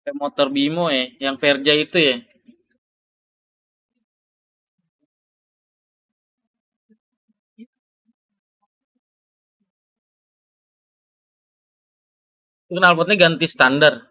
Kayak motor Bimo ya, yang Verja itu ya. Itu knalpotnya ganti standar.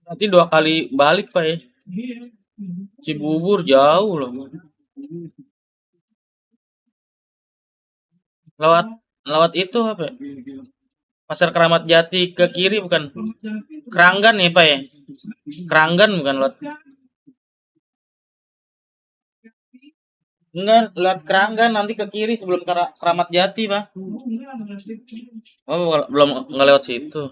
Nanti 2 kali balik Pak ya. Cibubur jauh loh. Lewat itu apa ya? Pasar Keramat Jati ke kiri bukan? Keranggan ya Pak ya? Keranggan bukan lewat. Enggak, lewat Keranggan nanti ke kiri sebelum Keramat Jati Pak. Oh, belum nggak lewat situ.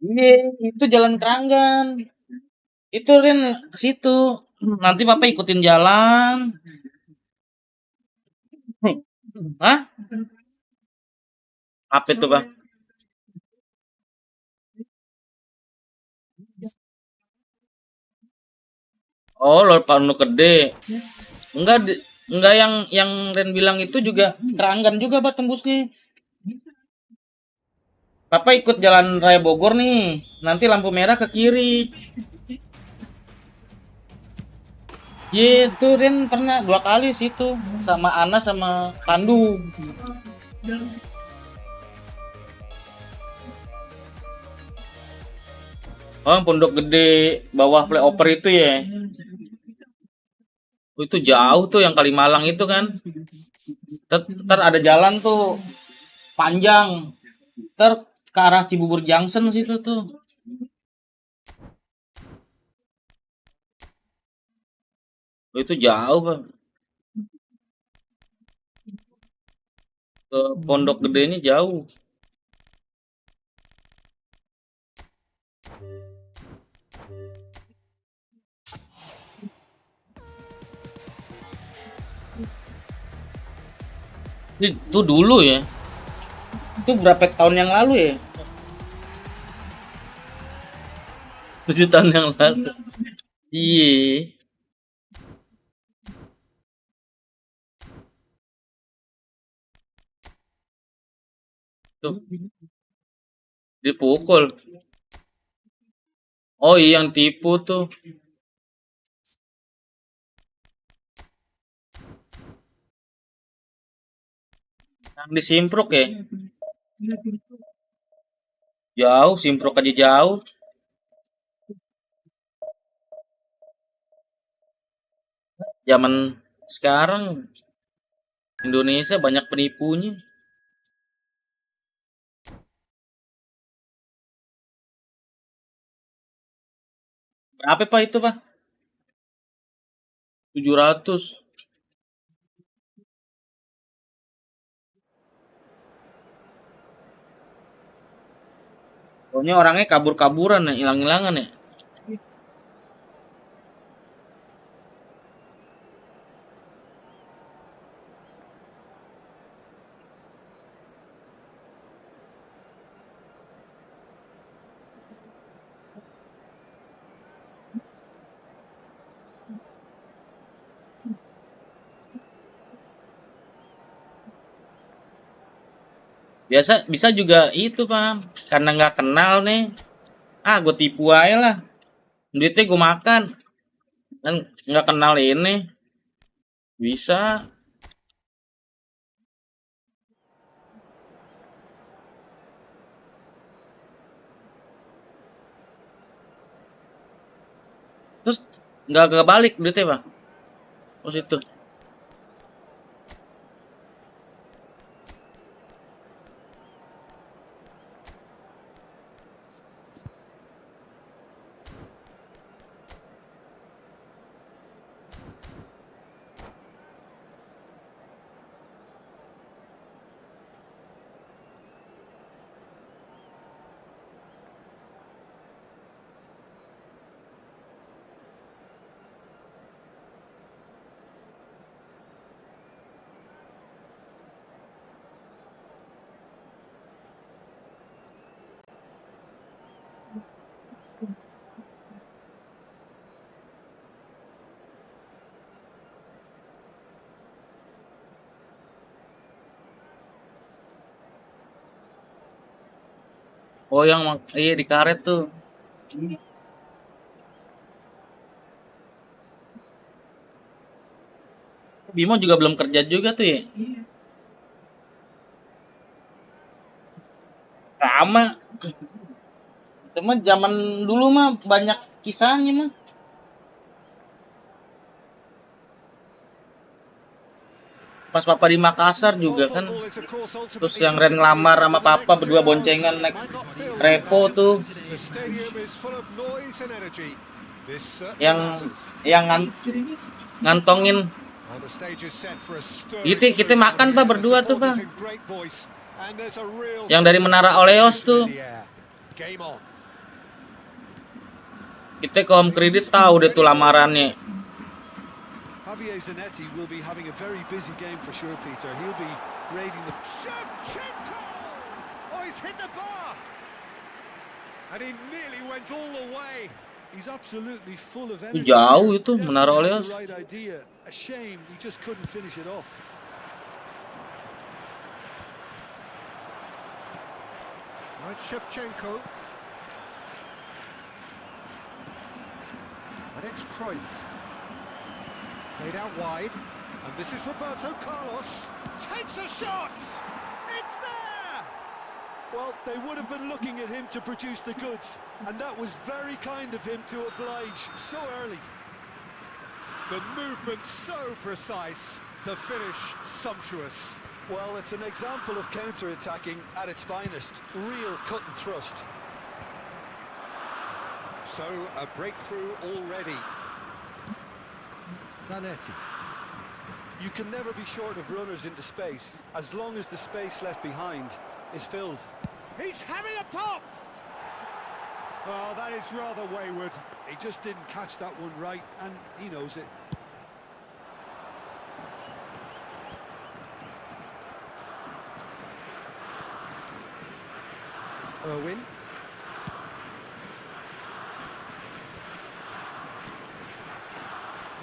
Iya, itu jalan Keranggan. Itu Rin ke situ. Nanti Papa ikutin jalan. Hah? Apa itu, Bang? Oh, Lor Panu Gede. Enggak enggak yang Ren bilang itu juga Keranggan juga, Pak, tembusnya. Papa ikut jalan Raya Bogor nih. Nanti lampu merah ke kiri. Iya, itu Ren pernah 2 kali situ sama Ana sama Pandu. Oh, Pondok Gede bawah flyover itu ya. Oh, itu jauh tuh yang Kalimalang itu kan. Ntar ada jalan tuh panjang. Ntar ke arah Cibubur Junction situ tuh. Oh, itu jauh, Bang. Ke Pondok Gede ini jauh. Itu dulu ya. Itu berapa tahun yang lalu ya? 7 tahun yang lalu. Iya. Tuh dipukul. Oh iya yang tipu tuh. Yang disimpruk ya. Jauh, simpruk aja jauh. Zaman sekarang Indonesia banyak penipunya. Berapa Pak itu, Pak? 700. Pokoknya orangnya kabur-kaburan ya, hilang-hilangan ya. Bisa juga itu Pak, karena nggak kenal nih. Gue tipu aja lah. Duitnya gue makan. Dan nggak kenal ini. Bisa. Terus nggak kebalik duitnya Pak. Terus itu. Oh yang iya di karet tuh. Bimo juga belum kerja juga tuh ya. Sama. Cuma zaman dulu mah banyak kisahnya mah. Pas papa di Makassar juga kan. Terus yang Ren ngelamar sama papa berdua boncengan naik repo tuh. Yang ngantongin. Kita makan Pak berdua tuh Pak. Yang dari Menara Oleos tuh. Kita ke home kredit tahu deh tuh lamarannya. Javier Zanetti will be having a very busy game for sure, Peter. He'll be raiding the... Shevchenko! Oh, he's hit the bar! And he nearly went all the way. He's absolutely full of energy. Jauh itu Menara Oleos. Right idea. A shame he just couldn't finish it off. Right, Shevchenko. And it's Cruyff. Played out wide, and this is Roberto Carlos. Takes a shot! It's there! Well, they would have been looking at him to produce the goods, and that was very kind of him to oblige so early. The movement so precise, the finish sumptuous. Well, it's an example of counter-attacking at its finest. Real cut and thrust. So, a breakthrough already. Zanetti. You can never be short of runners into space, as long as the space left behind is filled. He's having a pop! Oh, that is rather wayward. He just didn't catch that one right, and he knows it. Irwin.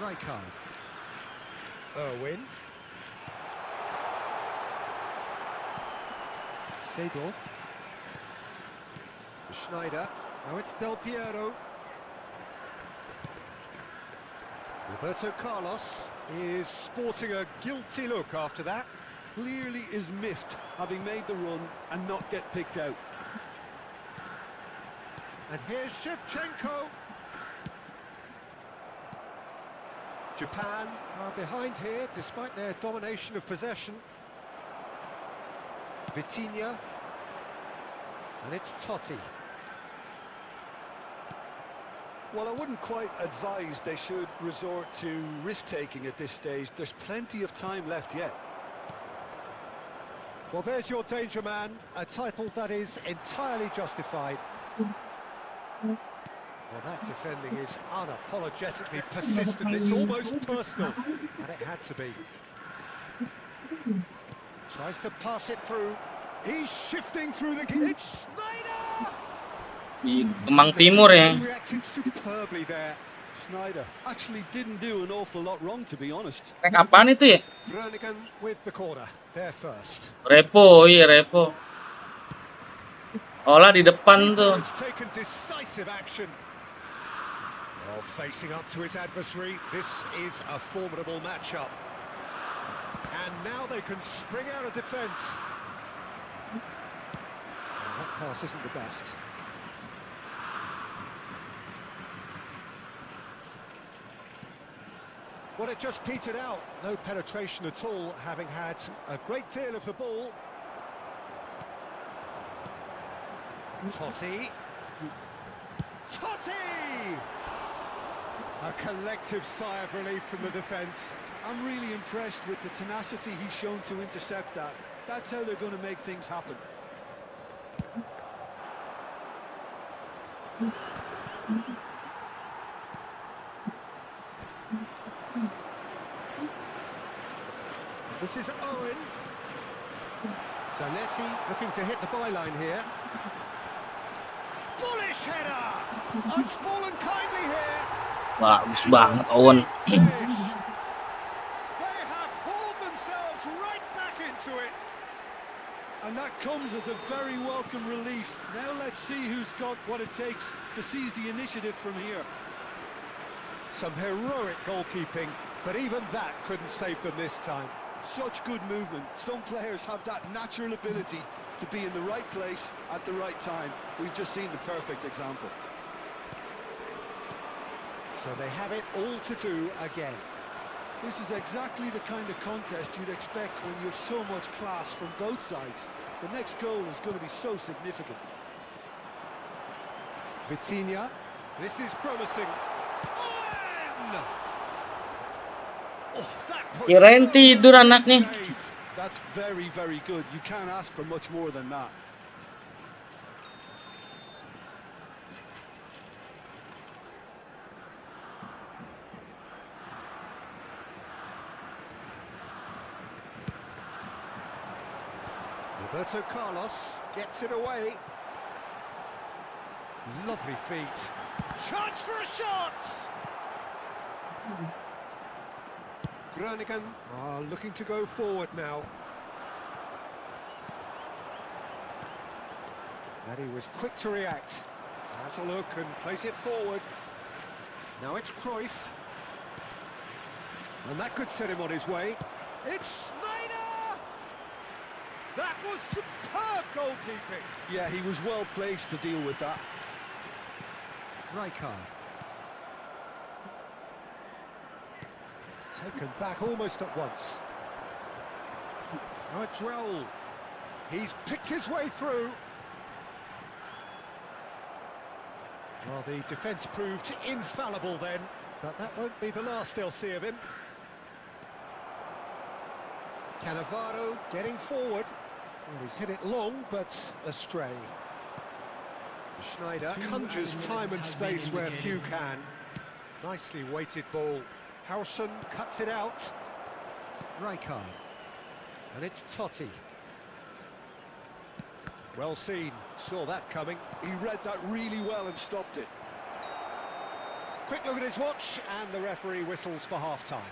Rijkaard. Irwin. Seedorf. Schneider. Now it's Del Piero. Roberto Carlos is sporting a guilty look after that. Clearly is miffed, having made the run and not get picked out. And here's Shevchenko. Japan are behind here, despite their domination of possession. Vitinha. And it's Totti. Well, I wouldn't quite advise they should resort to risk-taking at this stage. There's plenty of time left yet. Well, there's your danger man, a title that is entirely justified. Well, that defending is unapologetically persistent. It's almost personal, and it had to be. Tries to pass it through. He's shifting through the... It's Schneider! Di Kemang Timur ya. Reacted superbly there. Schneider actually didn't do an awful lot wrong, to be honest. Kayak apaan itu ya? Groningen with the corner. There first. Repo, iya Repo. Olah di depan tuh. Has taken decisive action. Well, facing up to his adversary, this is a formidable matchup. And now they can spring out of defence. That pass isn't the best. Well, it just petered out. No penetration at all, having had a great deal of the ball. Totti. Totti! A collective sigh of relief from the defence. I'm really impressed with the tenacity he's shown to intercept that. That's how they're going to make things happen. This is Owen. Zanetti looking to hit the byline here. Bullish header! Unspooled kindly here. Bagus banget Owen. They have hauled themselves right back into it. And that comes as a very welcome relief. Now let's see who's got what it takes to seize the initiative from here. Some heroic goalkeeping, but even that couldn't save them this time. Such good movement. Some players have that natural ability to be in the right place at the right time. We've just seen the perfect example. So they have it all to do again. This is exactly the kind of contest you'd expect when you have so much class from both sides. The next goal is going to be so significant. Vitinha, this is promising. Owen! Oh, that puts Kirain tidur anaknya. Save. That's very, very good. You can't ask for much more than that. Roberto Carlos gets it away. Lovely feet. Chance for a shot! Groningen are looking to go forward now. And he was quick to react. Has a look and plays it forward. Now it's Cruyff. And that could set him on his way. It's Snyder! That was superb goalkeeping. Yeah, he was well placed to deal with that. Rijkaard. Taken back almost at once. Now it's Raul. He's picked his way through. Well, the defence proved infallible then, but that won't be the last they'll see of him. Cannavaro getting forward. Well, he's hit it long, but astray. Schneider conjures time and space where few can. Nicely weighted ball. Howson cuts it out. Rijkaard. And it's Totti. Well seen. Saw that coming. He read that really well and stopped it. Quick look at his watch, and the referee whistles for half-time.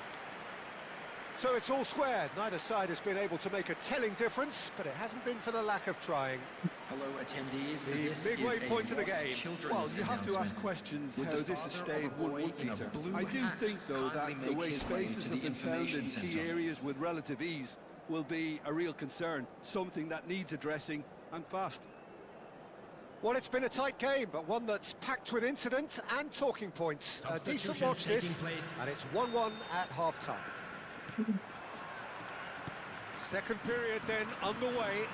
So it's all square. Neither side has been able to make a telling difference, but it hasn't been for the lack of trying. Hello attendees. The midway point of the game. Well, you have to ask questions how this has stayed 1-1, Peter. I do think, though, that the way spaces have been found in key areas with relative ease will be a real concern, something that needs addressing, and fast. Well, it's been a tight game, but one that's packed with incident and talking points. A decent watch this, and it's 1-1 at half-time. Second period then underway.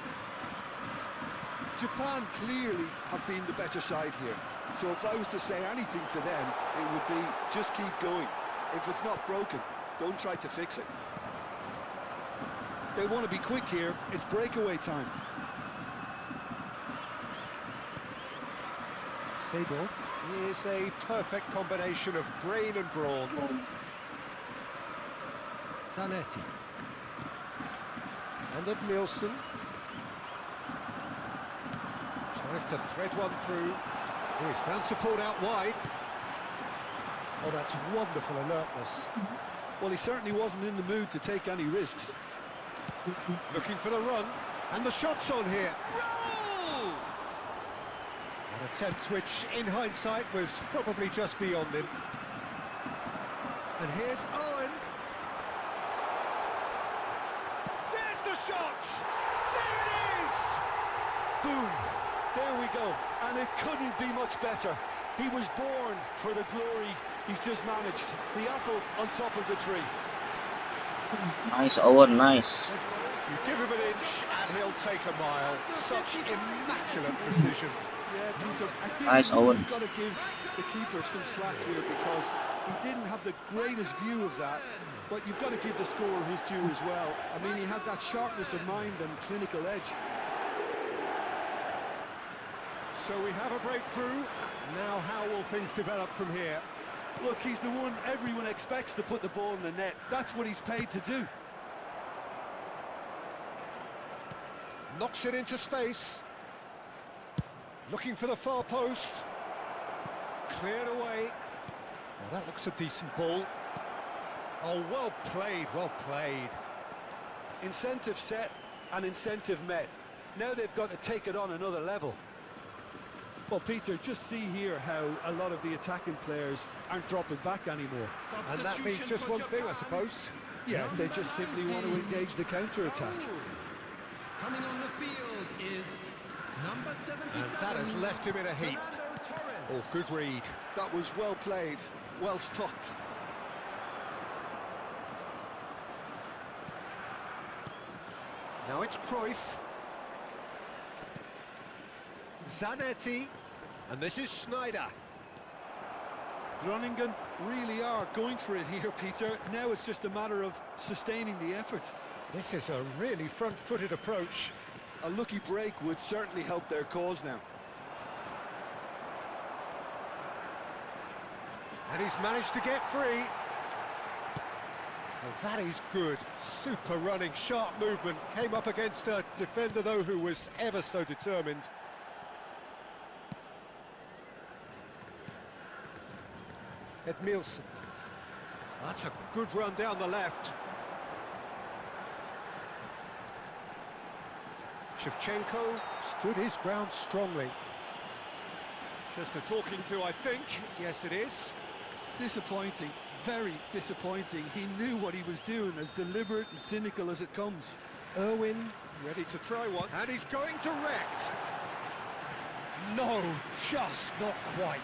Japan clearly have been the better side here. So if I was to say anything to them, it would be just keep going. If it's not broken, don't try to fix it. They want to be quick here. It's breakaway time. Seedorf is a perfect combination of brain and brawn. Zanetti. And at Nielsen. Tries to thread one through. Oh, he's found support out wide. Oh, that's wonderful alertness. Well, he certainly wasn't in the mood to take any risks. Looking for the run. And the shot's on here. Roll! attempt which, in hindsight, was probably just beyond him. And here's Owen. There's the shot! There it is! Boom! There we go. And it couldn't be much better. He was born for the glory he's just managed. The apple on top of the tree. Nice Owen, nice. You give him an inch and he'll take a mile. Such immaculate precision. Yeah, Peter, I think Nice, Owen. you've got to give the keeper some slack here because he didn't have the greatest view of that, but you've got to give the scorer his due as well. I mean, he had that sharpness of mind and clinical edge. So we have a breakthrough. Now how will things develop from here? Look, he's the one everyone expects to put the ball in the net. That's what he's paid to do. Knocks it into space. Looking for the far post. Cleared away. Well, that looks a decent ball. Oh, well played, well played. Incentive set and incentive met. Now they've got to take it on another level. Well, Peter, just see here how a lot of the attacking players aren't dropping back anymore. And that means just one thing, I suppose. Yeah, they just simply want to engage the counter-attack. Coming on the field is number 77. And that has left him in a heap. Oh, good read. That was well played, well stopped. Now it's Cruyff. Zanetti. And this is Schneider. Groningen really are going for it here, Peter. Now it's just a matter of sustaining the effort. This is a really front-footed approach. A lucky break would certainly help their cause now. And he's managed to get free. Well, that is good. Super running, sharp movement. Came up against a defender, though, who was ever so determined. Edmilson. That's a good run down the left. Shevchenko stood his ground strongly. Just a talking to, I think. Yes, it is. Disappointing, very disappointing. He knew what he was doing, as deliberate and cynical as it comes. Irwin ready to try one. And he's going to Rex. No, just not quite.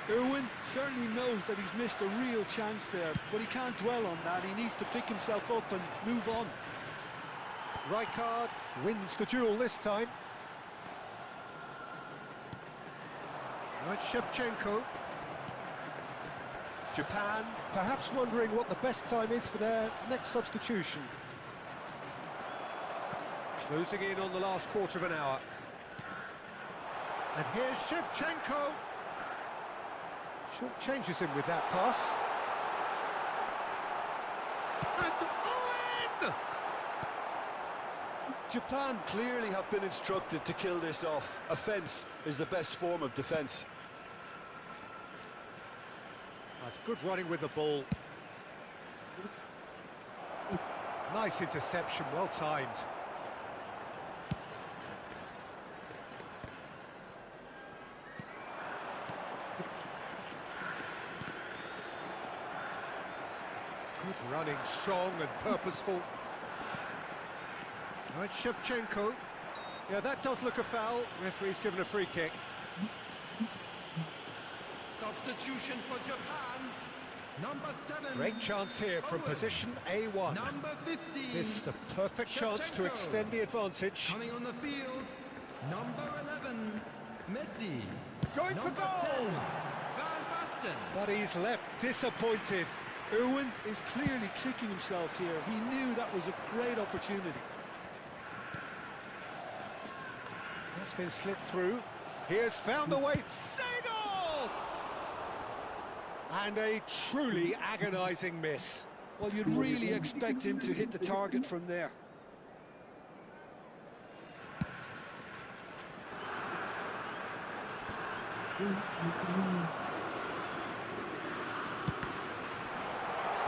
Irwin certainly knows that he's missed a real chance there, but he can't dwell on that. He needs to pick himself up and move on. Rijkaard wins the duel this time. Now it's Shevchenko. Japan perhaps wondering what the best time is for their next substitution. Closing in on the last quarter of an hour. And here's Shevchenko. Short changes him with that pass. And Owen! Japan clearly have been instructed to kill this off. Offence is the best form of defence. That's good running with the ball. Nice interception, well timed. Good running, strong and purposeful. Now it's Shevchenko. Yeah, that does look a foul. Referee's given a free kick. Substitution for Japan. Number 7. Great chance here from position A1. Number 50. This the perfect chance to extend the advantage. Coming on the field. Number 11. Messi. Going for Number goal! 10, Van Basten. But he's left disappointed. Irwin is clearly kicking himself here. He knew that was a great opportunity. That's been slipped through. He has found a way. Seedorf! And a truly agonising miss. Well, you'd really expect him to hit the target from there.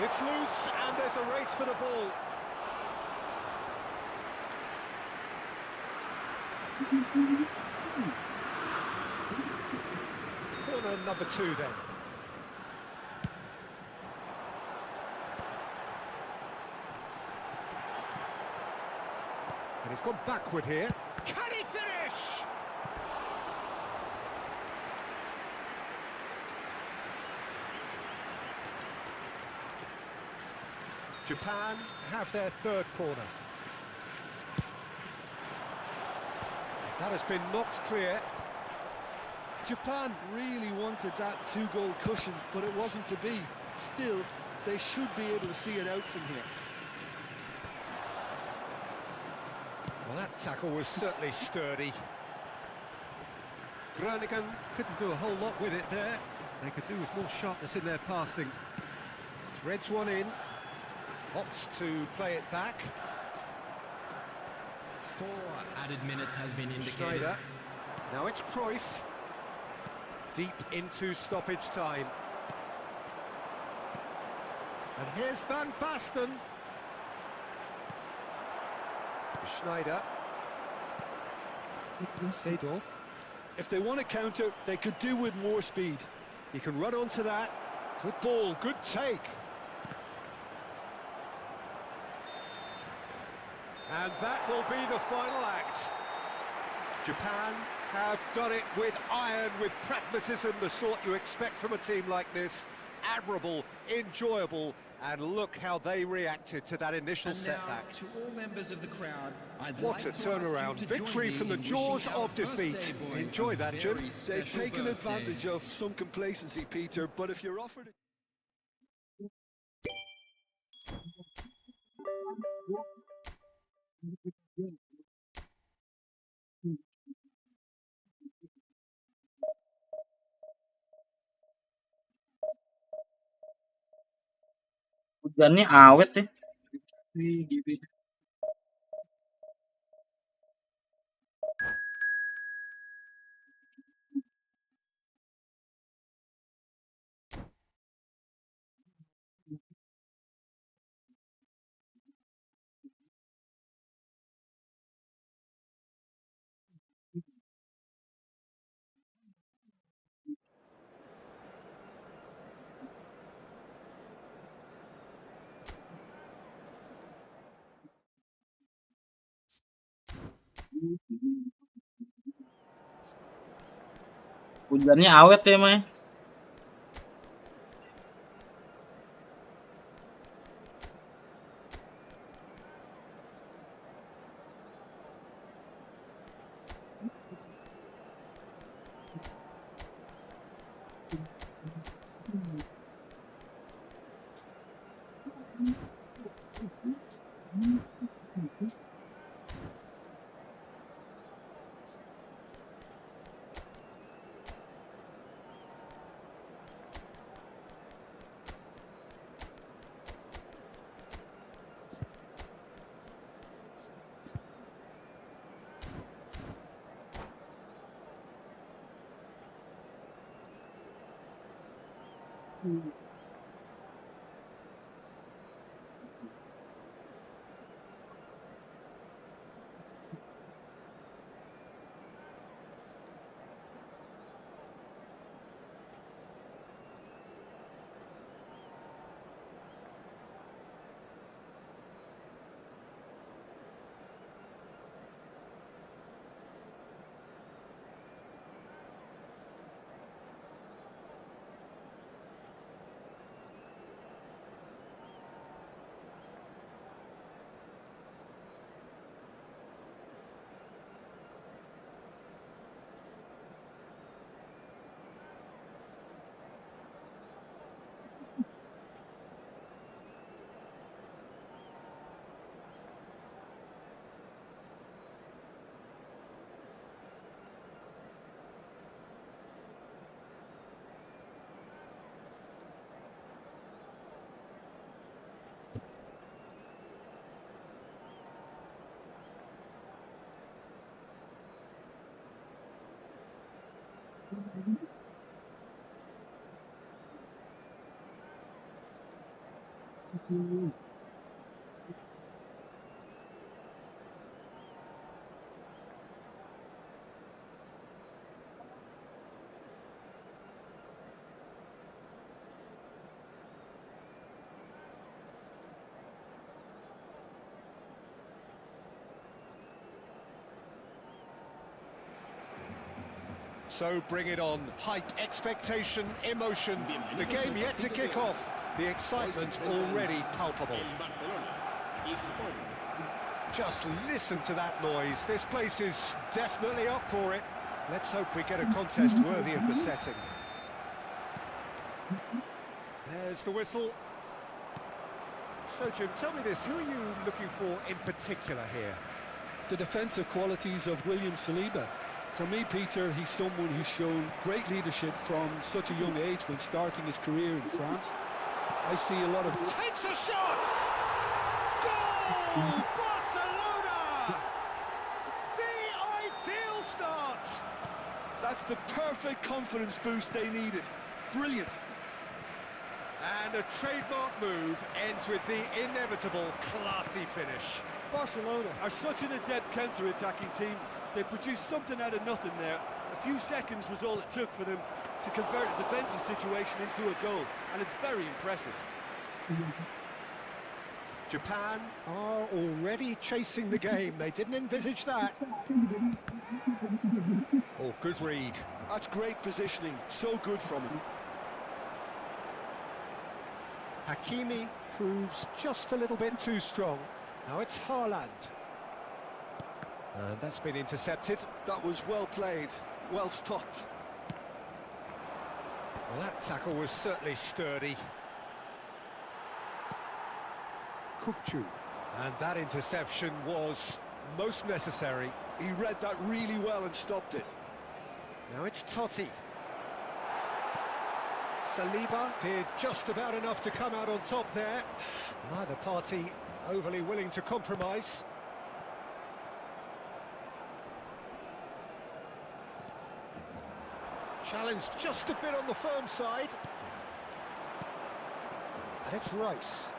It's loose and there's a race for the ball. corner number 2 then. And he's gone backward here. Can he finish? Japan have their third corner. That has been knocked clear. Japan really wanted that 2-goal cushion, but it wasn't to be. Still, they should be able to see it out from here. Well, that tackle was certainly sturdy. Groningen couldn't do a whole lot with it there. They could do with more sharpness in their passing. Threads one in. Opts to play it back. 4 added minutes has been indicated. Schneider. Now it's Cruyff. Deep into stoppage time. And here's Van Basten. Schneider. Seedorf. If they want to counter, they could do with more speed. He can run onto that. Good ball, good take. And that will be the final act. Japan have done it with iron, with pragmatism, the sort you expect from a team like this. Admirable, enjoyable, and look how they reacted to that initial And now, setback. to all members of the crowd, I'd What like a to ask turnaround. you to Victory join from me the in jaws wishing our of defeat. birthday boy Enjoy a that, Jim. very They've special taken birthday. advantage of some complacency, Peter, but if you're offered... Hujannya awet ya. Hujannya awet ya, Mai. So bring it on. Hype, expectation, emotion. The game yet to kick off. The excitement already palpable. Just listen to that noise. This place is definitely up for it. Let's hope we get a contest worthy of the setting. There's the whistle. So, Jim, tell me this. Who are you looking for in particular here? The defensive qualities of William Saliba. For me, Peter, he's someone who's shown great leadership from such a young age when starting his career in France. I see a lot of... Takes a shot! Goal! Barcelona! The ideal start! That's the perfect confidence boost they needed. Brilliant. And a trademark move ends with the inevitable classy finish. Barcelona are such an adept counter-attacking team. They produced something out of nothing there. A few seconds was all it took for them to convert a defensive situation into a goal, and it's very impressive. Japan are already chasing the game. They didn't envisage that. Oh, good read. That's great positioning. So good from him. Hakimi proves just a little bit too strong. Now it's Haaland. And that's been intercepted. That was well played, well stopped. Well, that tackle was certainly sturdy. Kupchu. And that interception was most necessary. He read that really well and stopped it. Now it's Totti. Saliba did just about enough to come out on top there. Neither party overly willing to compromise. Challenge just a bit on the firm side. And it's Rice.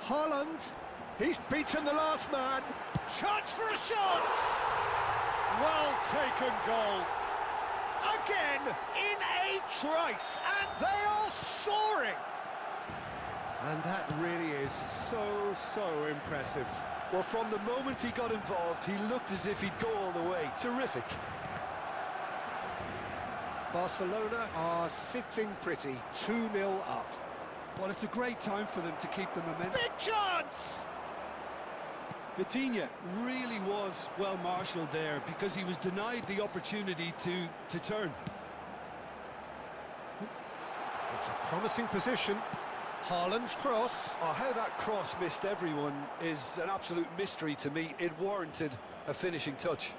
Haaland, he's beaten the last man. Chance for a shot! Well taken goal. Again, in a trice, and they are soaring. And that really is so impressive. Well, from the moment he got involved, he looked as if he'd go all the way. Terrific. Barcelona are sitting pretty, 2-0 up. Well, it's a great time for them to keep the momentum. Big chance! Vitinha really was well marshalled there because he was denied the opportunity to turn. It's a promising position. Haaland's cross. Oh, how that cross missed everyone is an absolute mystery to me. It warranted a finishing touch.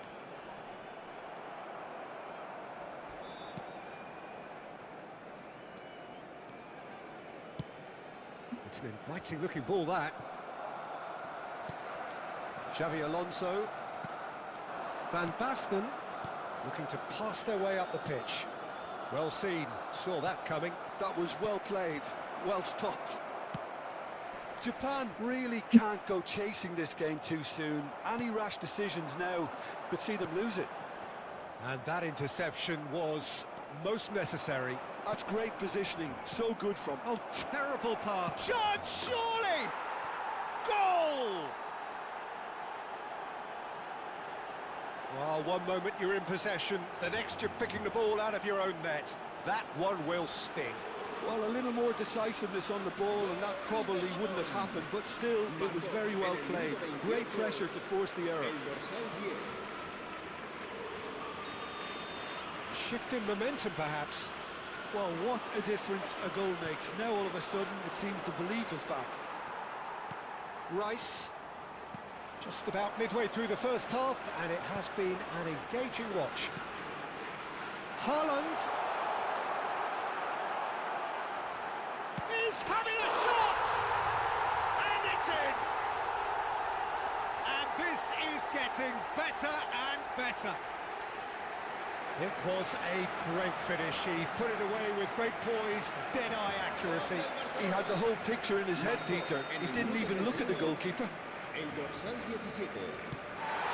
It's an inviting looking ball, that. Xavi Alonso. Van Basten looking to pass their way up the pitch. Well seen, saw that coming. That was well played, well stopped. Japan really can't go chasing this game too soon. Any rash decisions now could see them lose it. And that interception was most necessary. That's great positioning, so good from... Oh, terrible pass. Shot, surely! Goal! Well, one moment you're in possession, the next you're picking the ball out of your own net. That one will sting. Well, a little more decisiveness on the ball and that probably wouldn't have happened, but still, it was very well played. Great pressure to force the error. Shift in momentum, perhaps. Well, what a difference a goal makes. Now, all of a sudden, it seems the belief is back. Rice. Just about midway through the first half, and it has been an engaging watch. Haaland. He's having a shot! And it's in! And this is getting better and better. It was a great finish. He put it away with great poise, dead-eye accuracy. He had the whole picture in his head, Peter. He didn't even look at the goalkeeper.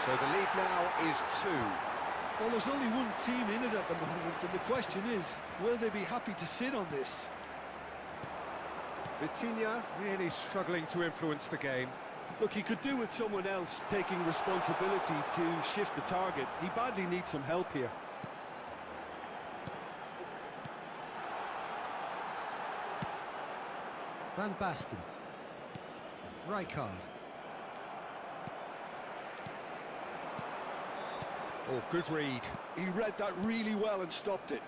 So the lead now is 2. Well, there's only one team in it at the moment, and the question is, will they be happy to sit on this? Vitinha really struggling to influence the game. Look, he could do with someone else taking responsibility to shift the target. He badly needs some help here. Van Basten. Rijkaard. Oh, good read. He read that really well and stopped it.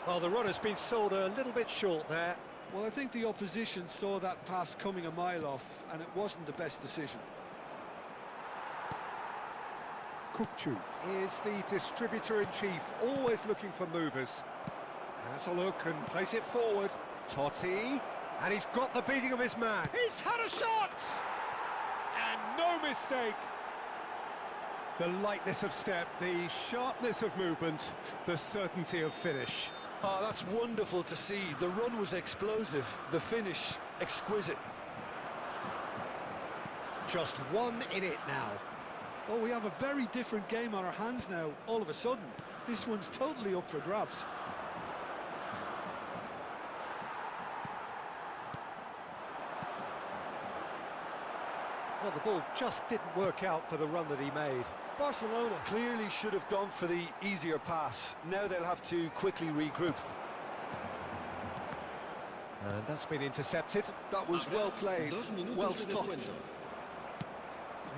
Well, the run has been sold a little bit short there. Well, I think the opposition saw that pass coming a mile off, and it wasn't the best decision. Kukçu is the distributor-in-chief, always looking for movers. Has a look and plays it forward. Totti, and he's got the beating of his man. He's had a shot! And no mistake. The lightness of step, the sharpness of movement, the certainty of finish. Oh, that's wonderful to see. The run was explosive, the finish exquisite. Just one in it now. Oh, we have a very different game on our hands now, all of a sudden. This one's totally up for grabs. Well, the ball just didn't work out for the run that he made. Barcelona clearly should have gone for the easier pass. Now they'll have to quickly regroup. And that's been intercepted. That was well played, well stopped.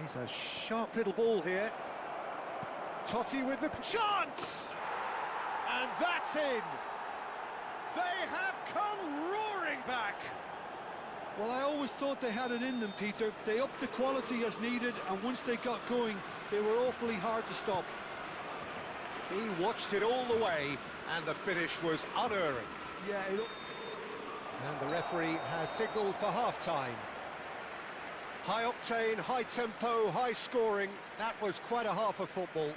He's a sharp little ball here. Totti with the chance! And that's in! They have come roaring back! Well, I always thought they had it in them, Peter. They upped the quality as needed, and once they got going, they were awfully hard to stop. He watched it all the way, and the finish was unerring. Yeah, And the referee has signalled for half-time. High octane, high tempo, high scoring. That was quite a half of football.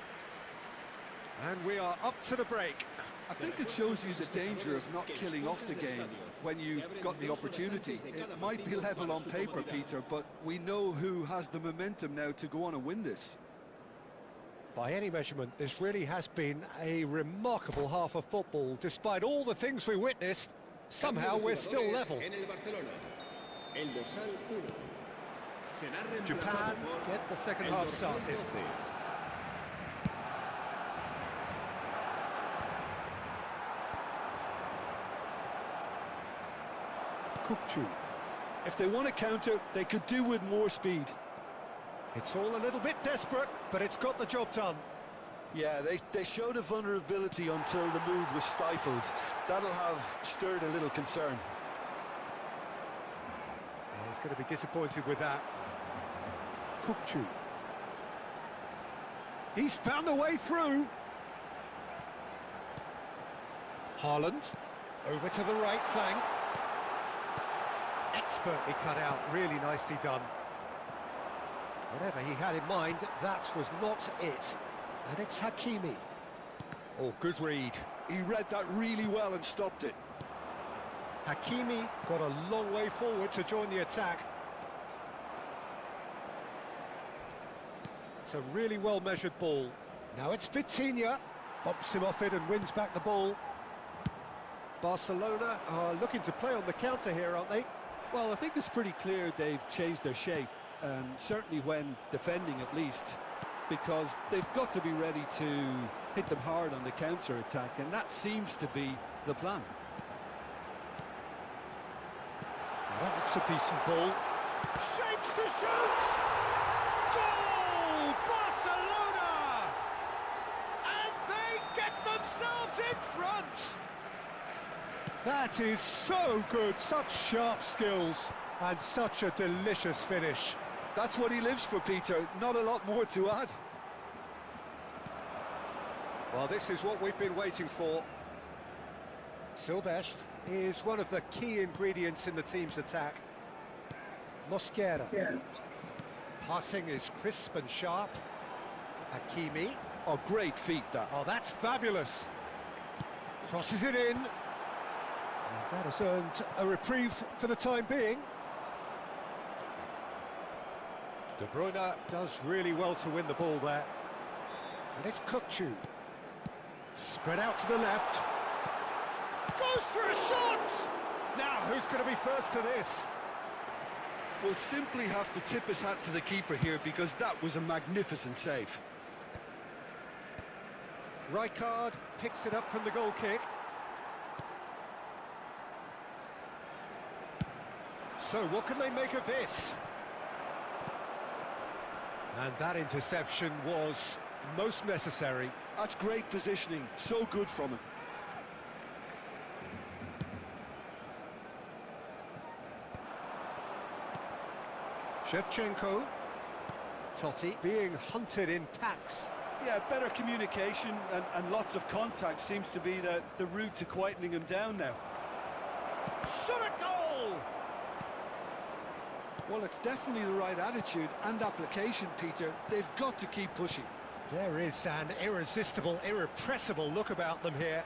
And we are up to the break. I think it shows you the danger of not killing off the game when you've got the opportunity. It might be level on paper, Peter, but we know who has the momentum now to go on and win this. By any measurement, this really has been a remarkable half of football. Despite all the things we witnessed, somehow we're still level. Japan get the second half started. Kukçu. If they want to counter, they could do with more speed. It's all a little bit desperate, but it's got the job done. Yeah, they showed a vulnerability until the move was stifled. That'll have stirred a little concern. He's going to be disappointed with that. Kukçu. He's found a way through. Haaland. Over to the right flank. Expertly cut out, really nicely done. Whatever he had in mind, that was not it. And it's Hakimi. Oh, good read. He read that really well and stopped it. Hakimi got a long way forward to join the attack. It's a really well-measured ball. Now it's Vitinha. Bumps him off it and wins back the ball. Barcelona are looking to play on the counter here, aren't they? Well, I think it's pretty clear they've changed their shape, certainly when defending at least, because they've got to be ready to hit them hard on the counter-attack, and that seems to be the plan. That looks a decent ball. Shapes to shoot! Goal! Barcelona! And they get themselves in front! That is so good, such sharp skills, and such a delicious finish. That's what he lives for, Peter. Not a lot more to add. Well, this is what we've been waiting for. Silvestre is one of the key ingredients in the team's attack. Mosquera. Yeah. Passing is crisp and sharp. Hakimi. Oh, great feat, that. Oh, that's fabulous. Crosses it in. And that has earned a reprieve for the time being. De Bruyne does really well to win the ball there. And it's Kukçu. Spread out to the left. Goes for a shot! Now, who's going to be first to this? We'll simply have to tip his hat to the keeper here, because that was a magnificent save. Rijkaard picks it up from the goal kick. So what can they make of this? And that interception was most necessary. That's great positioning, so good from him. Shevchenko. Totti being hunted in packs. Yeah, better communication and lots of contact seems to be the route to quietening him down now. Shot a goal! Well, it's definitely the right attitude and application, Peter. They've got to keep pushing. There is an irresistible, irrepressible look about them here.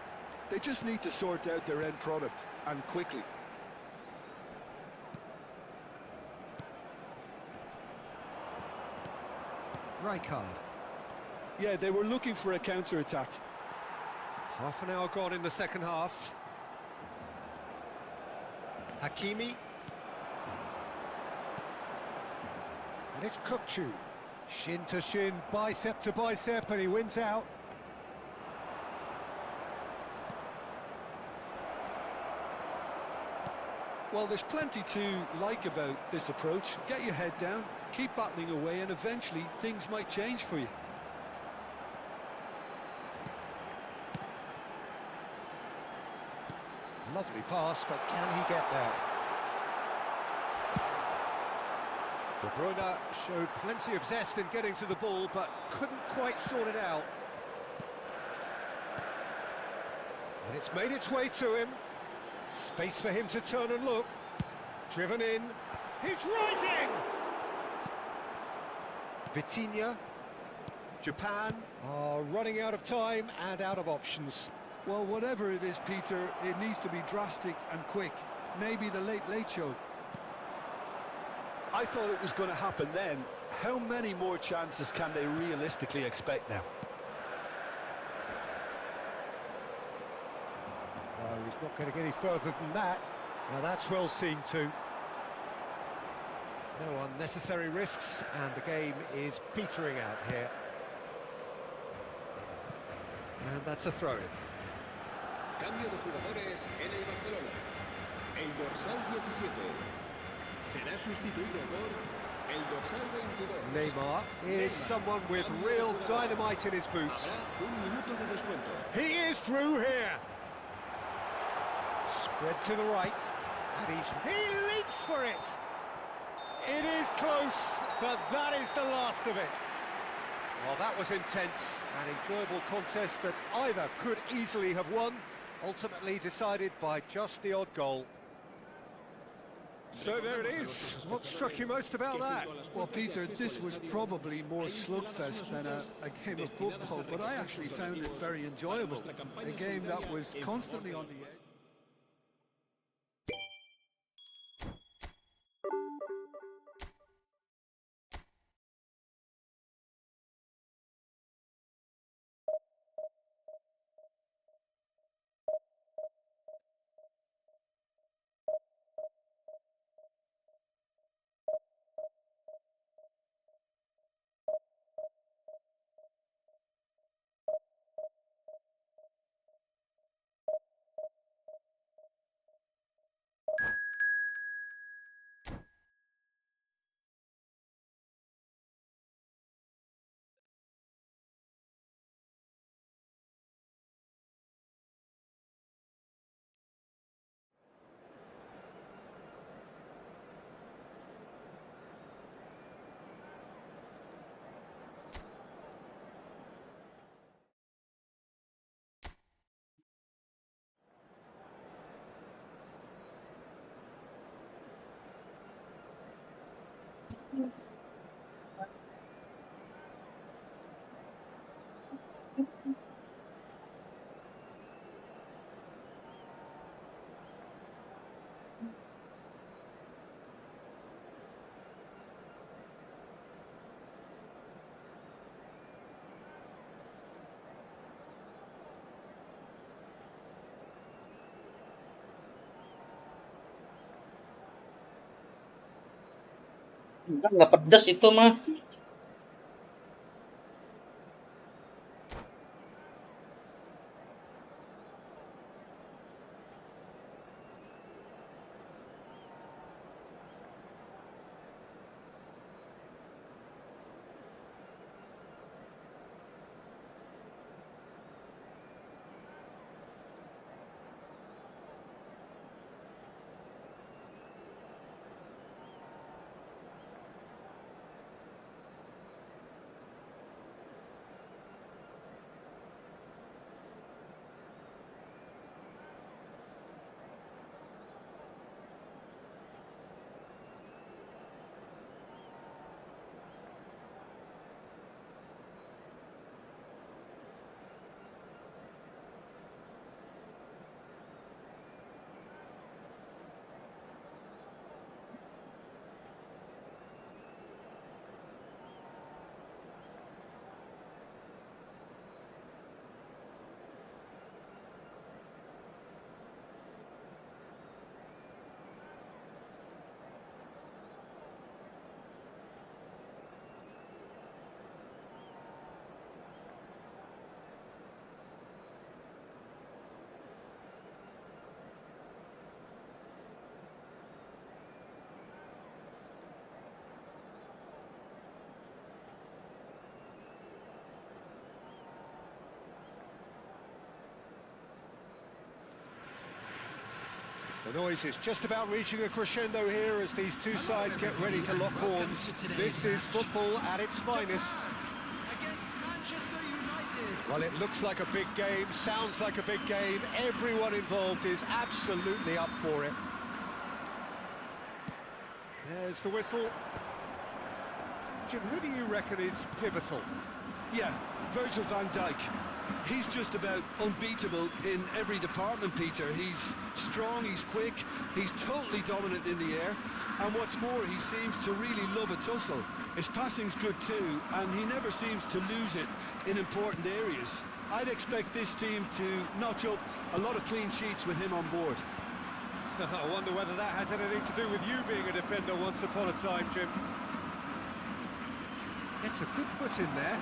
They just need to sort out their end product, and quickly. Rijkaard. Yeah, they were looking for a counter-attack. Half an hour gone in the second half. Hakimi. And it's Kukçu. Shin to shin, bicep to bicep, and he wins out. Well, there's plenty to like about this approach. Get your head down, keep battling away, and eventually things might change for you. Lovely pass, but can he get there? De Bruyne showed plenty of zest in getting to the ball, but couldn't quite sort it out. And it's made its way to him. Space for him to turn and look. Driven in. He's rising! Vitinha. Japan are running out of time and out of options. Well, whatever it is, Peter, it needs to be drastic and quick. Maybe the late show. I thought it was going to happen then. How many more chances can they realistically expect now? No, he's not going to get any further than that. Now that's well seen too. No unnecessary risks, and the game is petering out here. And that's a throw-in. Cambio de jugadores en el Barcelona. El dorsal 17 será sustituido por el dorsal 22. Neymar is someone with real dynamite in his boots. Habrá un minuto de descuento. He is through here. Spread to the right, and he leaps for it. It is close, but that is the last of it. Well, that was intense, an enjoyable contest that either could easily have won, ultimately decided by just the odd goal. So there it is. What struck you most about that? Well, Peter, this was probably more slugfest than a game of football, but I actually found it very enjoyable. A game that was constantly on the edge. Nggak pedes itu mah. The noise is just about reaching a crescendo here as these two sides get ready to lock horns. This is football at its finest. Against Manchester United. Well, it looks like a big game, sounds like a big game. Everyone involved is absolutely up for it. There's the whistle. Jim, who do you reckon is pivotal? Yeah, Virgil van Dijk. He's just about unbeatable in every department, Peter. He's strong, he's quick, he's totally dominant in the air, and what's more, he seems to really love a tussle. His passing's good too, and he never seems to lose it in important areas. I'd expect this team to notch up a lot of clean sheets with him on board. I wonder whether that has anything to do with you being a defender once upon a time, Jim. Gets a good foot in there.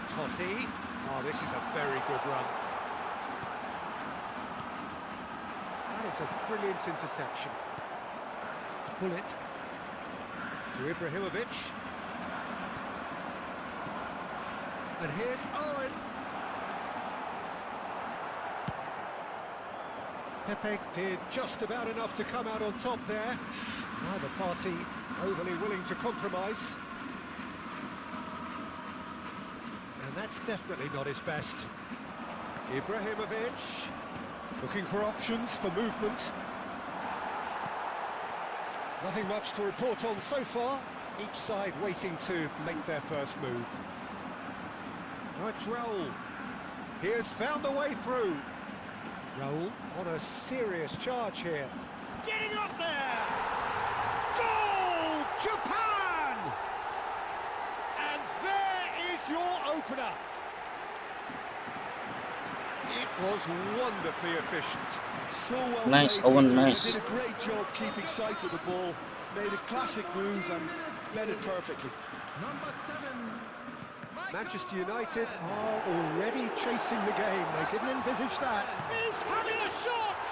Totti. Oh, this is a very good run. That is a brilliant interception. Bullet to Ibrahimovic. And here's Owen. Pepe did just about enough to come out on top there. Neither party overly willing to compromise. And that's definitely not his best. Ibrahimovic looking for options for movement. Nothing much to report on so far. Each side waiting to make their first move. Now it's Raul. He has found a way through. Raul on a serious charge here. Getting up there! Goal! Japan! And there is your opener. It was wonderfully efficient. So well Nice, played, Owen, Peter. nice. He did a great job keeping sight of the ball, made a classic move and led it perfectly. Number 7. Manchester United are already chasing the game. They didn't envisage that. He's having a shot!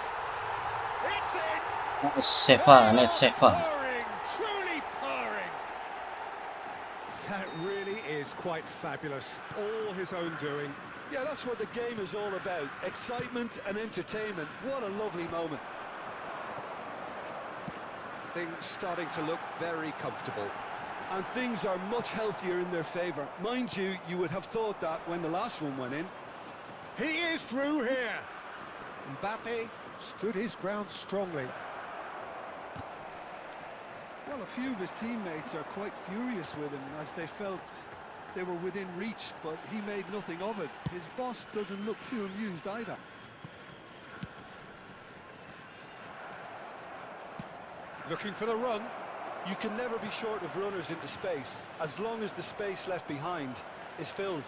It's in! That is Sefa, that's Sefa. Purring, truly purring. That really is quite fabulous. All his own doing. Yeah, that's what the game is all about. Excitement and entertainment. What a lovely moment. Things starting to look very comfortable. And things are much healthier in their favour. Mind you, you would have thought that when the last one went in. He is through here. Mbappe stood his ground strongly. Well, a few of his teammates are quite furious with him as they felt they were within reach, but he made nothing of it. His boss doesn't look too amused either. Looking for the run. You can never be short of runners into space, as long as the space left behind is filled.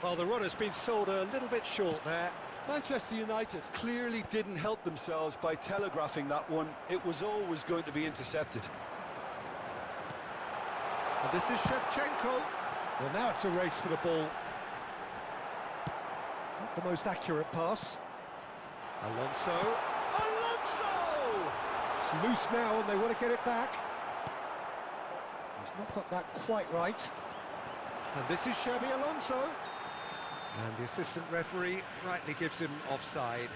Well, the run has been sold a little bit short there. Manchester United clearly didn't help themselves by telegraphing that one. It was always going to be intercepted. And this is Shevchenko. Well, now it's a race for the ball. Not the most accurate pass. Alonso. Alonso! It's loose now and they want to get it back. He's not got that quite right. And this is Xavi Alonso. And the assistant referee rightly gives him offside.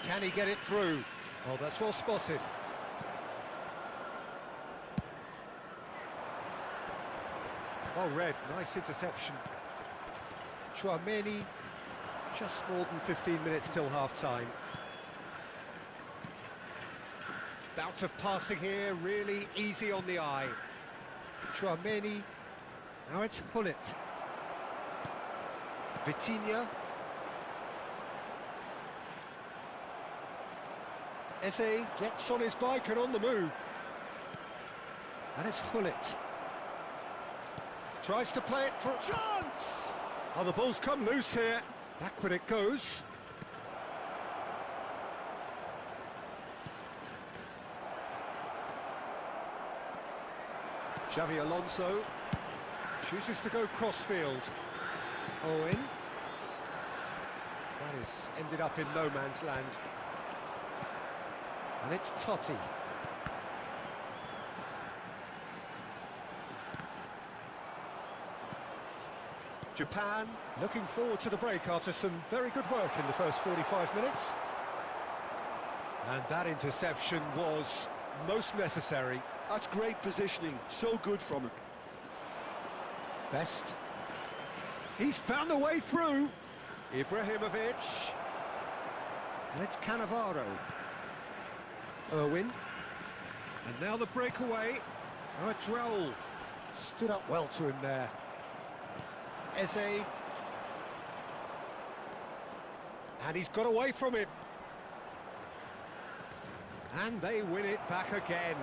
Can he get it through? Oh, that's well spotted. Well read, nice interception. Chouameni, just more than 15 minutes till half-time. Bout of passing here, really easy on the eye. Chouameni, now it's Hullet. Vitinha. Eze gets on his bike and on the move. And it's Hullet. Tries to play it for a chance! Oh, the ball's come loose here. Backward it goes. Xavi Alonso chooses to go crossfield. Owen. That has ended up in no man's land. And it's Totti. Japan looking forward to the break after some very good work in the first 45 minutes. And that interception was most necessary. That's great positioning, so good from him. Best. He's found a way through. Ibrahimovic. And it's Cannavaro. Irwin. And now the breakaway. Oh, it's Raul. Stood up well to him there. Eze. And he's got away from him. And they win it back again.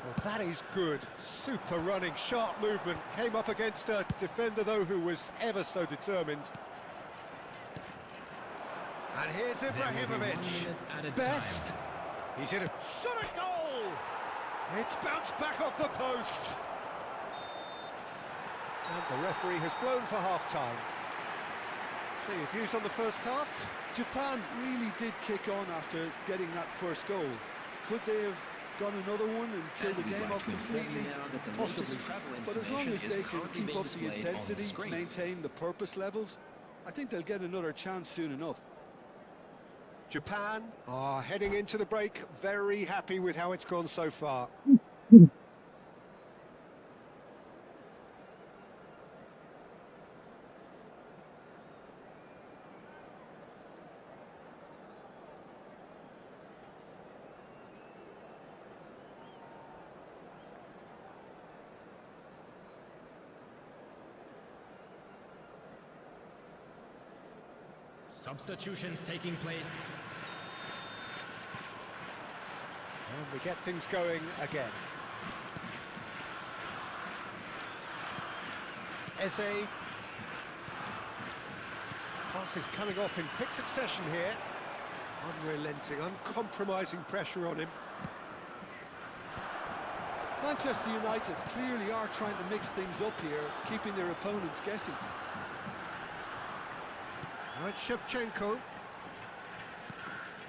Well, that is good. Super running, sharp movement. Came up against a defender, though, who was ever so determined. And here's Ibrahimovic. Best. He's in a shot at goal. It's bounced back off the post. And the referee has blown for half-time. So your views on the first half? Japan really did kick on after getting that first goal. Could they have got another one and killed the game off completely? Possibly. But as long as they can keep up the intensity, maintain the purpose levels, I think they'll get another chance soon enough. Japan are heading into the break, very happy with how it's gone so far. Substitutions taking place. And we get things going again. Eze. Passes coming off in quick succession here. Unrelenting, uncompromising pressure on him. Manchester United clearly are trying to mix things up here, keeping their opponents guessing. Now it's Shevchenko.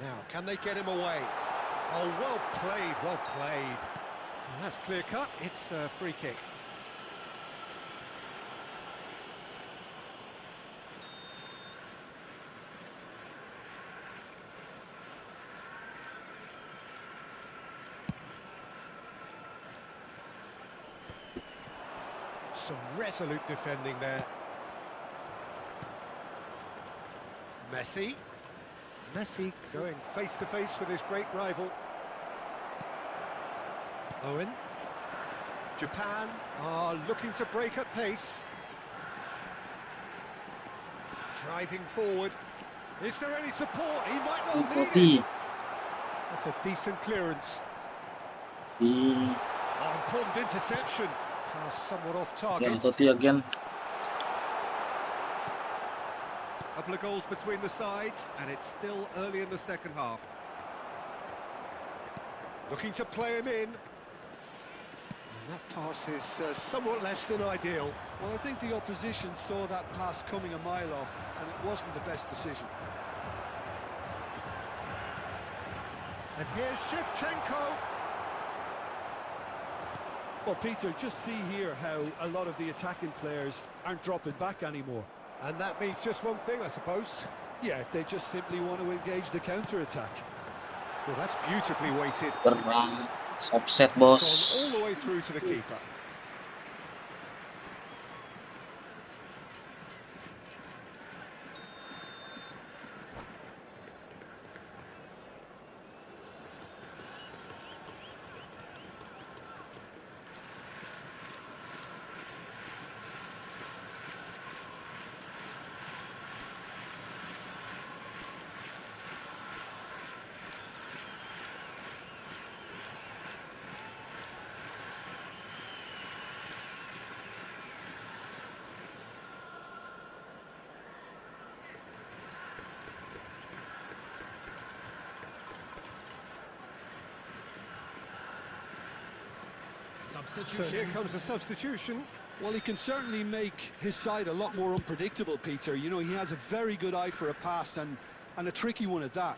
Now, can they get him away? Oh, well played, well played. And that's clear cut, it's a free kick. Some resolute defending there. Messi. Messi going face-to-face with his great rival. Owen. Japan are looking to break at pace. Driving forward. Is there any support? He might not need it. That's a decent clearance. Oh, important interception. Pass somewhat off target. Again. A couple of goals between the sides, and it's still early in the second half. Looking to play him in. And that pass is somewhat less than ideal. Well, I think the opposition saw that pass coming a mile off, and it wasn't the best decision. And here's Shevchenko. Well, Peter, just see here how a lot of the attacking players aren't dropping back anymore. And that means just one thing, I suppose. Yeah, they just simply want to engage the counter-attack. Well, that's beautifully weighted. Offset, Gone boss. all the way through to the keeper. So here comes the substitution. Well, he can certainly make his side a lot more unpredictable, Peter. You know, he has a very good eye for a pass and a tricky one at that.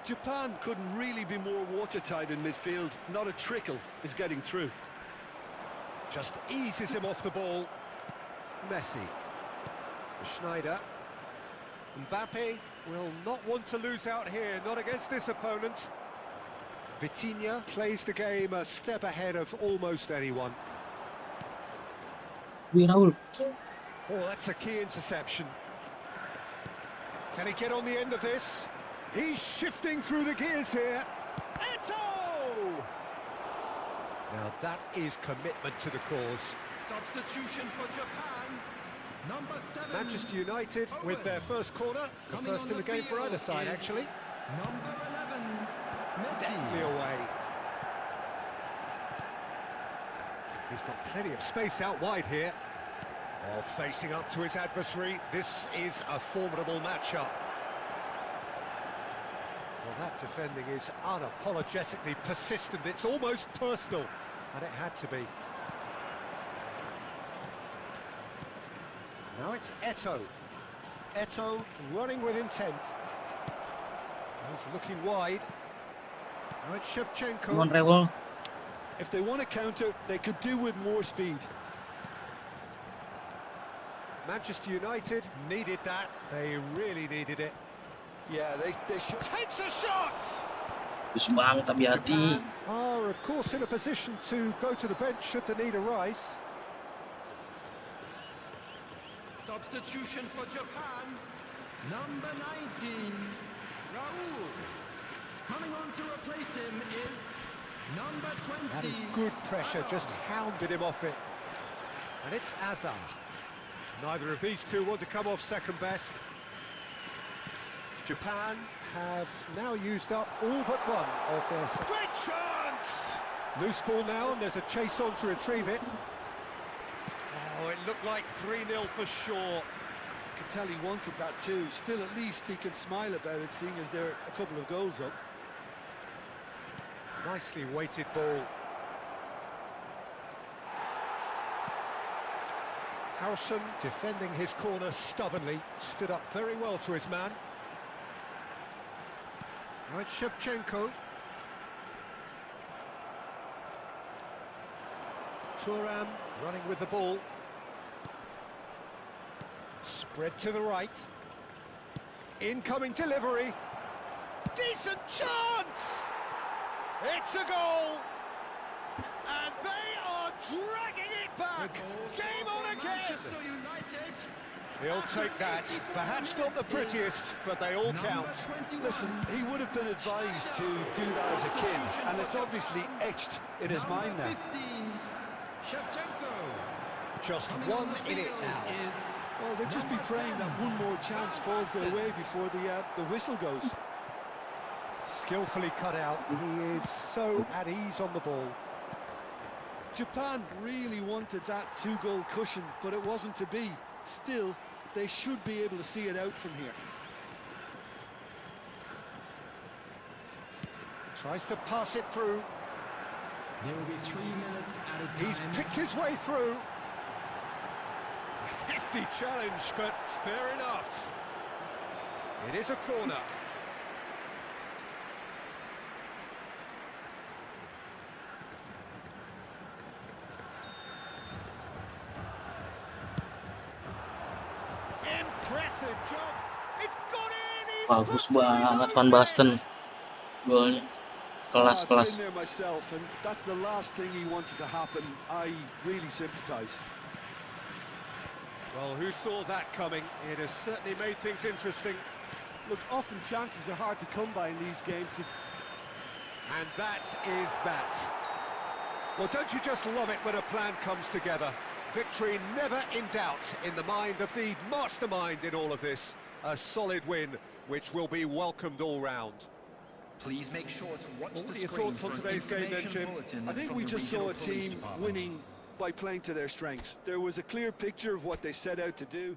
Japan couldn't really be more watertight in midfield. Not a trickle is getting through. Just eases him off the ball. Messi. Schneider. Mbappe will not want to lose out here, not against this opponent. Vitinha plays the game a step ahead of almost anyone. Raul. Oh, that's a key interception. Can he get on the end of this? He's shifting through the gears here. Eto! Now that is commitment to the cause. Substitution for Japan. Number 7. Manchester United with their first corner. The Coming first on in the the game for field either side, is actually. Number 11. Messi. Deftly away. He's got plenty of space out wide here. Oh, facing up to his adversary. This is a formidable matchup. Well, that defending is unapologetically persistent. It's almost personal, and it had to be. Now it's Eto. Eto running with intent. He's looking wide. Now it's Come on, Shevchenko. Raul. If they want to counter, they could do with more speed. Manchester United needed that. They really needed it. Yeah, they should. Takes a shot! Bagus banget, hati-hati. Japan are, of course, in a position to go to the bench should the need arise. Substitution for Japan. Number 19. Raul. Coming on to replace him is number 20. That is good pressure, just hounded him off it. And it's Azar. Neither of these two want to come off second best. Japan have now used up all but one of their... Great chance! Loose ball now, and there's a chase on to retrieve it. Oh, it looked like 3-0 for sure. I can tell he wanted that too. Still, at least he can smile about it, seeing as they're a couple of goals up. Nicely weighted ball. Howson defending his corner stubbornly, stood up very well to his man. Now it's Shevchenko. Thuram running with the ball. Spread to the right. Incoming delivery. Decent chance! It's a goal! And they are dragging it back! Game on again! Manchester United. He'll take that. Perhaps not the prettiest, but they all count. Listen, he would have been advised to do that as a kid, and it's obviously etched in his mind now. 15. Shevchenko. Just Coming one on the in it field now. is Well, they'll just be praying that one more chance falls their way before the whistle goes. Skillfully cut out. He is so at ease on the ball. Japan really wanted that two-goal cushion, but it wasn't to be. Still, they should be able to see it out from here. Tries to pass it through. There will be 3 minutes at a time. He's picked his way through. A hefty challenge, but fair enough. It is a corner. Impressive job. It's gone in. He's Bagus put these banget on Van net. Basten. Golnya. I've Kelas. been there myself, and that's the last thing he wanted to happen. I really sympathise. Well, who saw that coming? It has certainly made things interesting. Look, often chances are hard to come by in these games. And that is that. Well, don't you just love it when a plan comes together? Victory never in doubt in the mind of the mastermind in all of this. A solid win, which will be welcomed all round. Please make sure to watch What the are your screen thoughts on for an today's game then, information Jim? bulletin I think from we the just saw a regional police team department. winning by playing to their strengths. There was a clear picture of what they set out to do.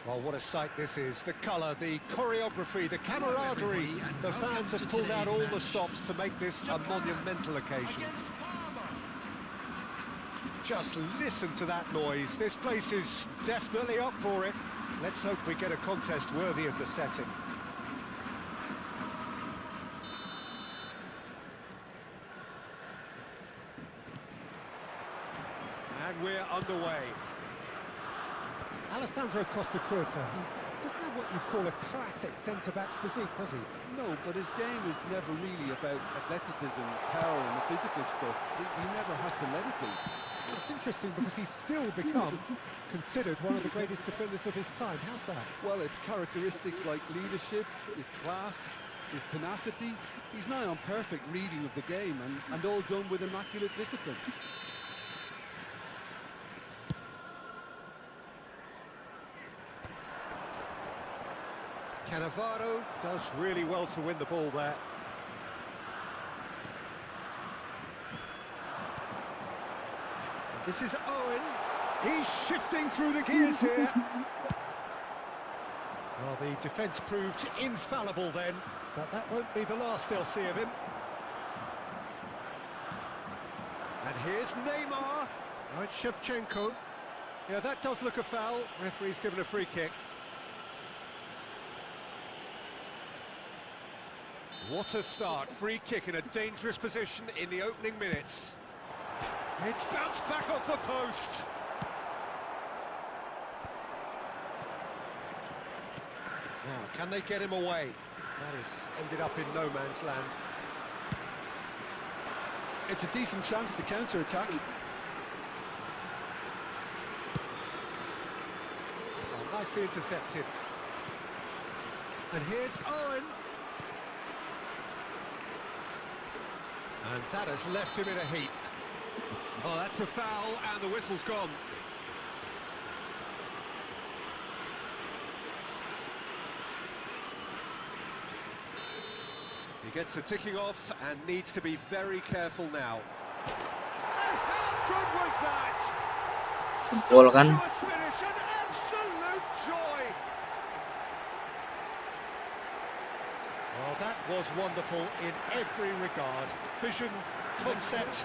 Well, what a sight this is. The colour, the choreography, the camaraderie. The fans have pulled out all the stops to make this a monumental occasion. Just listen to that noise. This place is definitely up for it. Let's hope we get a contest worthy of the setting. And we're underway. Alessandro Costa Curta, he doesn't have what you'd call a classic centre-back's physique, does he? No, but his game is never really about athleticism, power and the physical stuff. He never has to let it be. It's interesting because he's still become considered one of the greatest defenders of his time. How's that? Well, it's characteristics like leadership, his class, his tenacity. He's nigh on perfect reading of the game and all done with immaculate discipline. Cannavaro does really well to win the ball there. This is Owen. He's shifting through the gears here. Well, the defence proved infallible then, but that won't be the last they'll see of him. And here's Neymar. Now it's Shevchenko. Yeah, that does look a foul. Referee's given a free kick. What a start. Free kick in a dangerous position in the opening minutes. It's bounced back off the post. Now, can they get him away? That has ended up in no man's land. It's a decent chance to counter-attack. Oh, nicely intercepted. And here's Owen. And that has left him in a heap. Oh, that's a foul, and the whistle's gone. He gets the ticking off and needs to be very careful now. And how good was that? Jempol kan. Sumptuous finish, an absolute joy. Well, that was wonderful in every regard. Vision, concept,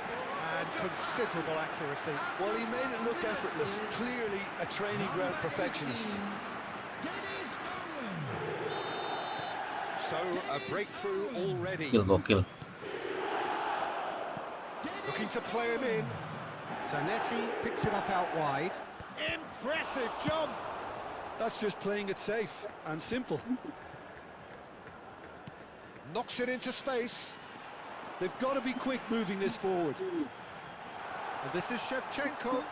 and considerable accuracy. Well, he made it look effortless. Clearly a training ground perfectionist. So, a breakthrough already. Gokil. Looking to play him in. Zanetti picks it up out wide. Impressive jump! That's just playing it safe and simple. Knocks it into space. They've got to be quick moving this forward. And this is Shevchenko.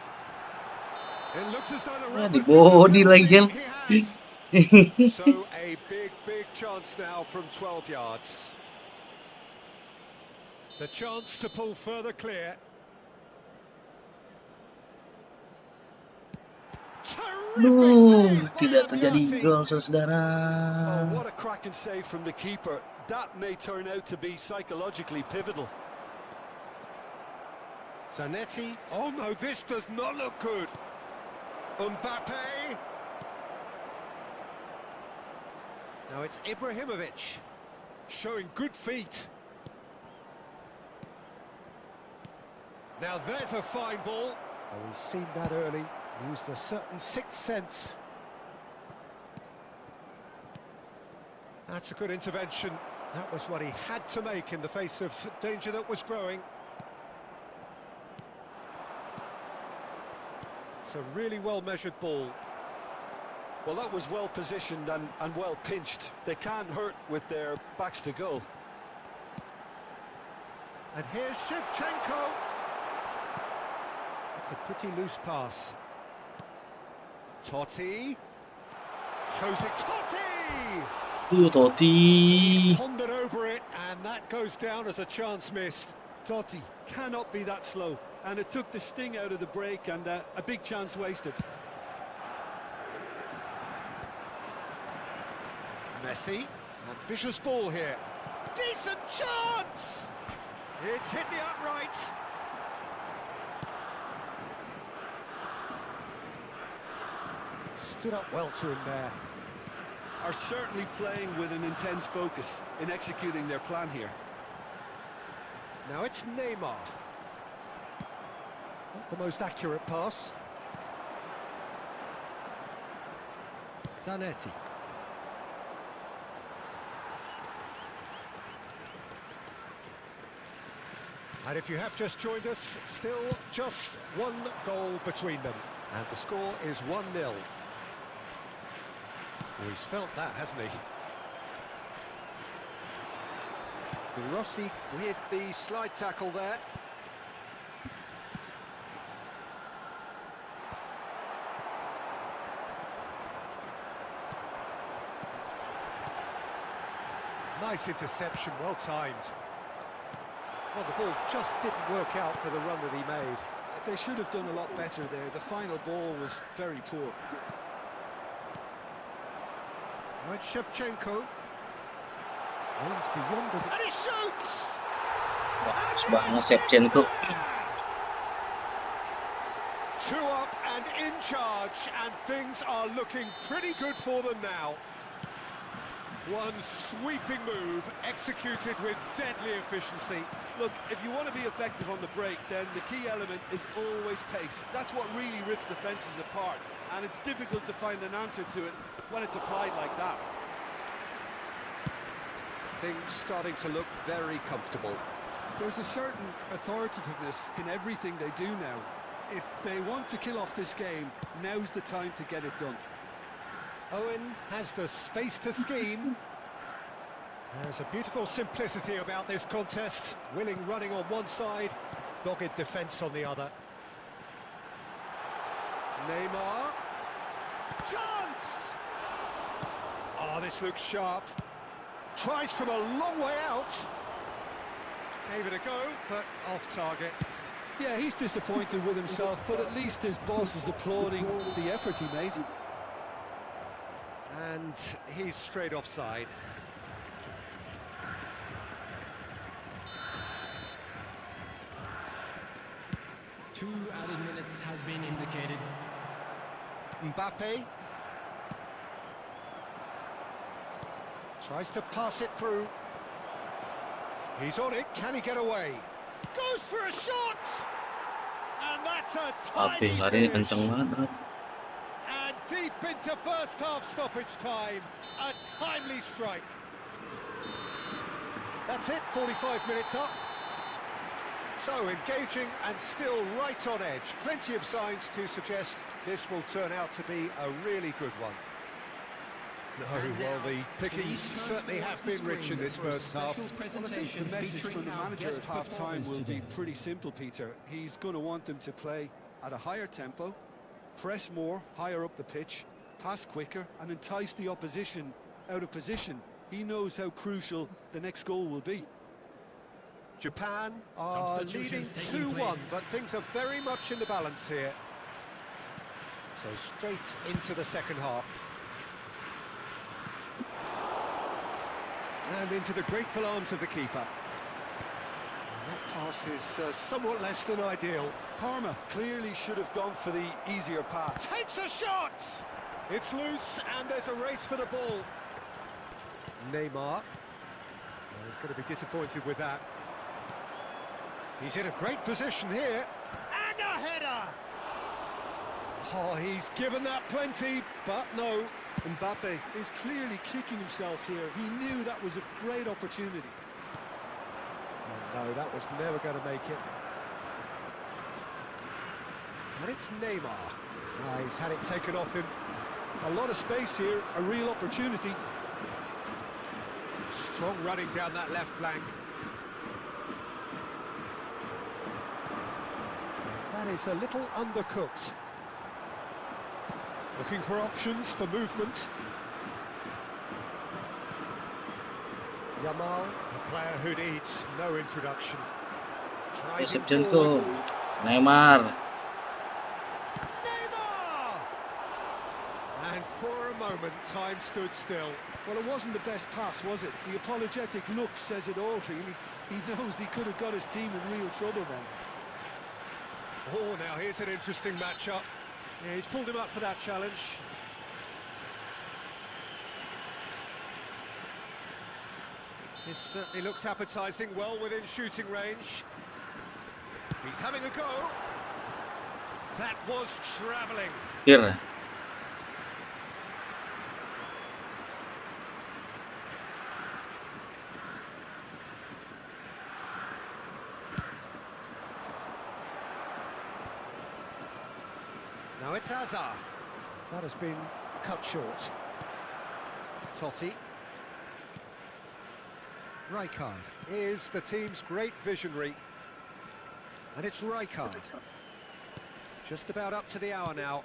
It looks as though the Ya, ref di has given body him lagi kan. he has. So a big chance now from 12 yards. The chance to pull further clear. Tidak terjadi gol, saudara. Oh, what a cracking save from the keeper. That may turn out to be psychologically pivotal. Zanetti. Oh no, this does not look good. Mbappe. Now it's Ibrahimovic, showing good feet. Now there's a fine ball. Oh, we've seen that early. Used a certain sixth sense. That's a good intervention. That was what he had to make in the face of danger that was growing. It's a really well-measured ball. Well, that was well positioned and well pinched. They can't hurt with their backs to goal. And here's Shevchenko. It's a pretty loose pass. Totti. Closing. Totti! Totti. Pondered over it, and that goes down as a chance missed. Totti cannot be that slow. And it took the sting out of the break and a big chance wasted. Messi. Ambitious ball here. Decent chance! It's hit the upright. stood up well to him there. Are certainly playing with an intense focus in executing their plan here. Now it's Neymar. Not the most accurate pass. Zanetti. And if you have just joined us, still just one goal between them. And the score is 1-0. Well, he's felt that, hasn't he? Rossi with the slide tackle there. Nice interception, well timed. Well, the ball just didn't work out for the run that he made. They should have done a lot better there. The final ball was very poor. Now it's Shevchenko. Aims beyond it. And he shoots! Bagus banget Shevchenko. 2 up and in charge, and things are looking pretty good for them now. One sweeping move, executed with deadly efficiency. Look, if you want to be effective on the break, then the key element is always pace. That's what really rips defences apart, and it's difficult to find an answer to it when it's applied like that. Things starting to look very comfortable. There's a certain authoritativeness in everything they do now. If they want to kill off this game, now's the time to get it done. Owen has the space to scheme. There's a beautiful simplicity about this contest. Willing running on one side, dogged defence on the other. Neymar. Chance! Oh, this looks sharp. Tries from a long way out. Gave it a go, but off target. Yeah, he's disappointed with himself, but at least his boss is applauding the effort he made. And he's straight offside. Two added minutes has been indicated. Mbappe. Tries to pass it through. He's on it, can he get away? Goes for a shot! And that's a tiny lari finish. kenceng banget. And deep into first half stoppage time. A timely strike. That's it, 45 minutes up. So engaging and still right on edge. Plenty of signs to suggest this will turn out to be a really good one. No, well, the pickings certainly have been rich in this first half. Well, I think the message from the manager at half-time will be pretty simple, Peter. He's going to want them to play at a higher tempo, press more, higher up the pitch, pass quicker, and entice the opposition out of position. He knows how crucial the next goal will be. Japan are leading 2-1, but things are very much in the balance here. So straight into the second half. And into the grateful arms of the keeper. And that pass is somewhat less than ideal. Parma clearly should have gone for the easier path. Takes a shot! It's loose, and there's a race for the ball. Neymar. Well, he's going to be disappointed with that. He's in a great position here. And a header! Oh, he's given that plenty, but no. Mbappe is clearly kicking himself here. He knew that was a great opportunity. No, that was never going to make it. And it's Neymar. He's had it taken off him. A lot of space here, a real opportunity. Strong running down that left flank. That is a little undercooked. Looking for options for movement. Yamal, a player who needs no introduction. Shevchenko, Neymar. Neymar! And for a moment, time stood still. Well, it wasn't the best pass, was it? The apologetic look says it all, really. He knows he could have got his team in real trouble then. Oh, now here's an interesting matchup. Yeah, he's pulled him up for that challenge. This certainly looks appetizing, well within shooting range. He's having a go. That was travelling. Here. Now it's Hazard. That has been cut short. Totti. Rijkaard is the team's great visionary. And it's Rijkaard. Just about up to the hour now.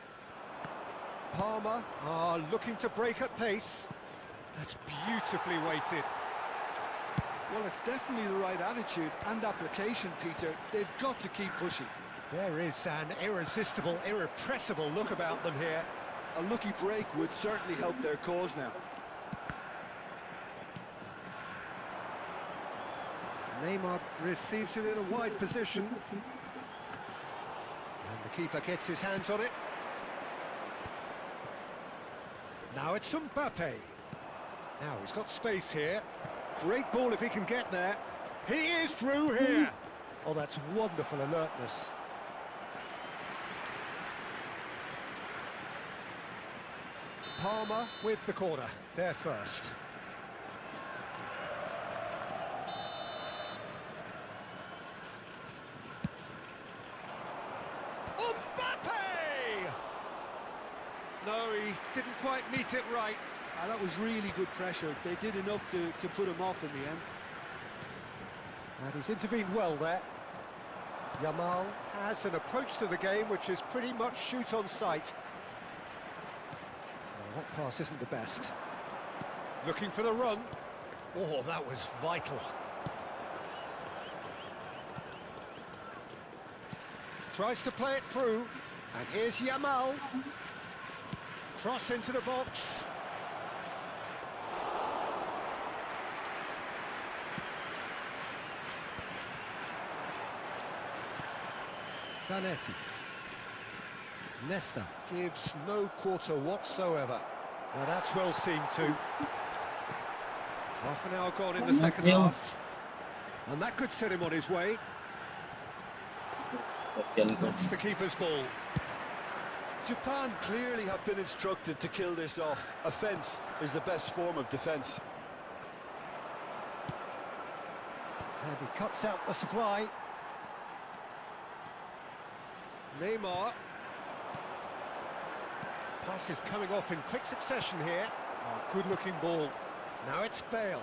Palmer are looking to break at pace. That's beautifully weighted. Well, it's definitely the right attitude and application, Peter. They've got to keep pushing. There is an irresistible, irrepressible look about them here. A lucky break would certainly help their cause now. Neymar receives it in a wide position. And the keeper gets his hands on it. Now it's Mbappe. Now he's got space here. Great ball if he can get there. He is through here. Oh, that's wonderful alertness. Palmer with the corner. There first. No, he didn't quite meet it right. That was really good pressure. They did enough to put him off in the end. And he's intervened well there. Yamal has an approach to the game which is pretty much shoot on sight. Well, that pass isn't the best. Looking for the run. Oh, that was vital. Tries to play it through. And here's Yamal. Cross into the box. Zanetti. Nesta gives no quarter whatsoever. Now that's well seen too. Half an hour gone in the second half. And that could set him on his way. That's the keeper's ball. Japan clearly have been instructed to kill this off. Offence is the best form of defence. And he cuts out the supply. Neymar. Pass is coming off in quick succession here. Oh, good-looking ball. Now it's Bale.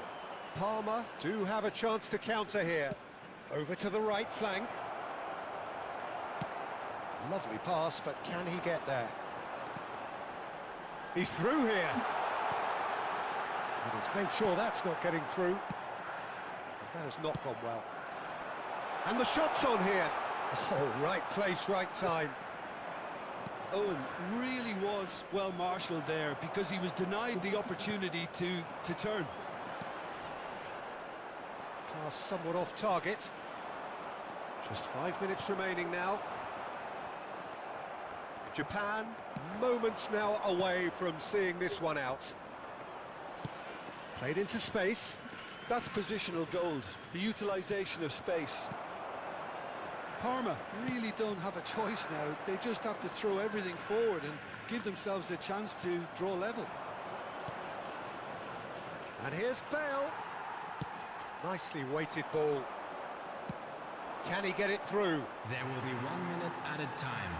Palmer do have a chance to counter here. Over to the right flank. Lovely pass, but can he get there? He's through here. And he's made sure that's not getting through. But that has not gone well. And the shot's on here. Oh, right place, right time. Owen really was well marshalled there because he was denied the opportunity to turn. Pass somewhat off target. Just 5 minutes remaining now. Japan, moments now away from seeing this one out. Played into space. That's positional gold, the utilisation of space. Parma really don't have a choice now. They just have to throw everything forward and give themselves a chance to draw level. And here's Bale. Nicely weighted ball. Can he get it through? There will be 1 minute added time.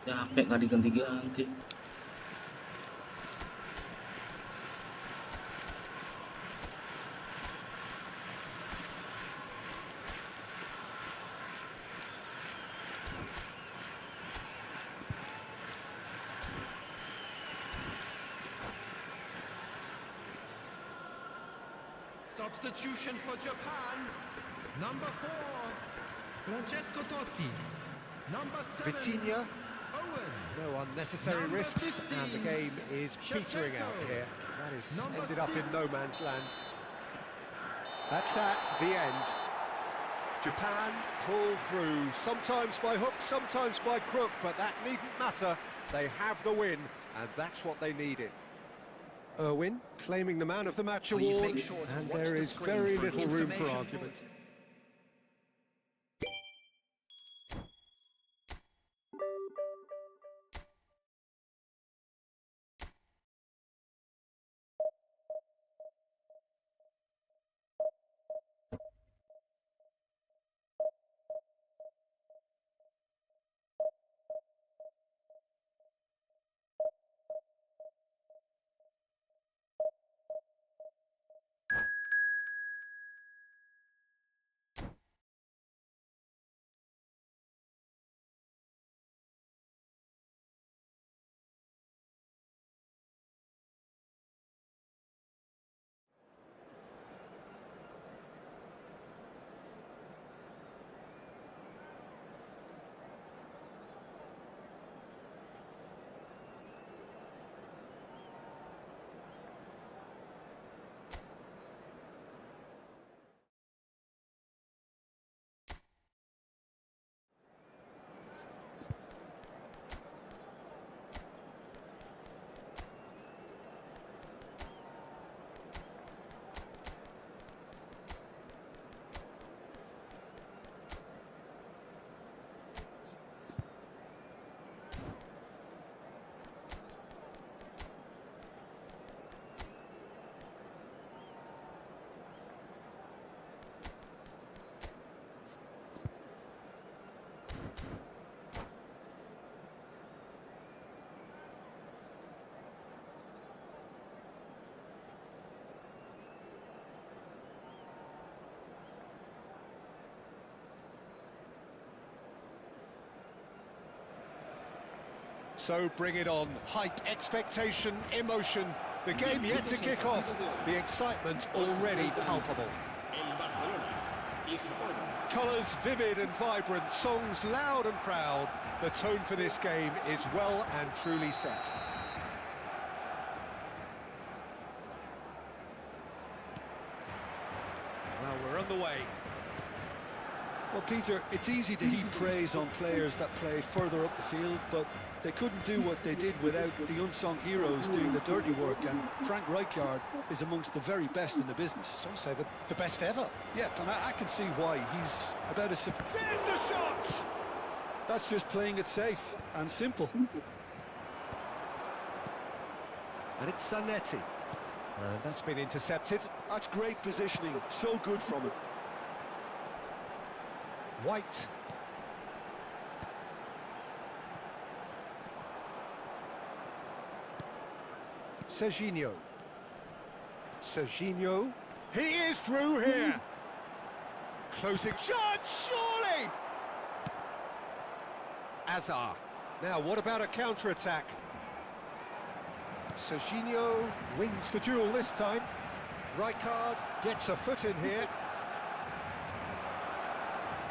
Capek nggak diganti-ganti. Substitution for Japan. Number 4, Francesco Totti. Number 7, Vitinha. Owen. No unnecessary risks, and the game is petering out here. That is ended up in no man's land. That's that, the end. Japan pull through, sometimes by hook, sometimes by crook, but that needn't matter. They have the win, and that's what they needed. Irwin claiming the Man of the Match award, and there is very little room for argument. So bring it on. Hype, expectation, emotion. The game yet to kick off. The excitement already palpable. Colours vivid and vibrant, songs loud and proud. The tone for this game is well and truly set. Well, we're on the way. Well, Peter, it's easy to heap praise on players that play further up the field, but they couldn't do what they did without the unsung heroes doing the dirty work, and Frank Rijkaard is amongst the very best in the business. Some say the best ever. Yeah, and I can see why. He's about as... There's the shot! That's just playing it safe and simple. And it's Zanetti. And that's been intercepted. That's great positioning, so good from him. White. Serginho. Serginho. He is through here. Closing shot, surely! Azar. Now, what about a counter-attack? Serginho wins the duel this time. Rijkaard gets a foot in here.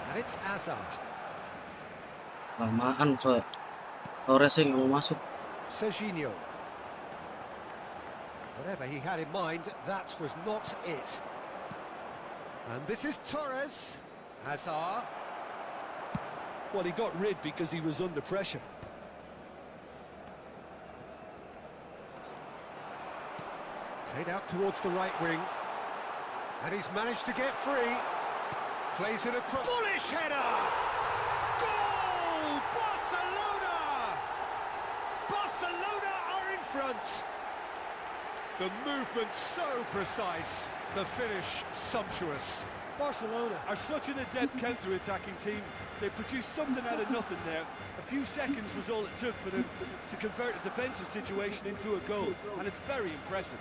And it's Azar. Lamaan coy. Torres yang mau masuk. Serginho. Whatever he had in mind, that was not it. And this is Torres. Hazard. Well, he got rid because he was under pressure. Played out towards the right wing. And he's managed to get free. Plays it across. Bullish header! Goal! Barcelona! Barcelona are in front. The movement so precise, the finish sumptuous. Barcelona are such an adept counter-attacking team. They produced something out of nothing there. A few seconds was all it took for them to convert a defensive situation into a goal, and it's very impressive.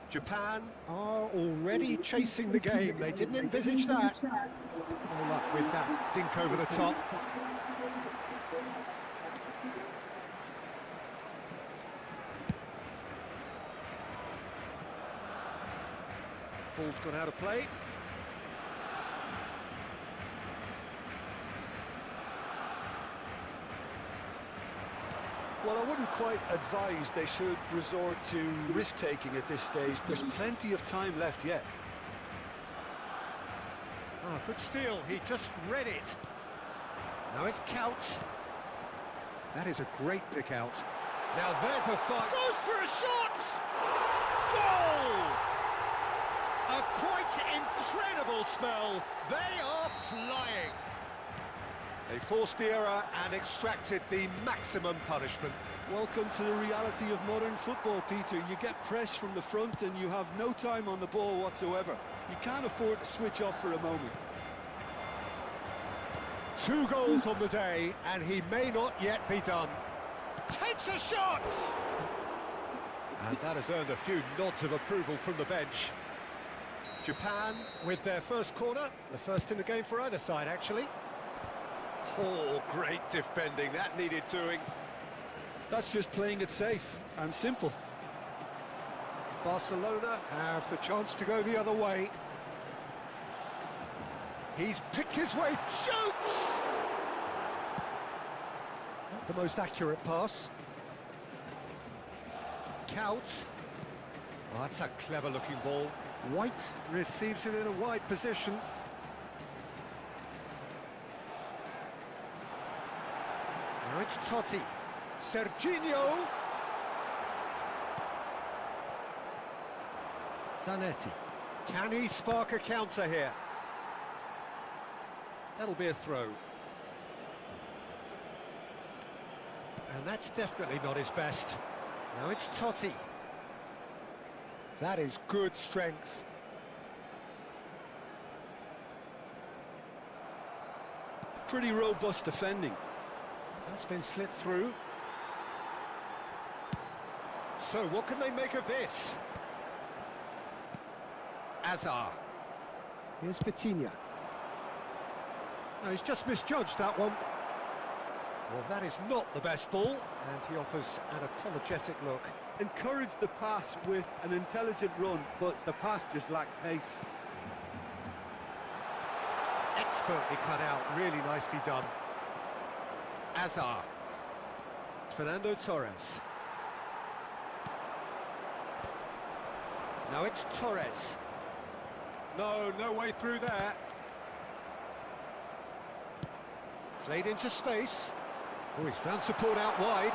Japan are already chasing the game. They didn't envisage that. No luck with that dink over the top. Ball's gone out of play. Well, I wouldn't quite advise they should resort to risk-taking at this stage. There's plenty of time left yet. Ah, good steal. He just read it. Now it's Couch. That is a great pick out. Now there's a fight. Goes for a shot! Goal! A quite incredible spell. They are flying. They forced the error and extracted the maximum punishment. Welcome to the reality of modern football, Peter. You get press from the front and you have no time on the ball whatsoever. You can't afford to switch off for a moment. 2 goals on the day, and he may not yet be done. Takes a shot! And that has earned a few nods of approval from the bench. Japan with their first corner, the first in the game for either side, actually. Oh, great defending, that needed doing. That's just playing it safe and simple. Barcelona have the chance to go the other way. He's picked his way, shoots! Not the most accurate pass. Couch. Oh, that's a clever-looking ball. White receives it in a wide position. Now it's Totti. Serginho. Zanetti. Can he spark a counter here? That'll be a throw. And that's definitely not his best. Now it's Totti. That is good strength. Pretty robust defending. That's been slipped through. So what can they make of this? Azar. Here's Vitinha. No, he's just misjudged that one. Well, that is not the best ball, and he offers an apologetic look. Encouraged the pass with an intelligent run, but the pass just lacked pace. Expertly cut out, really nicely done. Azar. Fernando Torres. Now it's Torres. No way through there. Played into space. Oh, he's found support out wide.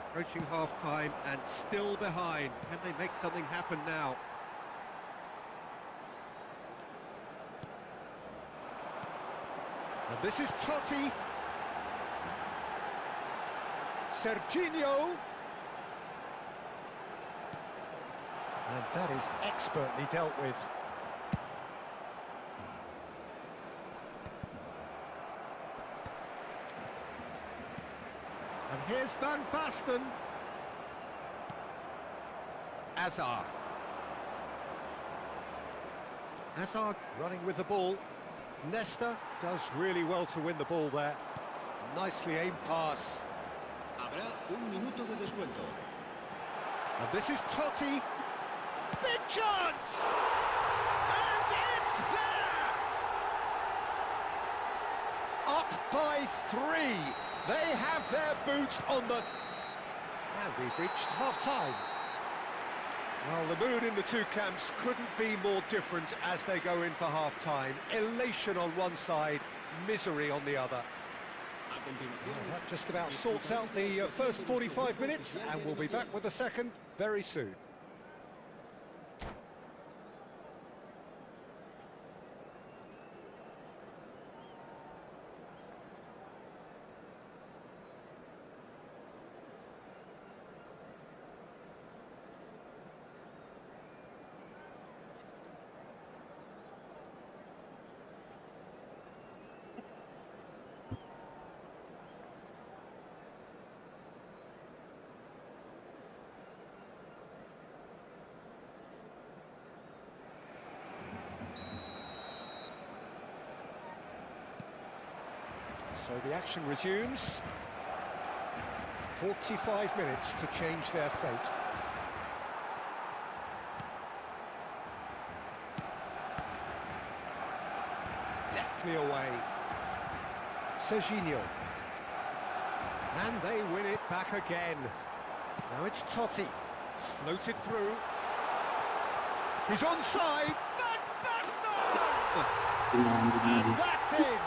Approaching half-time and still behind. Can they make something happen now? And this is Totti. Serginho. And that is expertly dealt with. And here's Van Basten. Azar. Azar running with the ball. Nesta does really well to win the ball there. Nicely aimed pass. Habrá un minuto de descuento. And this is Totti. Big chance! And it's there! Up by 3. They have their boots on the... And we've reached half-time. Well, the mood in the two camps couldn't be more different as they go in for half-time. Elation on one side, misery on the other. Well, that just about sorts out the first 45 minutes, and we'll be back with the second very soon. So the action resumes. 45 minutes to change their fate. Deftly away. Serginho. And they win it back again. Now it's Totti. Floated through. He's onside. That's and that's in.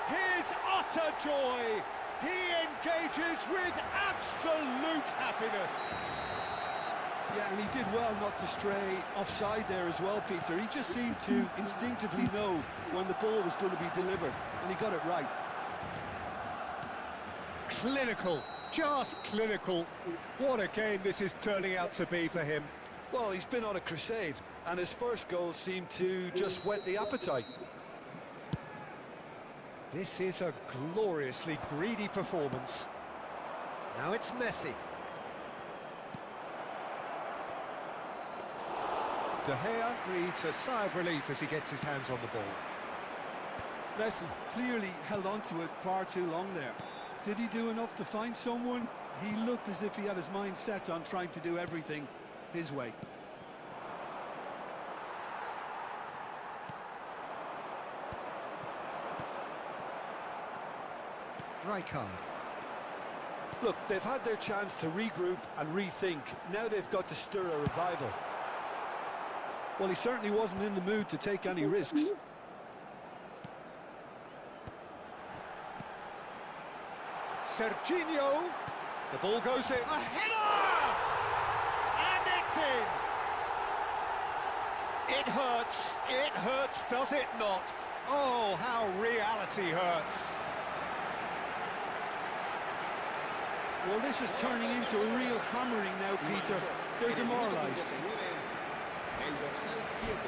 His utter joy. He engages with absolute happiness. Yeah, and he did well not to stray offside there as well, Peter. He just seemed to instinctively know when the ball was going to be delivered, and he got it right. Clinical, just clinical. What a game this is turning out to be for him. Well, he's been on a crusade, and his first goal seemed to just whet the appetite. This is a gloriously greedy performance. Now it's Messi. De Gea breathes a sigh of relief as he gets his hands on the ball. Messi clearly held on to it far too long there. Did he do enough to find someone? He looked as if he had his mind set on trying to do everything his way. Rijkaard. Look, they've had their chance to regroup and rethink. Now they've got to stir a revival. Well, he certainly wasn't in the mood to take any risks. Serginho. The ball goes in. A header! And it's in. It hurts, does it not? Oh, how reality hurts. Well, this is turning into a real hammering now, Peter. They're demoralised. El dorsal 7.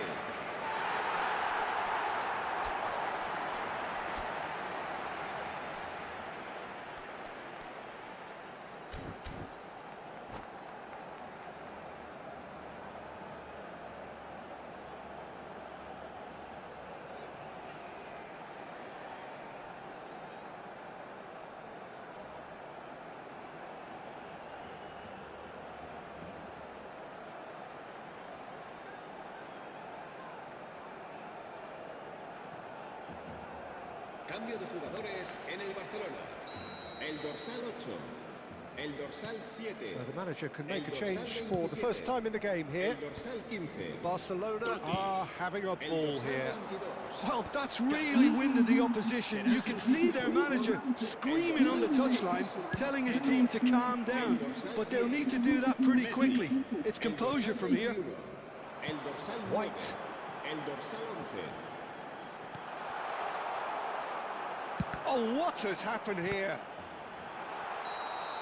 Cambio de jugadores en el Barcelona. El dorsal 8. El dorsal 7. So the manager can make a change for the first time in the game here. El dorsal 15. Barcelona are having a ball here. Well, that's really winded the opposition. You can see their manager screaming on the touchline, telling his team to calm down. But they'll need to do that pretty quickly. It's composure from here. El dorsal White. El dorsal 11. Oh, what has happened here?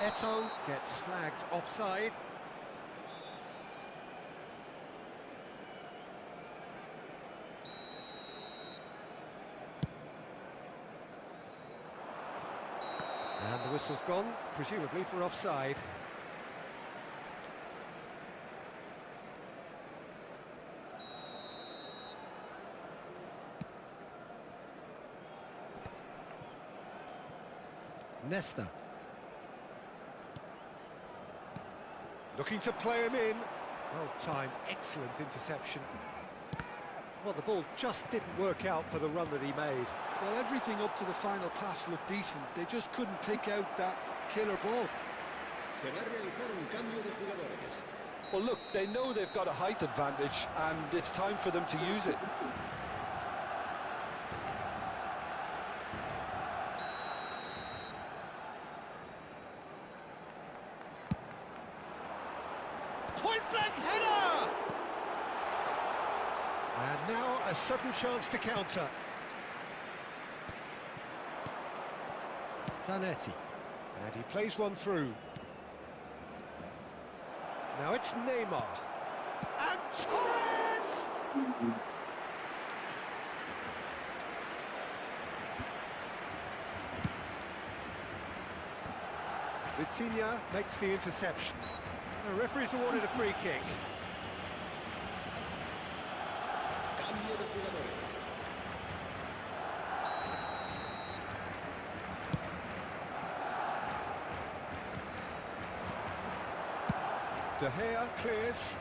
Eto'o gets flagged offside. And the whistle's gone, presumably for offside. Nesta. Looking to play him in. Well timed, excellent interception. Well, the ball just didn't work out for the run that he made. Well, everything up to the final pass looked decent. They just couldn't pick out that killer ball. Se va a realizar un cambio de jugadores. Well, look, they know they've got a height advantage, and it's time for them to use it. Point-blank header! And now a sudden chance to counter. Zanetti. And he plays one through. Now it's Neymar. And Torres! Vitinha makes the interception. The referee's awarded a free kick. Cambio de jugadores. De Gea clears.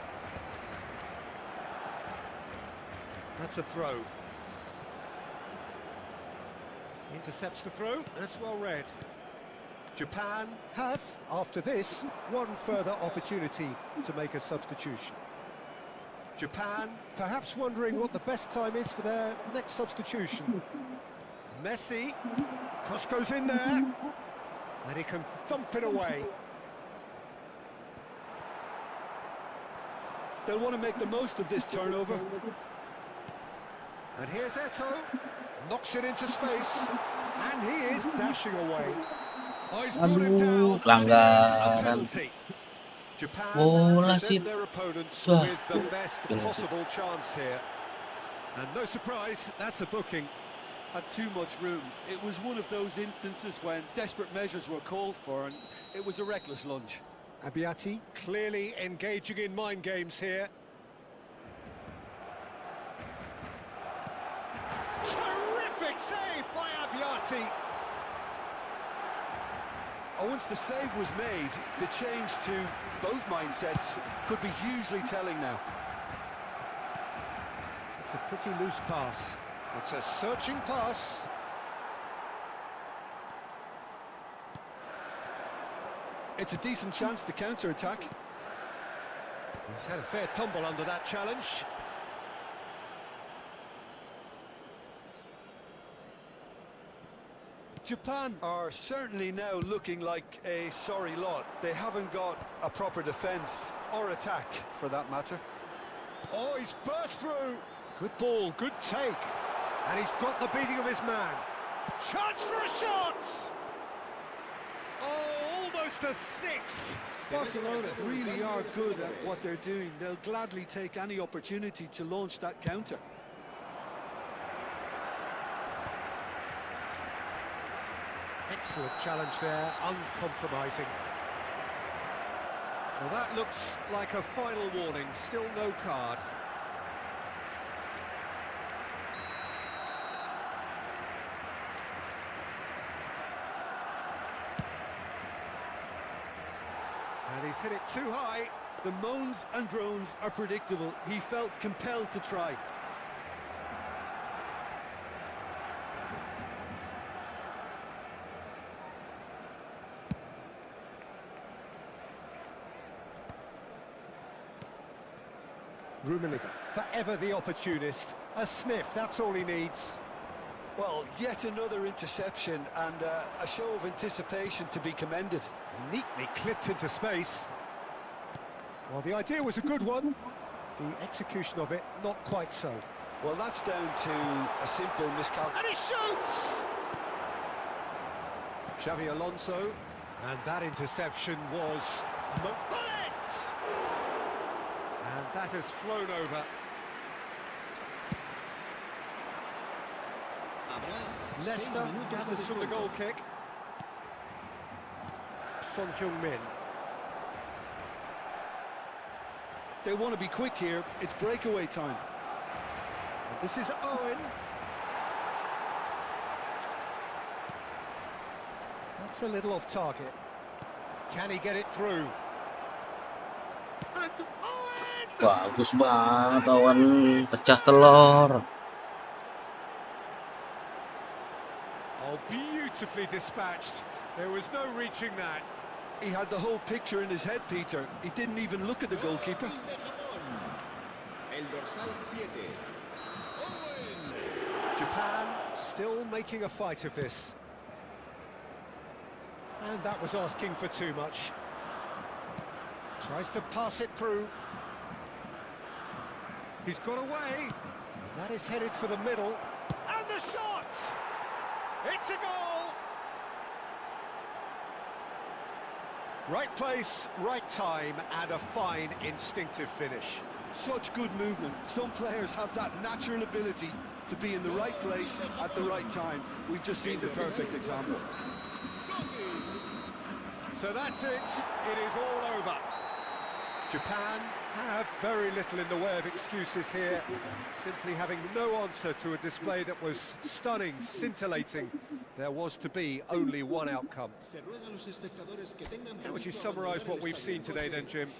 That's a throw. Intercepts the throw. That's well read. Japan have, after this, one further opportunity to make a substitution. Japan perhaps wondering what the best time is for their next substitution. Messi, cross goes in there, and he can thump it away. They'll want to make the most of this turnover. And here's Eto, knocks it into space, and he is dashing away. Oh, he's brought it down, pelanggaran. penalty. Japan Bola present sih. their opponents Wah. with the best possible chance here. And no surprise, that's a booking. Had too much room. It was one of those instances when desperate measures were called for, and it was a reckless lunge. Abbiati clearly engaging in mind games here. Terrific save by Abbiati. Once the save was made, the change to both mindsets could be hugely telling now. It's a pretty loose pass. It's a searching pass. It's a decent chance to counter-attack. He's had a fair tumble under that challenge. Japan are certainly now looking like a sorry lot. They haven't got a proper defence or attack, for that matter. Oh, he's burst through. Good ball, good take. And he's got the beating of his man. Chance for a shot! Oh, almost a sixth. Barcelona really are good at what they're doing. They'll gladly take any opportunity to launch that counter. Excellent challenge there, uncompromising. Well, that looks like a final warning, still no card. And he's hit it too high. The moans and groans are predictable. He felt compelled to try. Rummenigge, forever the opportunist. A sniff, that's all he needs. Well, yet another interception and a show of anticipation to be commended. Neatly clipped into space. Well, the idea was a good one. The execution of it, not quite so. Well, that's down to a simple miscalculation. And he shoots! Xavi Alonso. And that interception was... Bullet! And that has flown over. Leicester gathers from the goal kick. Son Heung-min. They want to be quick here. It's breakaway time. This is Owen. That's a little off target. Can he get it through? And Owen! Bagus banget Owen, pecah telur. Oh, beautifully dispatched. There was no reaching that. He had the whole picture in his head, Peter. He didn't even look at the goalkeeper. Japan still making a fight of this. And that was asking for too much. Tries to pass it through. He's got away. And that is headed for the middle. And the shot! It's a goal! Right place, right time, and a fine instinctive finish. Such good movement. Some players have that natural ability to be in the right place at the right time. We've just seen the perfect example. So that's it. It is all over. Japan have very little in the way of excuses here, simply having no answer to a display that was stunning, scintillating. There was to be only one outcome. How would you summarise what we've seen today then, Jim?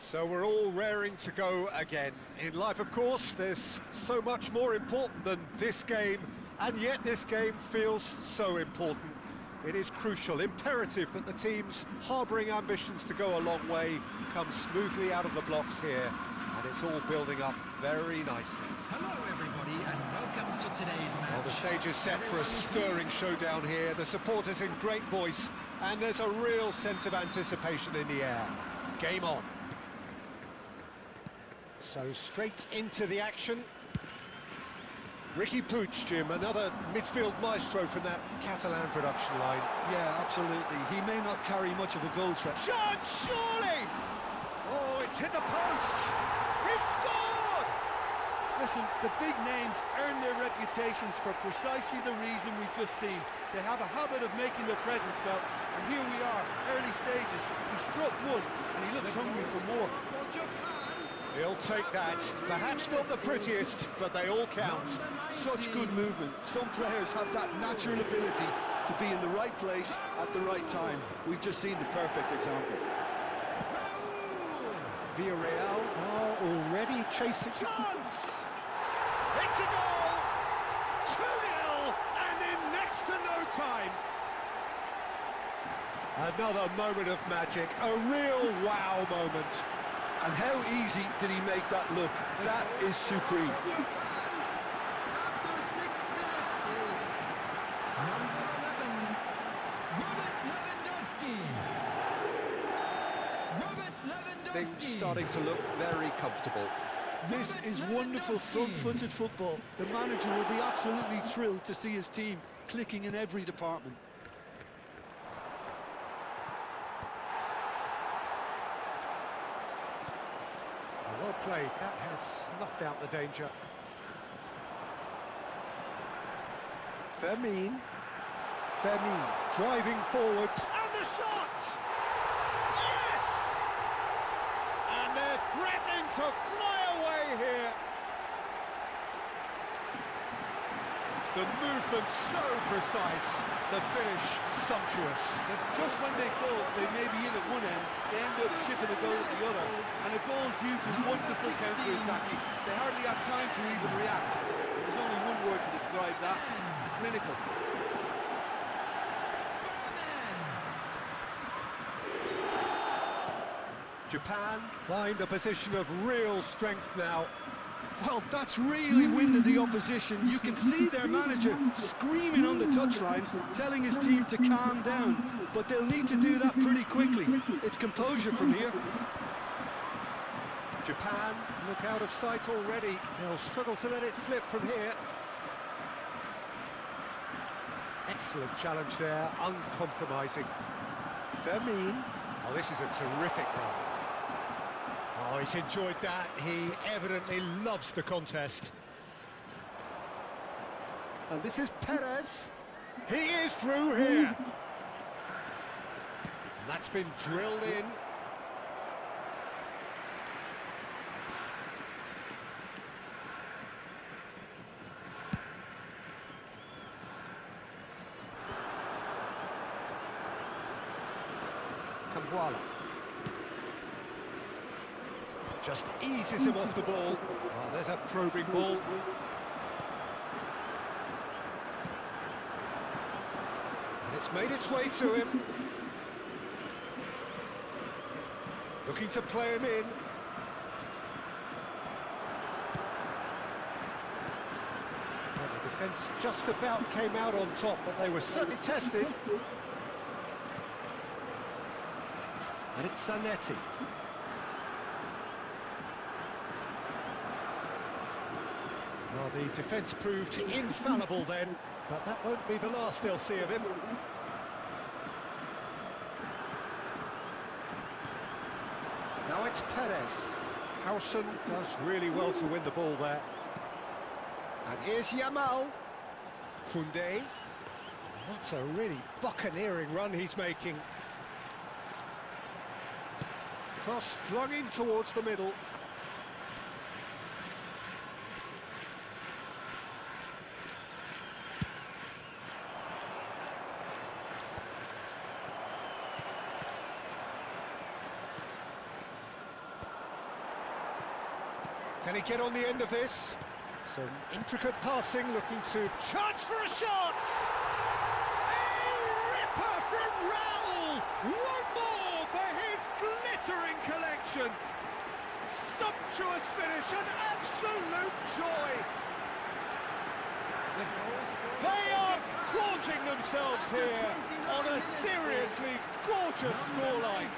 So we're all raring to go again. In life, of course, there's so much more important than this game, and yet this game feels so important. It is crucial, imperative that the teams harbouring ambitions to go a long way come smoothly out of the blocks here, and it's all building up very nicely. Hello everybody and welcome to today's match. Well, the stage is set for a stirring showdown here. The supporters in great voice, and there's a real sense of anticipation in the air. Game on. So straight into the action. Ricky Puig, Jim, another midfield maestro from that Catalan production line. Yeah, absolutely. He may not carry much of a goal threat. Shot, surely! Oh, it's hit the post! He's scored! Listen, the big names earn their reputations for precisely the reason we've just seen. They have a habit of making their presence felt, and here we are, early stages. He struck one, and he looks hungry for more. He'll take that. Perhaps not the prettiest, but they all count. Such good movement. Some players have that natural ability to be in the right place at the right time. We've just seen the perfect example. Villarreal are already chasing. Chance! It's a goal! 2-0, and in next to no time. Another moment of magic, a real wow moment. And how easy did he make that look? That is supreme. Things starting to look very comfortable. This is wonderful front-footed football. The manager will be absolutely thrilled to see his team clicking in every department. Well played. That has snuffed out the danger. Fermin driving forwards. And the shot! Yes! And they're threatening to fly away here. The movement so precise, the finish sumptuous. Just when they thought they may be in at one end, they end up shipping a goal at the other. And it's all due to wonderful counter-attacking. They hardly had time to even react. There's only one word to describe that: clinical. Japan find a position of real strength now. Well, that's really winded the opposition. You can see their manager screaming on the touchline, telling his team to calm down. But they'll need to do that pretty quickly. It's composure from here. Japan look out of sight already. They'll struggle to let it slip from here. Excellent challenge there, uncompromising. Fermin. Oh, this is a terrific run. Oh, he's enjoyed that. He evidently loves the contest. And this is Perez. He is through here. And that's been drilled in. Kambuala. Just eases him off the ball. Oh, there's a probing ball. And it's made its way to him. Looking to play him in. Well, the defence just about came out on top, but they were certainly tested. And it's Zanetti. Well, the defence proved infallible then, but that won't be the last they'll see of him. Now it's Perez. Howson does really well to win the ball there. And here's Yamal. Koundé. That's a really buccaneering run he's making. Cross flung in towards the middle. Can he get on the end of this? Some intricate passing, looking to... Chance for a shot! A ripper from Raul! One more for his glittering collection! Sumptuous finish, an absolute joy! They are gorging themselves here on a seriously gorgeous scoreline.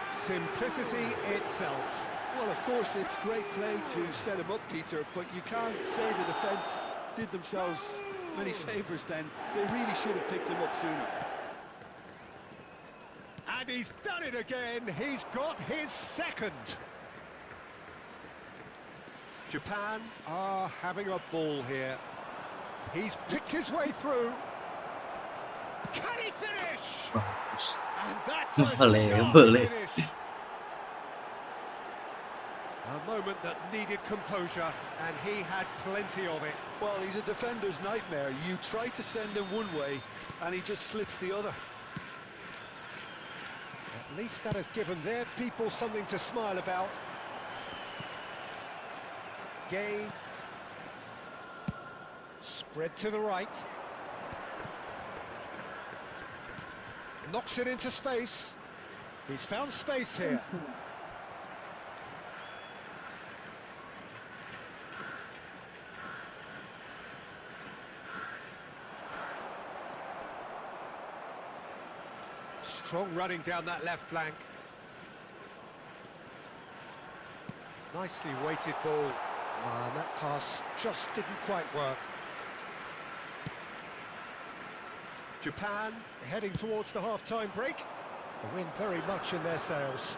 Simplicity itself. Well, of course, it's great play to set him up, Peter, but you can't say the defence did themselves many favours then. They really should have picked him up sooner. And he's done it again. He's got his second. Japan are having a ball here. He's picked his way through. Can he finish? And that's a sharp finish. A moment that needed composure, and he had plenty of it. Well, he's a defender's nightmare. You try to send him one way, and he just slips the other. At least that has given their people something to smile about. Gay. Spread to the right. Knocks it into space. He's found space here. Strong running down that left flank. Nicely weighted ball. And that pass just didn't quite work. Japan heading towards the half-time break. The wind very much in their sails.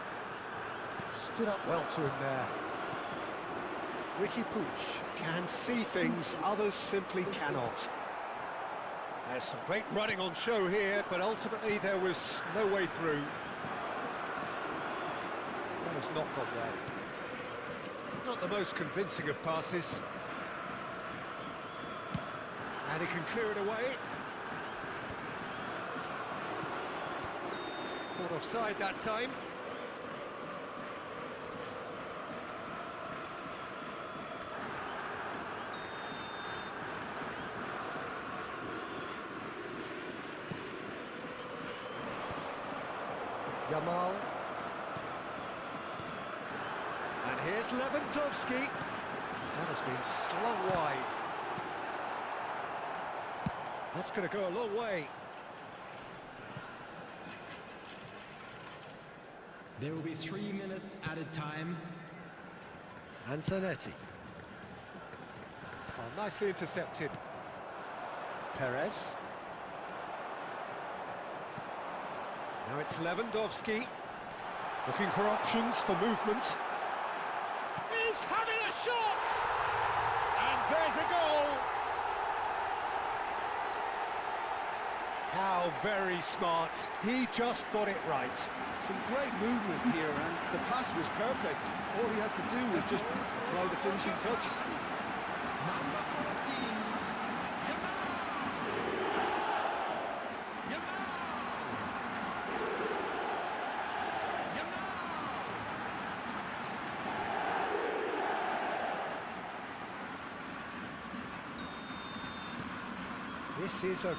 Stood up well to him there. Ricky Puig can see things others simply cannot. There's some great running on show here, but ultimately there was no way through. That has not gone well. Not the most convincing of passes. And he can clear it away. Caught offside that time. Yamal. And here's Lewandowski. That has been slung wide. That's going to go a long way. There will be 3 minutes added time. Antonetti. Oh, nicely intercepted. Perez. Now it's Lewandowski. Looking for options for movement. He's having a shot! And there's a goal! How very smart. He just got it right. Some great movement here, and the pass was perfect. All he had to do was just apply the finishing touch. Number 14, Yamal! Yamal! Yamal! This is a...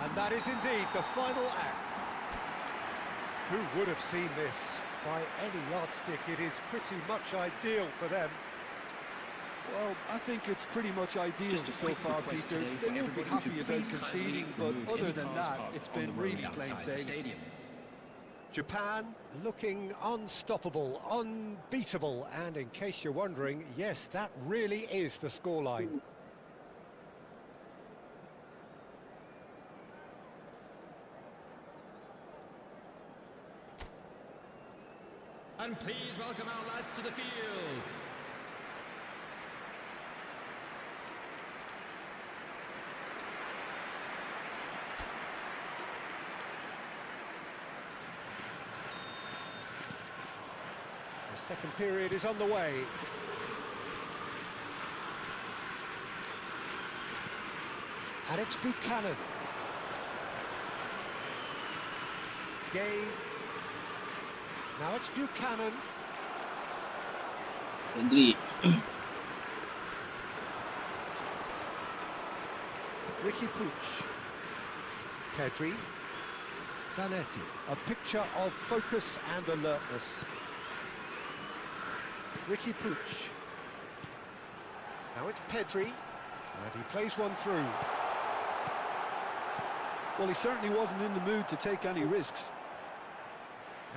And that is indeed the final act. Who would have seen this? By any yardstick, it is pretty much ideal for them. Well, I think it's pretty much ideal so far, Peter. They won't be happy about conceding, but other than that, it's been really plain sailing. Japan looking unstoppable, unbeatable, and in case you're wondering, yes, that really is the scoreline. And please welcome our lads to the field. The second period is on the way. And it's Buchanan. Gay. Now it's Buchanan. Pedri. Ricky Puig. Pedri. Zanetti. A picture of focus and alertness. Ricky Puig. Now it's Pedri. And he plays one through. Well, he certainly wasn't in the mood to take any risks.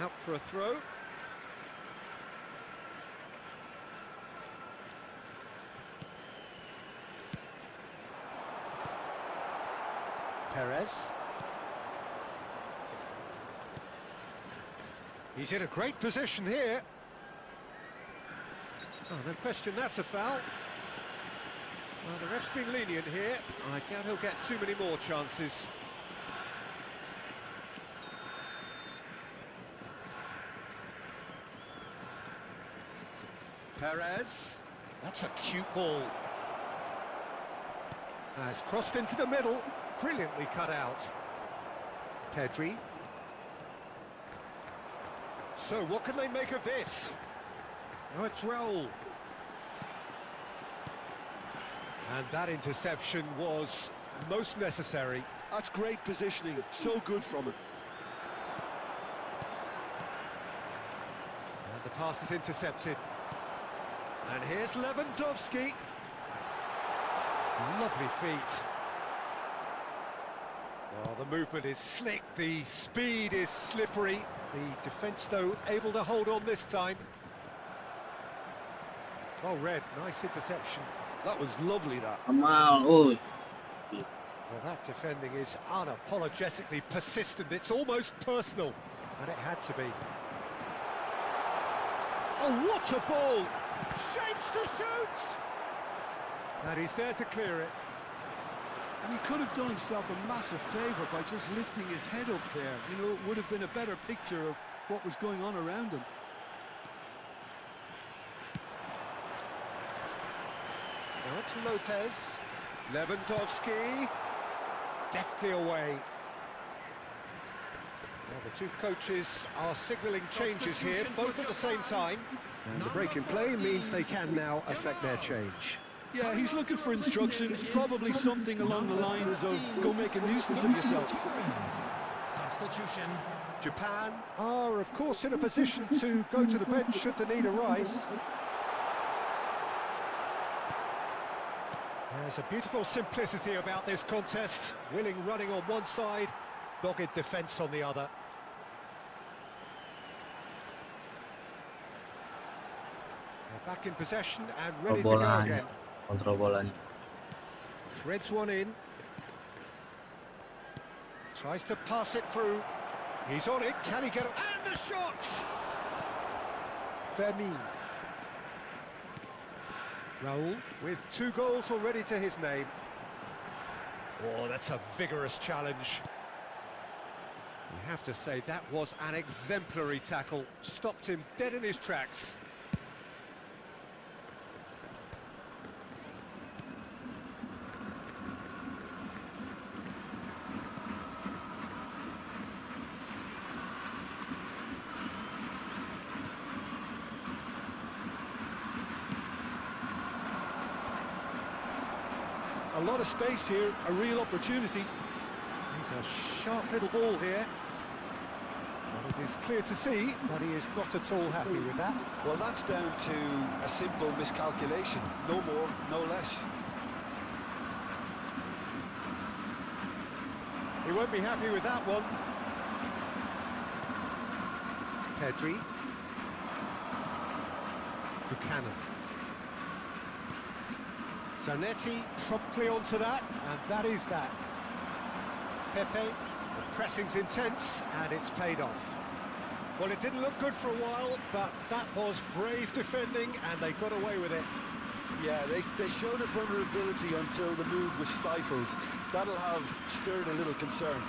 Out for a throw. Perez. He's in a great position here. Oh, no question, that's a foul. Well, the ref's been lenient here. I doubt he'll get too many more chances. Perez. That's a cute ball. It's crossed into the middle. Brilliantly cut out. Pedri. So what can they make of this? Now it's Raul. And that interception was most necessary. That's great positioning. So good from him. And the pass is intercepted. And here's Lewandowski. Lovely feet. Well, the movement is slick, the speed is slippery. The defence, though, able to hold on this time. Well read, nice interception. That was lovely, that. Amal, oh, Well, that defending is unapologetically persistent. It's almost personal, and it had to be. Oh, what a ball! Shapes to shoot! And he's there to clear it. And he could have done himself a massive favour by just lifting his head up there. You know, it would have been a better picture of what was going on around him. Now it's Lopez. Lewandowski. Deftly away. Well, the two coaches are signalling changes here, both at the same time. And the break in play means they can now affect their change. Yeah, he's looking for instructions, probably something along the lines of go make a nuisance of yourself. Substitution. Japan are, of course, in a position to go to the bench should the need arise. There's a beautiful simplicity about this contest. Willing running on one side, dogged defence on the other. They're back in possession and ready to go bolanya, again. kontrol bolanya. Threads one in. Tries to pass it through. He's on it. Can he get it? And the shot! Vermin. Raul with 2 goals already to his name. Oh, that's a vigorous challenge. You have to say that was an exemplary tackle. Stopped him dead in his tracks. A lot of space here, a real opportunity. He's a sharp little ball here. Well, it is clear to see that he is not at all happy with that. Well, that's down to a simple miscalculation. No more, no less. He won't be happy with that one. Pedri. Buchanan. Zanetti promptly onto that, and that is that. Pepe, the pressing's intense, and it's paid off. Well, it didn't look good for a while, but that was brave defending, and they got away with it. Yeah, they showed a vulnerability until the move was stifled. That'll have stirred a little concern.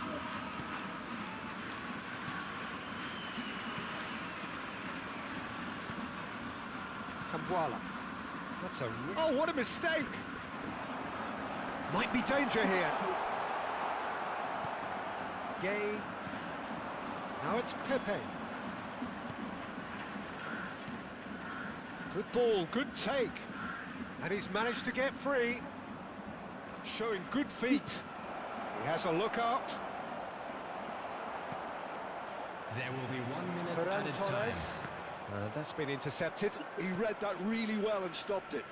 Cambuala. That's a... Oh, what a mistake! Might be danger here. Gay. Now it's Pepe. Good ball, good take. And he's managed to get free. Showing good feet. He has a look up. There will be 1 minute Ferran added time. Torres. That's been intercepted. He read that really well and stopped it.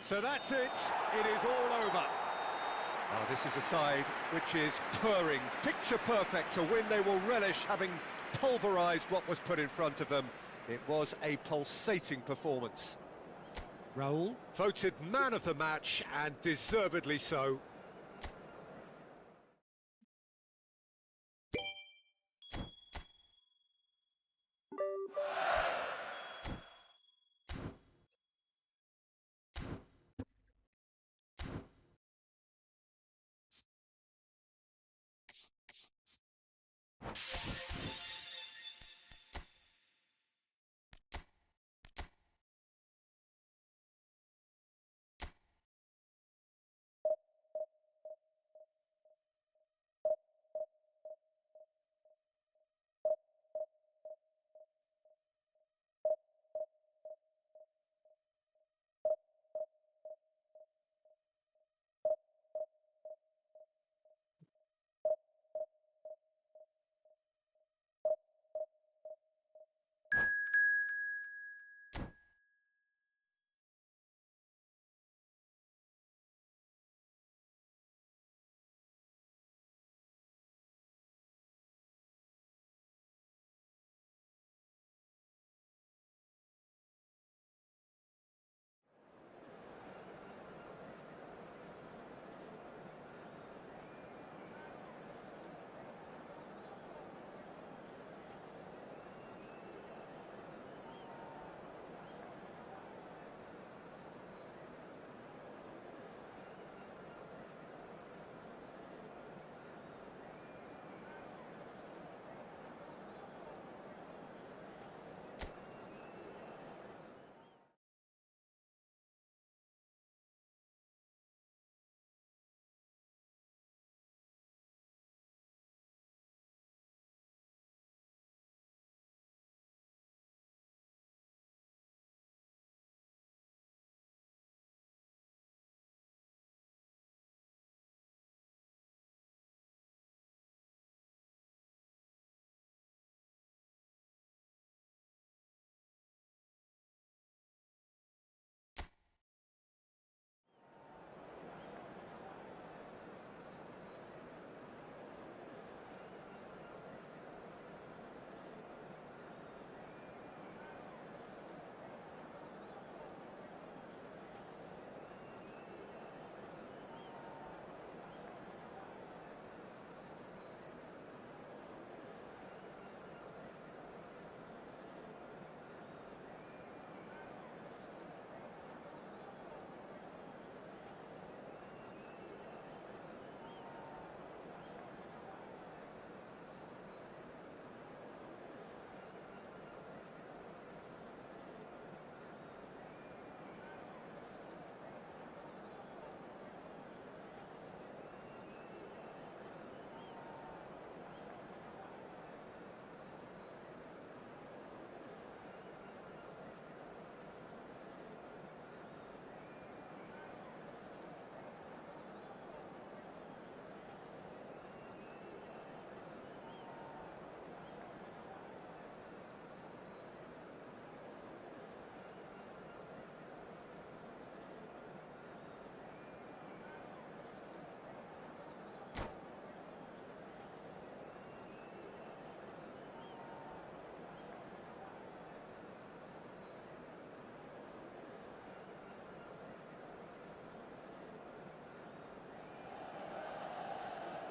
So that's it. It is all over. Oh, this is a side which is purring, picture perfect to win. They will relish having pulverised what was put in front of them. It was a pulsating performance. Raul, voted man of the match, and deservedly so.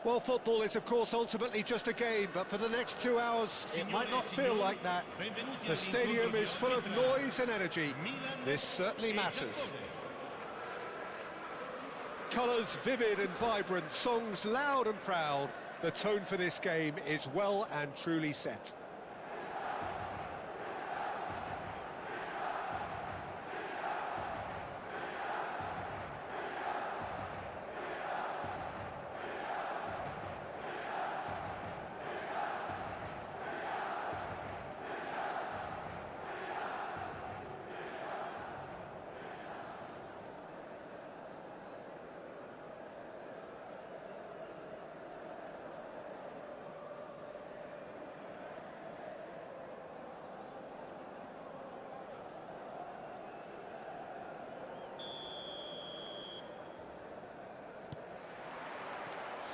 Well, football is, of course, ultimately just a game, but for the next 2 hours, it might not feel like that. The stadium is full of noise and energy. This certainly matters. Colours vivid and vibrant, songs loud and proud. The tone for this game is well and truly set.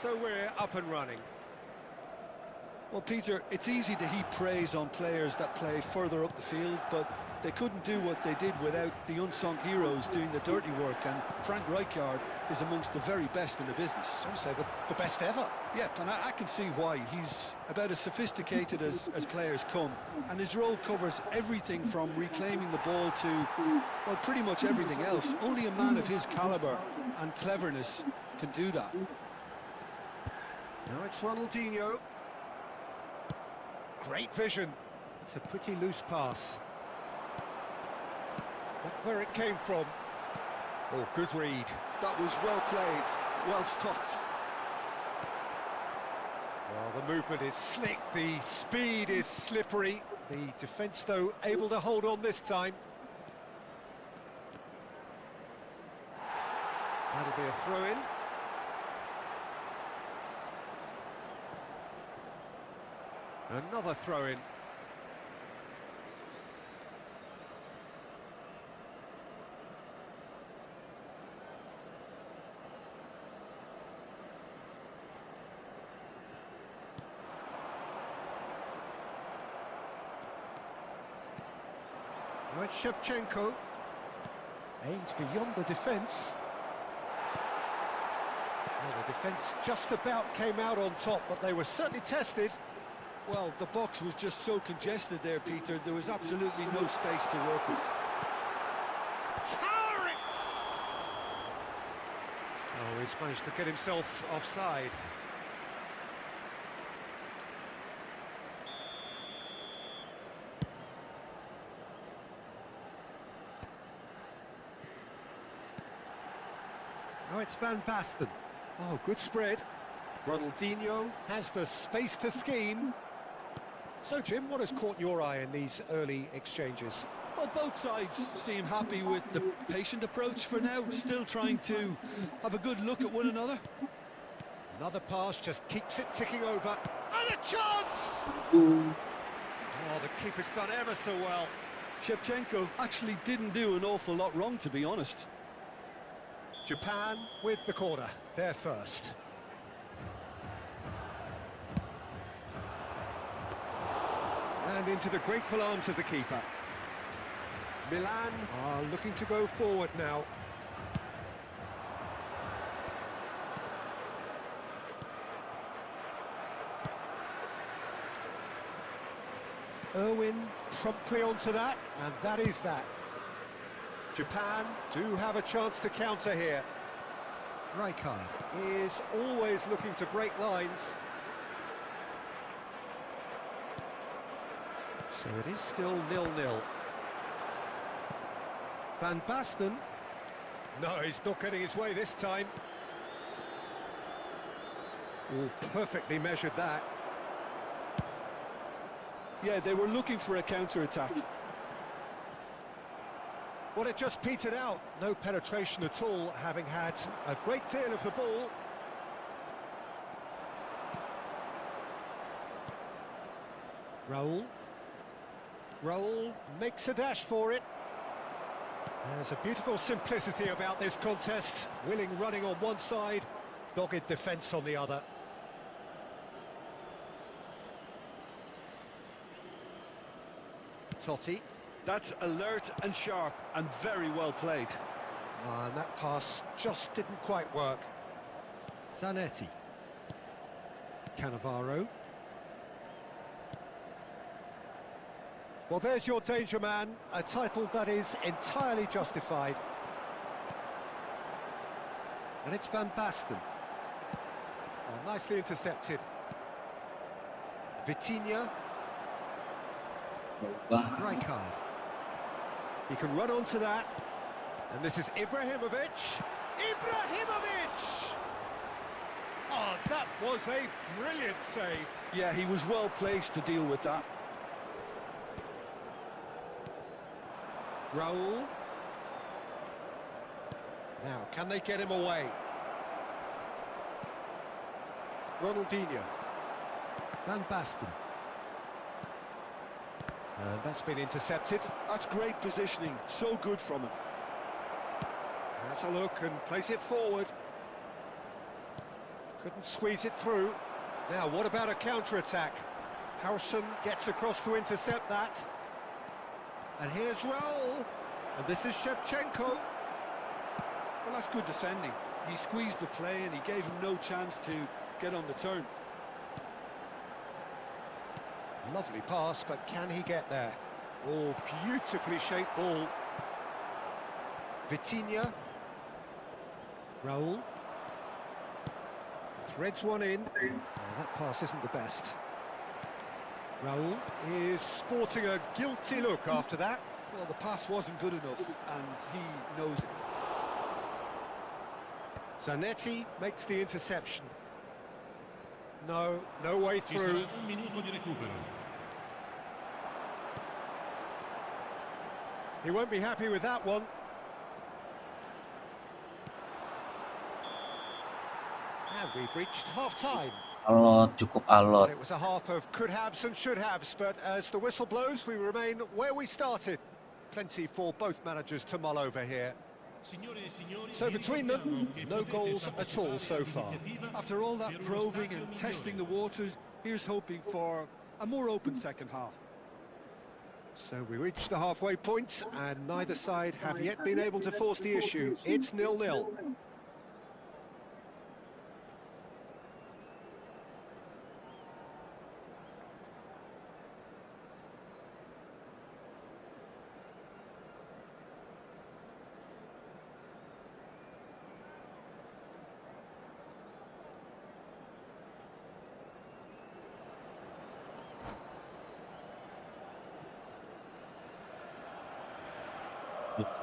So we're up and running. Well, Peter, it's easy to heap praise on players that play further up the field, but they couldn't do what they did without the unsung heroes doing the dirty work, and Frank Rijkaard is amongst the very best in the business. Some say the best ever. Yeah, and I can see why. He's about as sophisticated as players come, and his role covers everything from reclaiming the ball to, well, pretty much everything else. Only a man of his calibre and cleverness can do that. Now it's Ronaldinho. Great vision. It's a pretty loose pass. Look where it came from. Oh, good read. That was well played, well stopped. Well, the movement is slick, the speed is slippery. The defence, though, able to hold on this time. That'll be a throw-in. Another throw-in. Now it's Shevchenko. Aims beyond the defence. Well, the defence just about came out on top, but they were certainly tested. Well, the box was just so congested there, Peter. There was absolutely no space to work with. Towering! Oh, he's managed to get himself offside. Now it's Van Basten. Oh, good spread. Ronaldinho has the space to scheme. So, Jim, what has caught your eye in these early exchanges? Well, both sides seem happy with the patient approach for now, still trying to have a good look at one another. Another pass just keeps it ticking over. And a chance! Oh, the keeper's done ever so well. Shevchenko actually didn't do an awful lot wrong, to be honest. Japan with the corner, they're first. And into the grateful arms of the keeper. Milan are looking to go forward now. Irwin promptly onto that, and that is that. Japan do have a chance to counter here. Rijkaard is always looking to break lines. So it is still 0-0. Van Basten. No, he's not getting his way this time. Oh, perfectly measured that. Yeah, they were looking for a counter-attack. Well, it just petered out. No penetration at all, having had a great deal of the ball. Raul makes a dash for it. There's a beautiful simplicity about this contest. Willing running on one side, dogged defence on the other. Totti. That's alert and sharp and very well played. And that pass just didn't quite work. Zanetti. Cannavaro. Well, there's your danger man, a title that is entirely justified. And it's Van Basten. Oh, nicely intercepted. Vitinha. Rijkaard. He can run onto that. And this is Ibrahimovic. Ibrahimovic! Oh, that was a brilliant save. Yeah, he was well placed to deal with that. Raul. Now, can they get him away? Ronaldinho. Van Basten. And that's been intercepted. That's great positioning, so good from him. Has a look and plays it forward. Couldn't squeeze it through. Now, what about a counter-attack? Howson gets across to intercept that. And here's Raul. And this is Shevchenko. Well, that's good defending. He squeezed the play and he gave him no chance to get on the turn. Lovely pass, but can he get there? Oh, beautifully shaped ball. Vitinha. Raul. Threads one in. Oh, that pass isn't the best. Raul is sporting a guilty look after that. Well, the pass wasn't good enough, and he knows it. Zanetti makes the interception. No way through. He won't be happy with that one. And we've reached half-time. Alot, cukup alot. It was a half of could-haves and should-haves, but as the whistle blows, we remain where we started. Plenty for both managers to mull over here. So between them, no goals at all so far. After all that probing and testing the waters, here's hoping for a more open second half. So we reach the halfway point, and neither side have yet been able to force the issue. It's 0-0.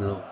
Belum.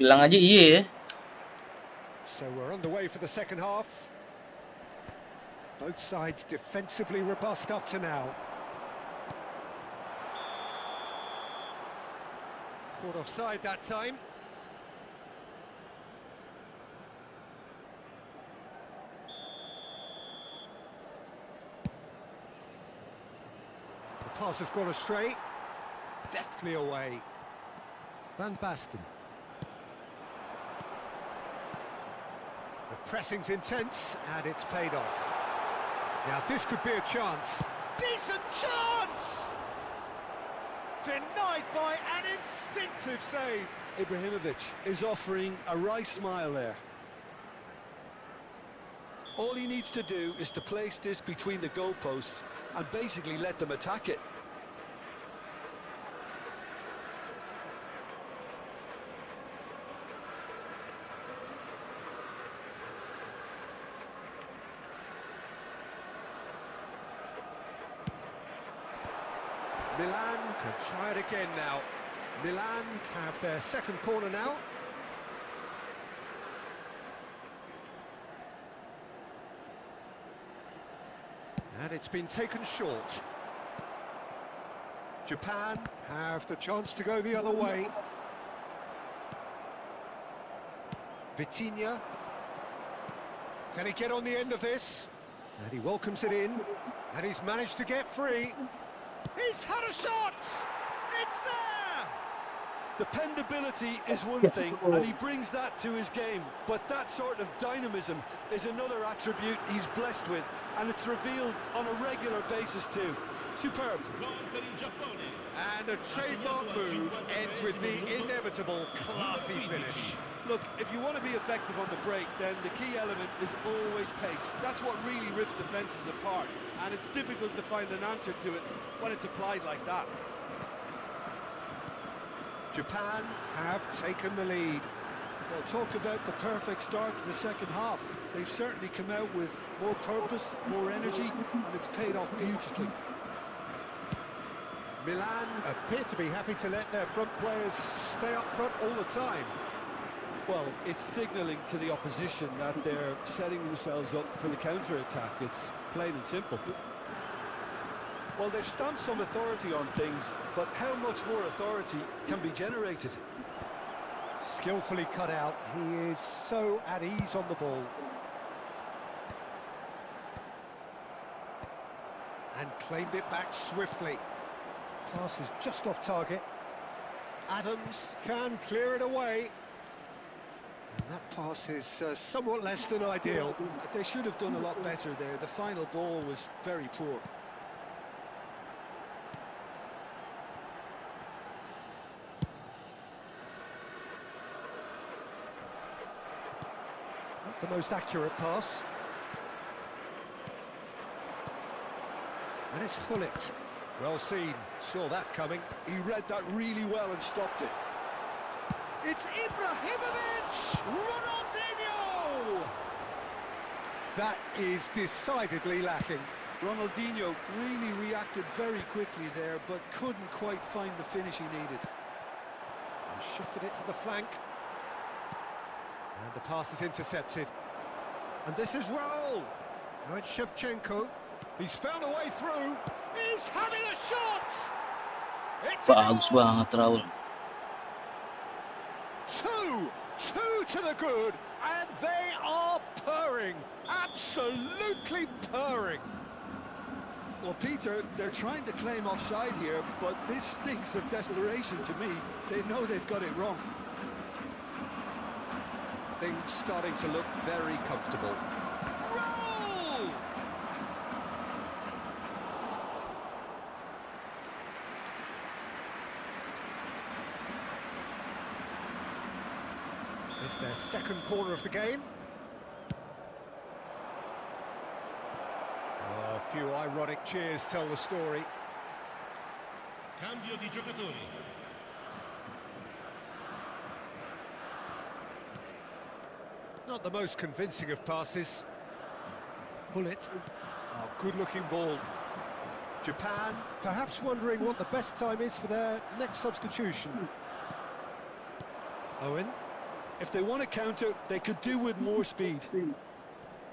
Bilang aja iya ya. So we're underway for the second half. Both sides defensively robust up to now. Caught offside that time. The pass has gone astray. Deftly away. Van Basten. The pressing's intense, and it's paid off. Now, this could be a chance. Decent chance! Denied by an instinctive save. Ibrahimovic is offering a wry smile there. All he needs to do is to place this between the goalposts and basically let them attack it. Milan can try it again now. Milan have their second corner now. And it's been taken short. Japan have the chance to go the other way. Vitinha. Can he get on the end of this? And he welcomes it in. And he's managed to get free. He's had a shot! It's there! Dependability is one thing, and he brings that to his game, but that sort of dynamism is another attribute he's blessed with, and it's revealed on a regular basis too. Superb. And a trademark move ends with the inevitable classy finish. Look, if you want to be effective on the break, then the key element is always pace. That's what really rips defences apart, and it's difficult to find an answer to it when it's applied like that. Japan have taken the lead. Well, talk about the perfect start to the second half. They've certainly come out with more purpose, more energy, and it's paid off beautifully. Milan appear to be happy to let their front players stay up front all the time. Well, it's signalling to the opposition that they're setting themselves up for the counter-attack. It's plain and simple. Well, they've stamped some authority on things, but how much more authority can be generated? Skillfully cut out. He is so at ease on the ball. And claimed it back swiftly. Pass is just off target. Adams can clear it away. And that pass is somewhat less than ideal. They should have done a lot better there. The final ball was very poor. Not the most accurate pass. And it's Hullet. Well seen, saw that coming. He read that really well and stopped it. It's Ibrahimovic! Ronaldinho! That is decidedly lacking. Ronaldinho really reacted very quickly there, but couldn't quite find the finish he needed. He shifted it to the flank. And the pass is intercepted. And this is Raul. Now it's Shevchenko. He's found a way through. He's having a shot! It's Bagus banget Raul. Two to the good, and they are purring, absolutely purring. Well, Peter, they're trying to claim offside here, but this stinks of desperation to me. They know they've got it wrong. Things starting to look very comfortable. Roll! It's their second corner of the game. Oh, a few ironic cheers tell the story. Cambio di giocatori. Not the most convincing of passes. Hullet. Oh, good-looking ball. Japan, perhaps wondering what the best time is for their next substitution. Owen. If they want to counter, they could do with more speed.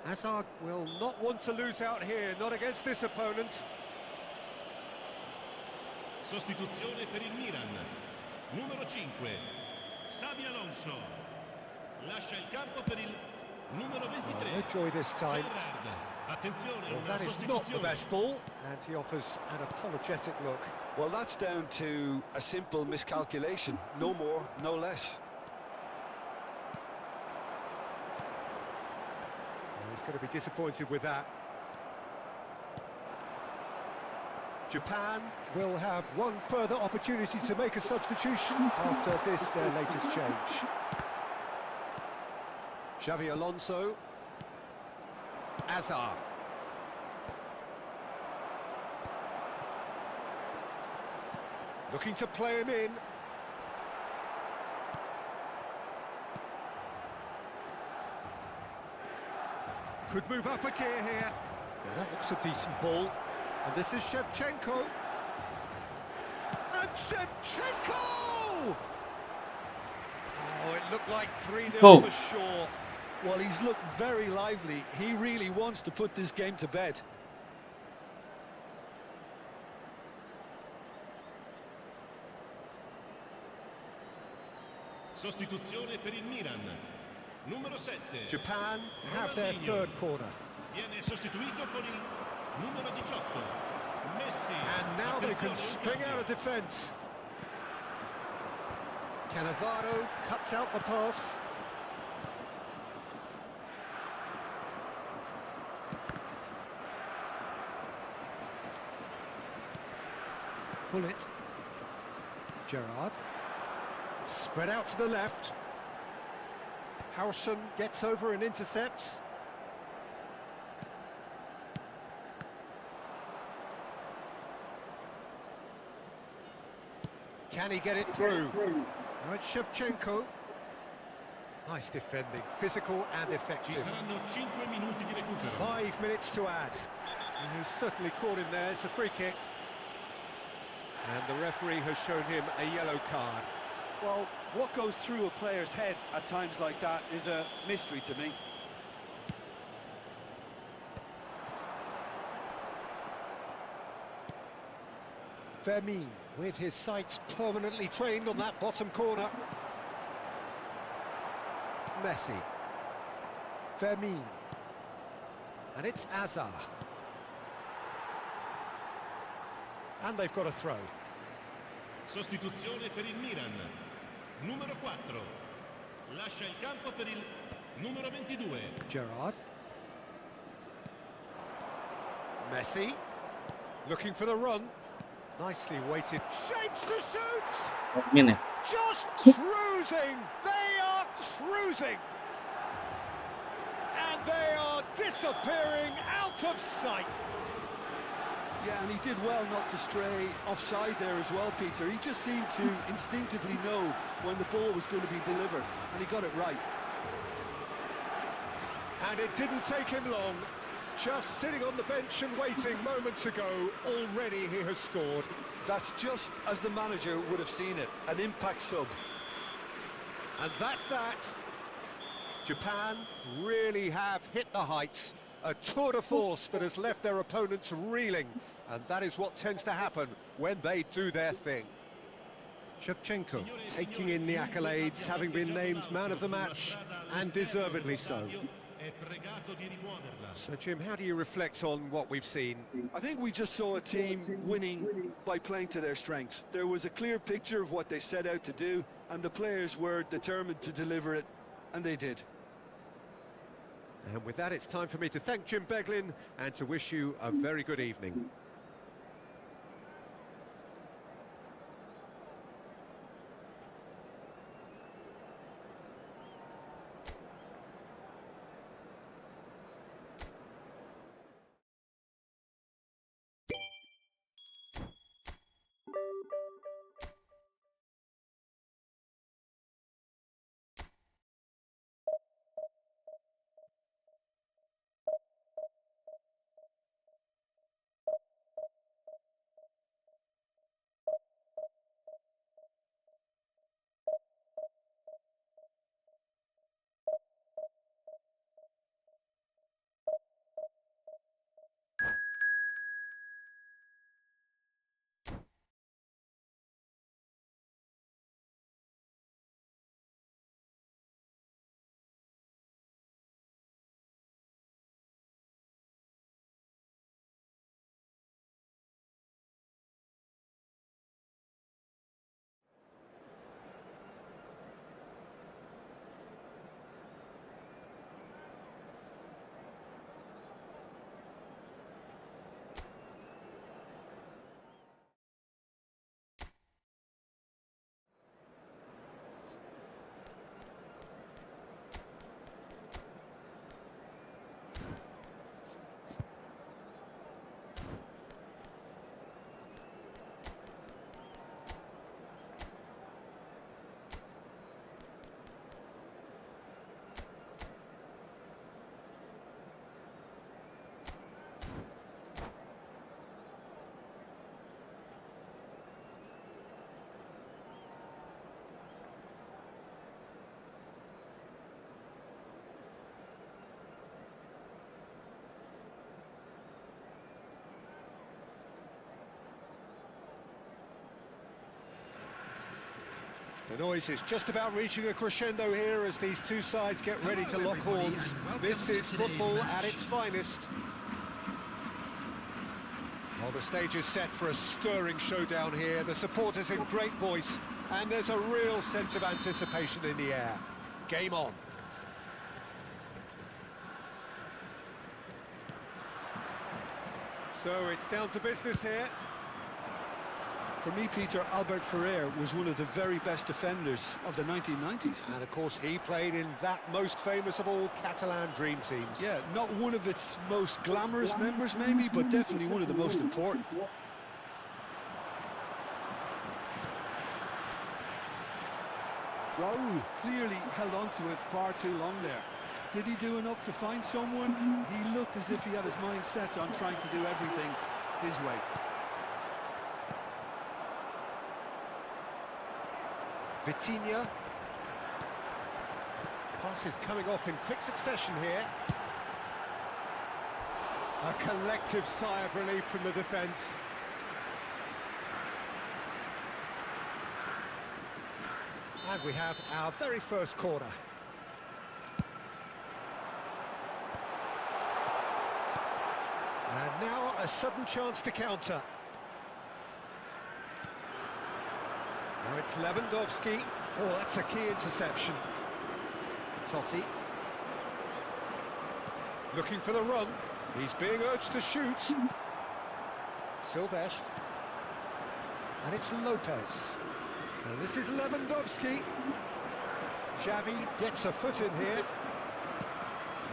Hazard will not want to lose out here, not against this opponent. Sostituzione per il Milan. Numero 5. Xabi Alonso. Lascia il campo per il numero 23. No joy this time. Attenzione, Well, that is not the best ball, and he offers an apologetic look. Well, that's down to a simple miscalculation. No more, no less. He's going to be disappointed with that. Japan will have one further opportunity to make a substitution after this, their latest change. Xavi Alonso. Azar. Looking to play him in. Could move up a gear here. Yeah, that looks a decent ball. And this is Shevchenko. And Shevchenko! Oh, it looked like 3-0 Oh. for sure. Well, he's looked very lively. He really wants to put this game to bed. Sostituzione per il Milan. Numero 7. Japan have their third corner. Viene sostituito con il numero 18. Messi. And now they can Attenzione, spring out of defence. Cannavaro cuts out the pass. Pull it. Gerrard. Spread out to the left. Howson gets over and intercepts. Can he get it through? Now it's Shevchenko. Nice defending, physical and Ci effective. saranno 5 minuti di recupero. 5 minutes to add. And he's certainly caught him there. It's a free kick. And the referee has shown him a yellow card. Well, what goes through a player's head at times like that is a mystery to me. Vermin with his sights permanently trained on that bottom corner. Messi. Vermin. And it's Azar. And they've got a throw. Sostituzione per il Milan. Numero 4. Lascia il campo per il numero 22. Gerrard. Messi. Looking for the run. Nicely weighted. Shapes to shoot! Ini. Just cruising! They are cruising! And they are disappearing out of sight! Yeah, and he did well not to stray offside there as well, Peter. He just seemed to instinctively know when the ball was going to be delivered, and he got it right. And it didn't take him long. Just sitting on the bench and waiting moments ago, already he has scored. That's just as the manager would have seen it, an impact sub. And that's that. Japan really have hit the heights. A tour de force that has left their opponents reeling. And that is what tends to happen when they do their thing. Shevchenko taking in the accolades, having been named man of the match, and deservedly so. So, Jim, how do you reflect on what we've seen? I think we just saw a team winning by playing to their strengths. There was a clear picture of what they set out to do, and the players were determined to deliver it, and they did. And with that, it's time for me to thank Jim Beglin and to wish you a very good evening. The noise is just about reaching a crescendo here as these two sides get ready to lock horns. This is football at its finest. Well, the stage is set for a stirring showdown here. The supporters in great voice, and there's a real sense of anticipation in the air. Game on. So it's down to business here. For me, Peter, Albert Ferrer was one of the very best defenders of the 1990s. And of course, he played in that most famous of all Catalan dream teams. Yeah, not one of its most glamorous members, maybe, but definitely one of the most important. Raul clearly held on to it far too long there. Did he do enough to find someone? He looked as if he had his mind set on trying to do everything his way. Vitinha. Pass is coming off in quick succession here. A collective sigh of relief from the defence. And we have our very first corner. And now a sudden chance to counter. Now it's Lewandowski. Oh, that's a key interception. Totti. Looking for the run. He's being urged to shoot. Silvestre. And it's Lopez. And this is Lewandowski. Xavi gets a foot in here.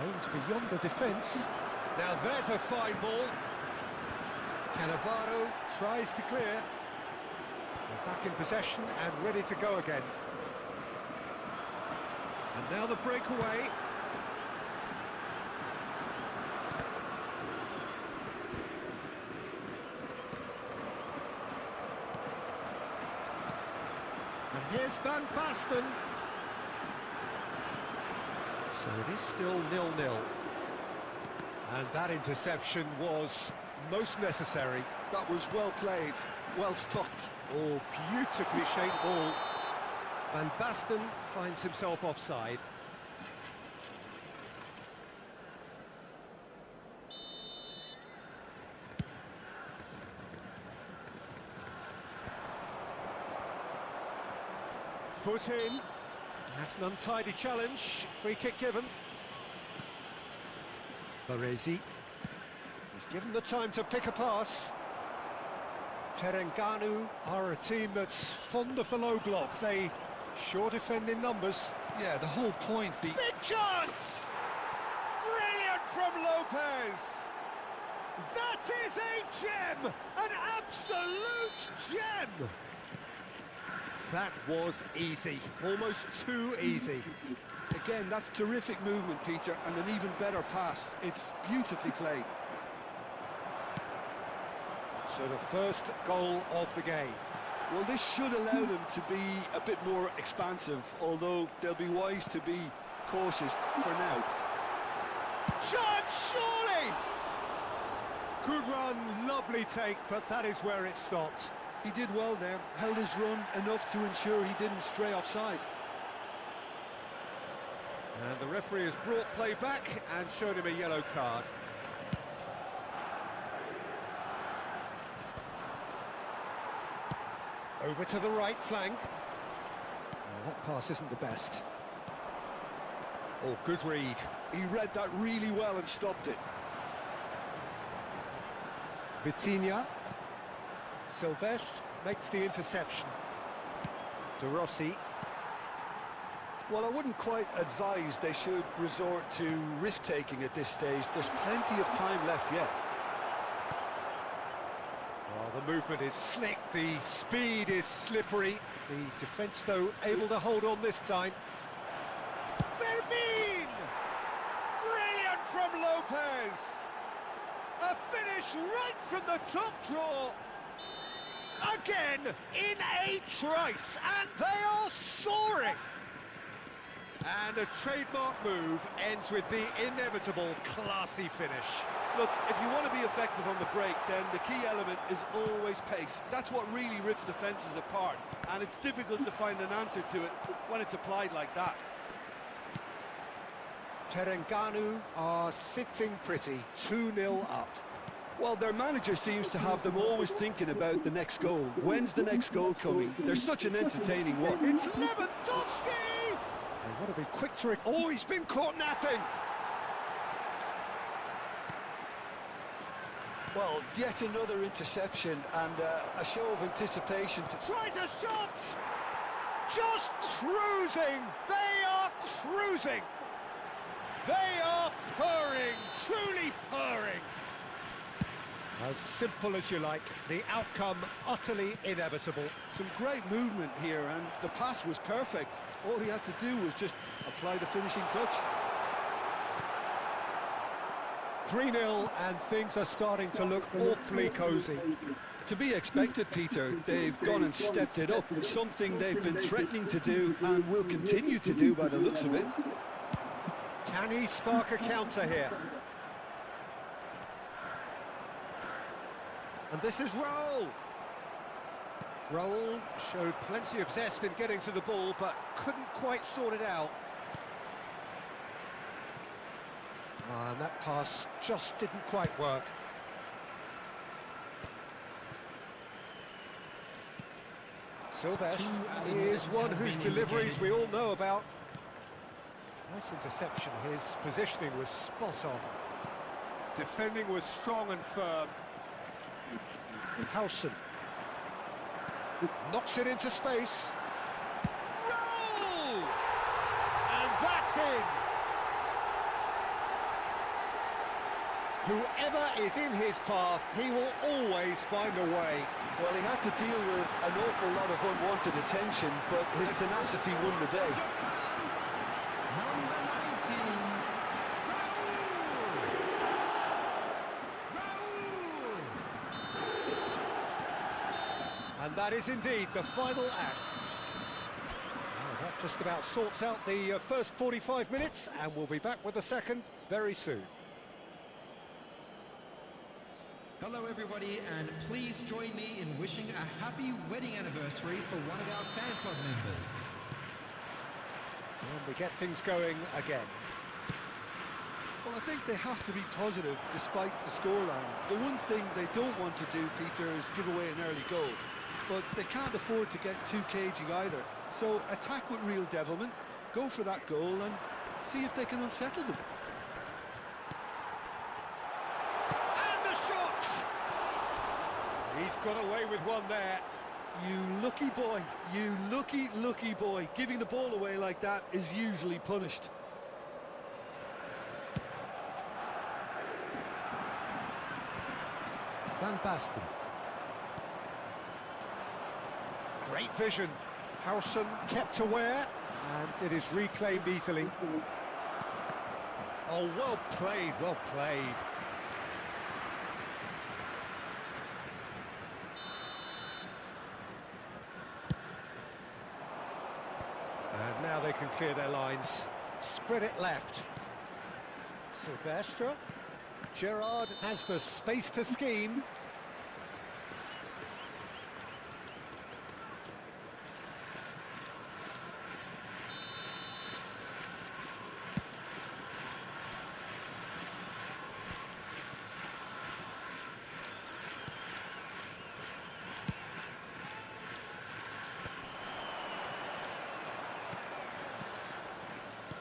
Aims beyond the defence. Now there's a fine ball. Cannavaro tries to clear. They're back in possession and ready to go again. And now the breakaway. And here's Van Basten. So it is still 0-0. And that interception was most necessary. That was well played, well stopped. Oh, beautifully shaped ball. Van Basten finds himself offside. Foot in. That's an untidy challenge. Free kick given. Baresi. He's given the time to pick a pass. Terengganu are a team that's fond of the low block. They sure defend in numbers. Yeah, the whole point being... Big chance! Brilliant from Lopez! That is a gem! An absolute gem! That was easy. Almost too easy. Again, that's terrific movement, Peter, and an even better pass. It's beautifully played. So the first goal of the game. Well, this should allow them to be a bit more expansive, although they'll be wise to be cautious for now. Chance, surely! Good run, lovely take, but that is where it stopped. He did well there, held his run enough to ensure he didn't stray offside. And the referee has brought play back and shown him a yellow card. Over to the right flank. Oh, that pass isn't the best. Oh, good read. He read that really well and stopped it. Vitinha. Silvestre makes the interception. De Rossi. Well, I wouldn't quite advise they should resort to risk-taking at this stage. There's plenty of time left yet. Oh, the movement is slick, the speed is slippery. The defence, though, able to hold on this time. Vermin! Brilliant from Lopez! A finish right from the top draw. Again, in a trice, and they are soaring. And a trademark move ends with the inevitable classy finish. Look, if you want to be effective on the break, then the key element is always pace. That's what really rips defences apart, and it's difficult to find an answer to it when it's applied like that. Terengganu are sitting pretty, 2-0 up. Well, their manager seems to have them always thinking about the next goal. When's the next goal coming? They're such an entertaining one. It's Lewandowski! They want to be quick to... Oh, he's been caught napping! Well, yet another interception and a show of anticipation. Tries a shot! Just cruising! They are cruising! They are purring, truly purring! As simple as you like, the outcome utterly inevitable. Some great movement here, and the pass was perfect. All he had to do was just apply the finishing touch. 3-0, and things are starting to look awfully cosy. To be expected, Peter. They've gone and stepped it up, something they've been threatening to do and will continue to do by the looks of it. Can he spark a counter here? And this is Raul. Raul showed plenty of zest in getting to the ball, but couldn't quite sort it out. And that pass just didn't quite work. Silvestre is one whose deliveries we all know about. Nice interception, his positioning was spot on. Defending was strong and firm. Howson knocks it into space. Roll! And that's in! Whoever is in his path, he will always find a way. Well, he had to deal with an awful lot of unwanted attention, but his tenacity won the day. Number 19, Raul! And that is indeed the final act. Well, that just about sorts out the first 45 minutes, and we'll be back with the second very soon. Hello everybody, and please join me in wishing a happy wedding anniversary for one of our fan club members. And we get things going again. Well, I think they have to be positive despite the scoreline. The one thing they don't want to do, Peter, is give away an early goal. But they can't afford to get too cagey either. So attack with real devilment, go for that goal and see if they can unsettle them. He's got away with one there. You lucky boy, you lucky boy. Giving the ball away like that is usually punished. Van Basten. Great vision. Howson kept aware, and it is reclaimed easily. Oh, well played, well played. And now they can clear their lines. Spread it left. Silvestre. Gerrard has the space to scheme.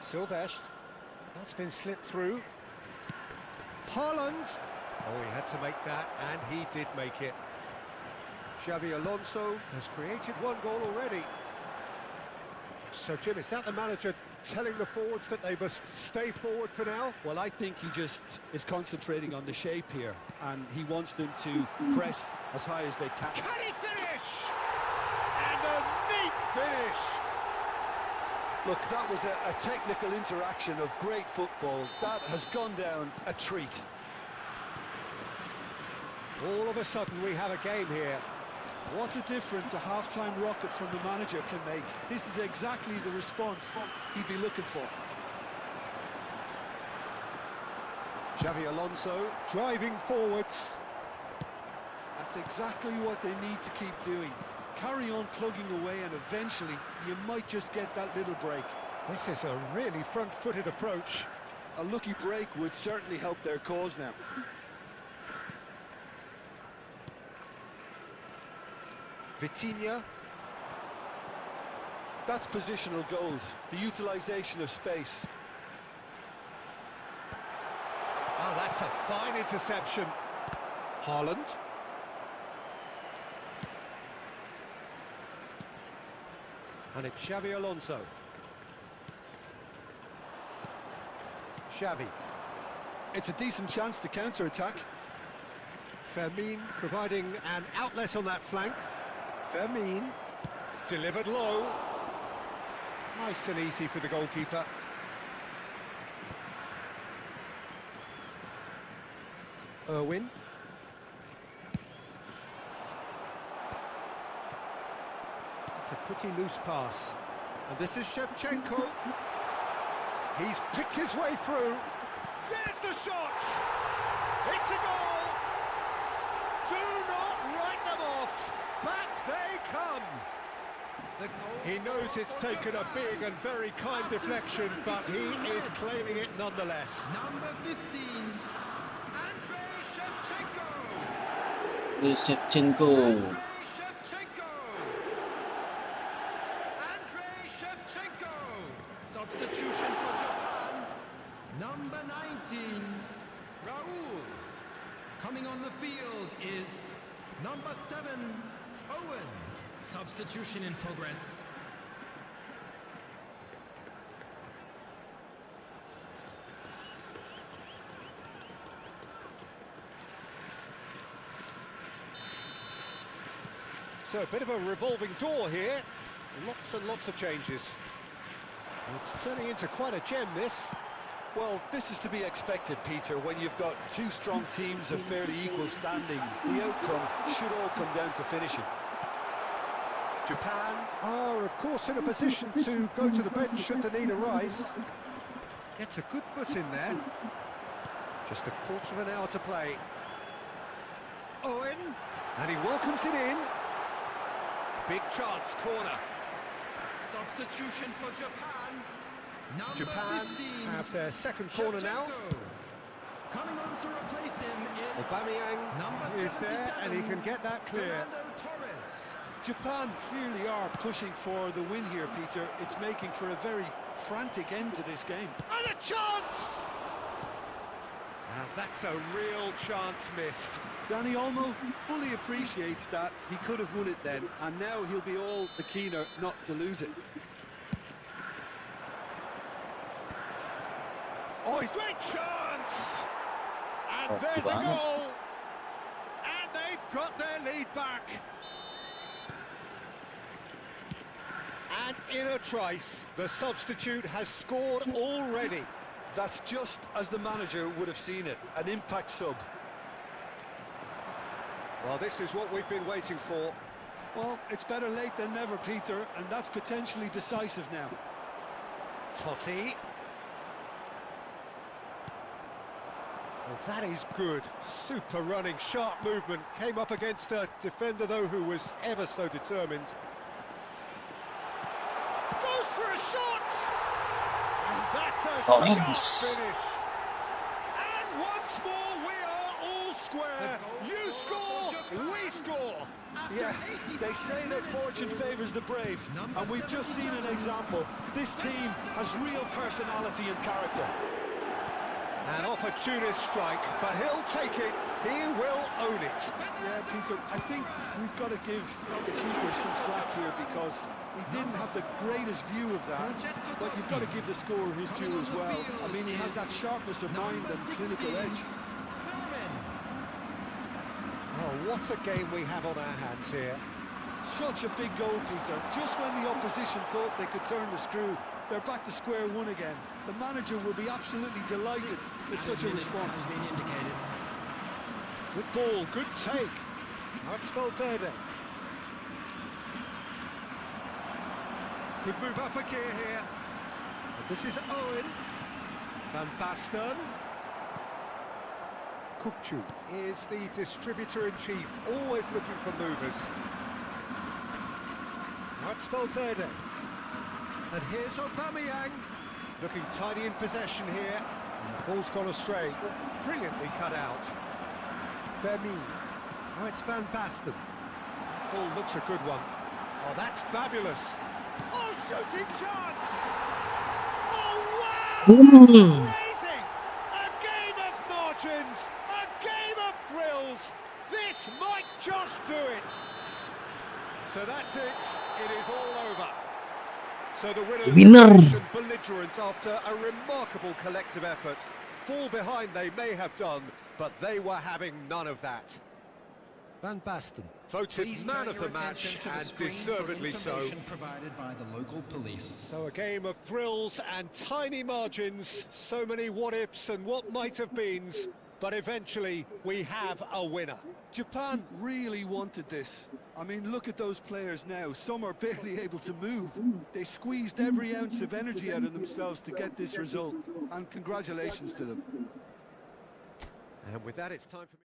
Silvestre, that's been slipped through. Haaland! Oh, he had to make that, and he did make it. Xabi Alonso has created one goal already. So, Jim, is that the manager telling the forwards that they must stay forward for now? Well, I think he just is concentrating on the shape here, and he wants them to press as high as they can. Can he finish? And a neat finish! Look, that was a technical interaction of great football. That has gone down a treat. All of a sudden, we have a game here. What a difference a half-time rocket from the manager can make. This is exactly the response he'd be looking for. Xavi Alonso driving forwards. That's exactly what they need to keep doing. Carry on plugging away and eventually you might just get that little break. This is a really front-footed approach. A lucky break would certainly help their cause now. Vitinha. That's positional gold, the utilisation of space. Oh, that's a fine interception. Haaland. And it's Xavi Alonso. Xavi. It's a decent chance to counter-attack. Fermin providing an outlet on that flank. Fermin delivered low. Nice and easy for the goalkeeper. Irwin. It's a pretty loose pass. And this is Shevchenko. He's picked his way through. There's the shot! It's a goal! Do not write them off! Back they come! He knows it's taken a big and very kind deflection, but he is claiming it nonetheless. Number 15, Andrei Shevchenko. Shevchenko. Andrei Shevchenko. Substitution for Japan. Number 19, Raul. Coming on the field is number 7, Owen. Substitution in progress. So a bit of a revolving door here. Lots and lots of changes. It's turning into quite a gem, this. Well, this is to be expected, Peter. When you've got two strong teams of fairly equal standing, the outcome should all come down to finishing. Japan are, of course, in a position to go to the bench should the need arise. Gets a good foot in there. Just a quarter of an hour to play. Owen, and he welcomes it in. Big chance, corner. Substitution for Japan. Number Japan 15, have their second corner now. Shevchenko. Coming on to replace him is Aubameyang number is there, and he can get that clear. Fernando Torres. Japan clearly are pushing for the win here, Peter. It's making for a very frantic end to this game. And a chance! And that's a real chance missed. Danny Olmo fully appreciates that. He could have won it then, and now he'll be all the keener not to lose it. Oh, he's great chance! And there's a goal! And they've got their lead back. And in a trice, the substitute has scored already. That's just as the manager would have seen it, an impact sub. Well, this is what we've been waiting for. Well, it's better late than never, Peter, and that's potentially decisive now. Totti. Well, that is good. Super running, sharp movement. Came up against a defender, though, who was ever so determined. Goes for a shot! And that's a sharp finish. And once more, we are all square. You score, we score. Yeah, they say that fortune favours the brave, and we've just seen an example. This team has real personality and character. An opportunist strike, but he'll take it. He will own it. Yeah, Peter, I think we've got to give the keeper some slack here because he didn't have the greatest view of that, but you've got to give the scorer his due as well. I mean, he had that sharpness of mind and clinical edge. Oh, what a game we have on our hands here. Such a big goal, Peter. Just when the opposition thought they could turn the screw, they're back to square one again. The manager will be absolutely delighted with such a response. Good ball, good take. Now it's Valverde. Could move up a gear here. And this is Owen. Van Basten. Kukcu is the distributor-in-chief, always looking for movers. Now it's Valverde. And here's Aubameyang, looking tiny in possession here. And the ball's gone astray. Brilliantly cut out. Vermeer. Now it's Van Basten. Ball looks a good one. Oh, that's fabulous. Oh, shooting chance! Oh, wow! Hmm. Amazing! A game of margins! A game of thrills! This might just do it! So that's it. It is all over. So the Winner. winners belligerent after a remarkable collective effort. Fall behind they may have done, but they were having none of that. Van Basten, voted Please man turn of your the match, attention to the and screen for deservedly so. information provided by the local police. So a game of thrills and tiny margins, so many what-ifs and what might-have-beens, but eventually we have a winner. Japan really wanted this. I mean, look at those players now. Some are barely able to move. They squeezed every ounce of energy out of themselves to get this result, and congratulations to them. And with that, it's time for me.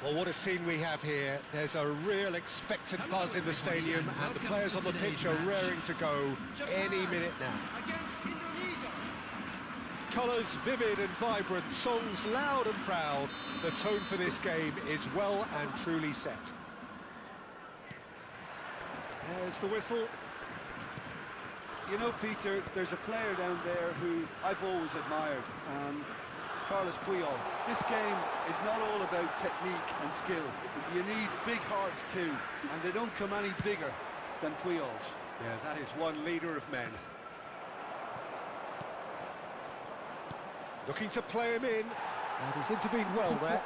Well, what a scene we have here. There's a real expectant buzz in the stadium, and the players on the pitch are raring to go any minute now. Against Indonesia. Colours vivid and vibrant, songs loud and proud. The tone for this game is well and truly set. There's the whistle. You know, Peter, there's a player down there who I've always admired, Carlos Puyol. This game is not all about technique and skill. You need big hearts too, and they don't come any bigger than Puyol's. Yeah, that is one leader of men. Looking to play him in, and he's intervened well there.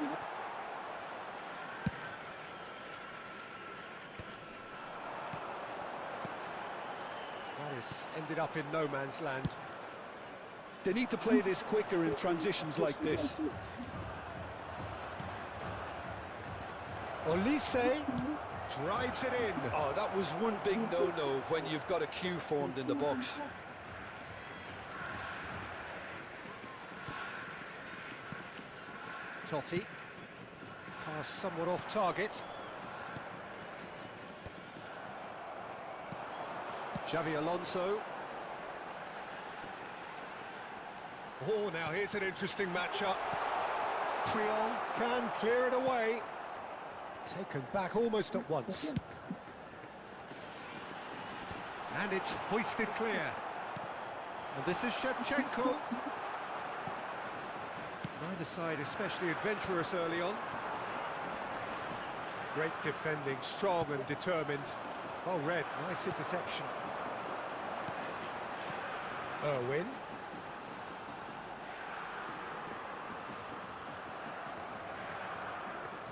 Gladius ended up in no man's land. They need to play this quicker in transitions like this. Olise drives it in. Oh, that was one big no-no when you've got a queue formed in the box. Totti. Pass somewhat off target. Xavi Alonso. Oh, now here's an interesting matchup. Puyol can clear it away. Taken back almost at once. And it's hoisted clear. And this is Shevchenko. Neither side especially adventurous early on. Great defending, strong and determined. Well read, nice interception. Irwin.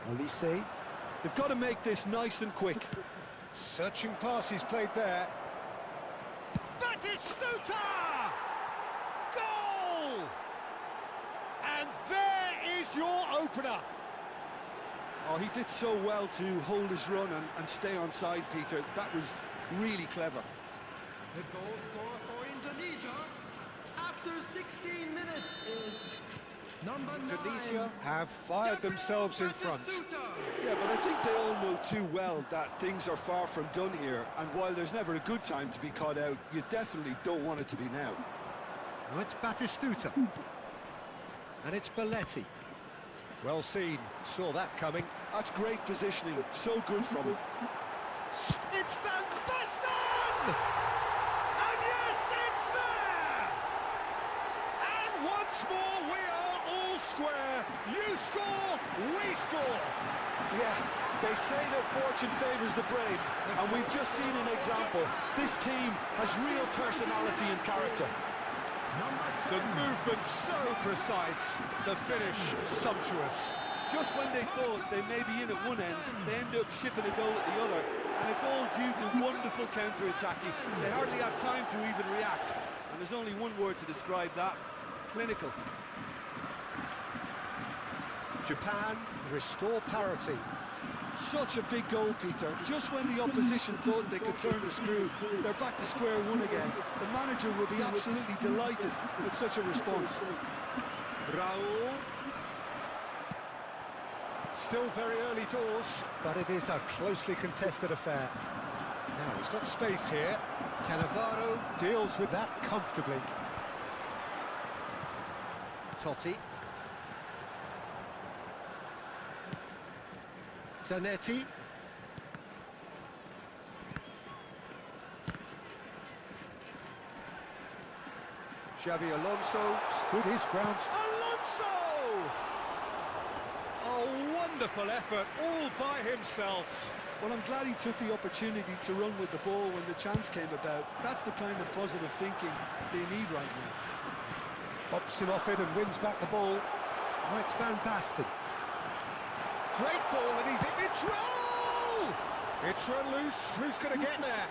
Olise. They've got to make this nice and quick. Searching passes played there. Batistuta! Goal! And there is your opener. Oh, he did so well to hold his run and stay on side, Peter. That was really clever. The goal scorer for Indonesia after 16 minutes is number 9. Indonesia have fired themselves in front. Yeah, but I think they all know too well that things are far from done here, and while there's never a good time to be caught out, you definitely don't want it to be now. Now it's Batistuta. And it's Belletti. Well seen, saw that coming. That's great positioning, so good from him. It's Van Basten! And yes, it's there! And once more we are all square. You score, we score. Yeah, they say that fortune favours the brave, and we've just seen an example. This team has real personality and character. The movement so precise, the finish sumptuous. Just when they thought they may be in at one end, they end up shipping a goal at the other, and it's all due to wonderful counter-attacking. They hardly had time to even react, and there's only one word to describe that: clinical. Japan restore parity. Such a big goal, Peter. Just when the opposition thought they could turn the screw, they're back to square one again. The manager will be absolutely delighted with such a response. Raul. Still very early doors, but it is a closely contested affair. Now he's got space here. Cannavaro deals with that comfortably. Totti. Zanetti. Xavi Alonso stood his ground. Alonso! A wonderful effort all by himself. Well, I'm glad he took the opportunity to run with the ball when the chance came about. That's the kind of positive thinking they need right now. Pops him off it and wins back the ball. Oh, it's Van Basten. Great ball, and he's in. It's roll! It's run loose. Who's going to get there?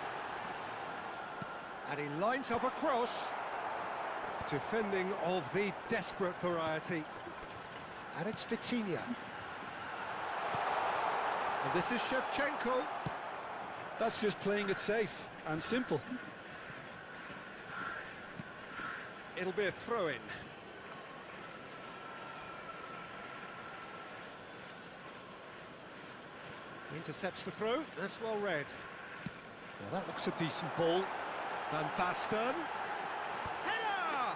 And he lines up a cross. Defending of the desperate variety. And it's Vitinha. And this is Shevchenko. That's just playing it safe and simple. It'll be a throw-in. Intercepts the throw. That's well read. Well, that looks a decent ball. Van Basten. Header!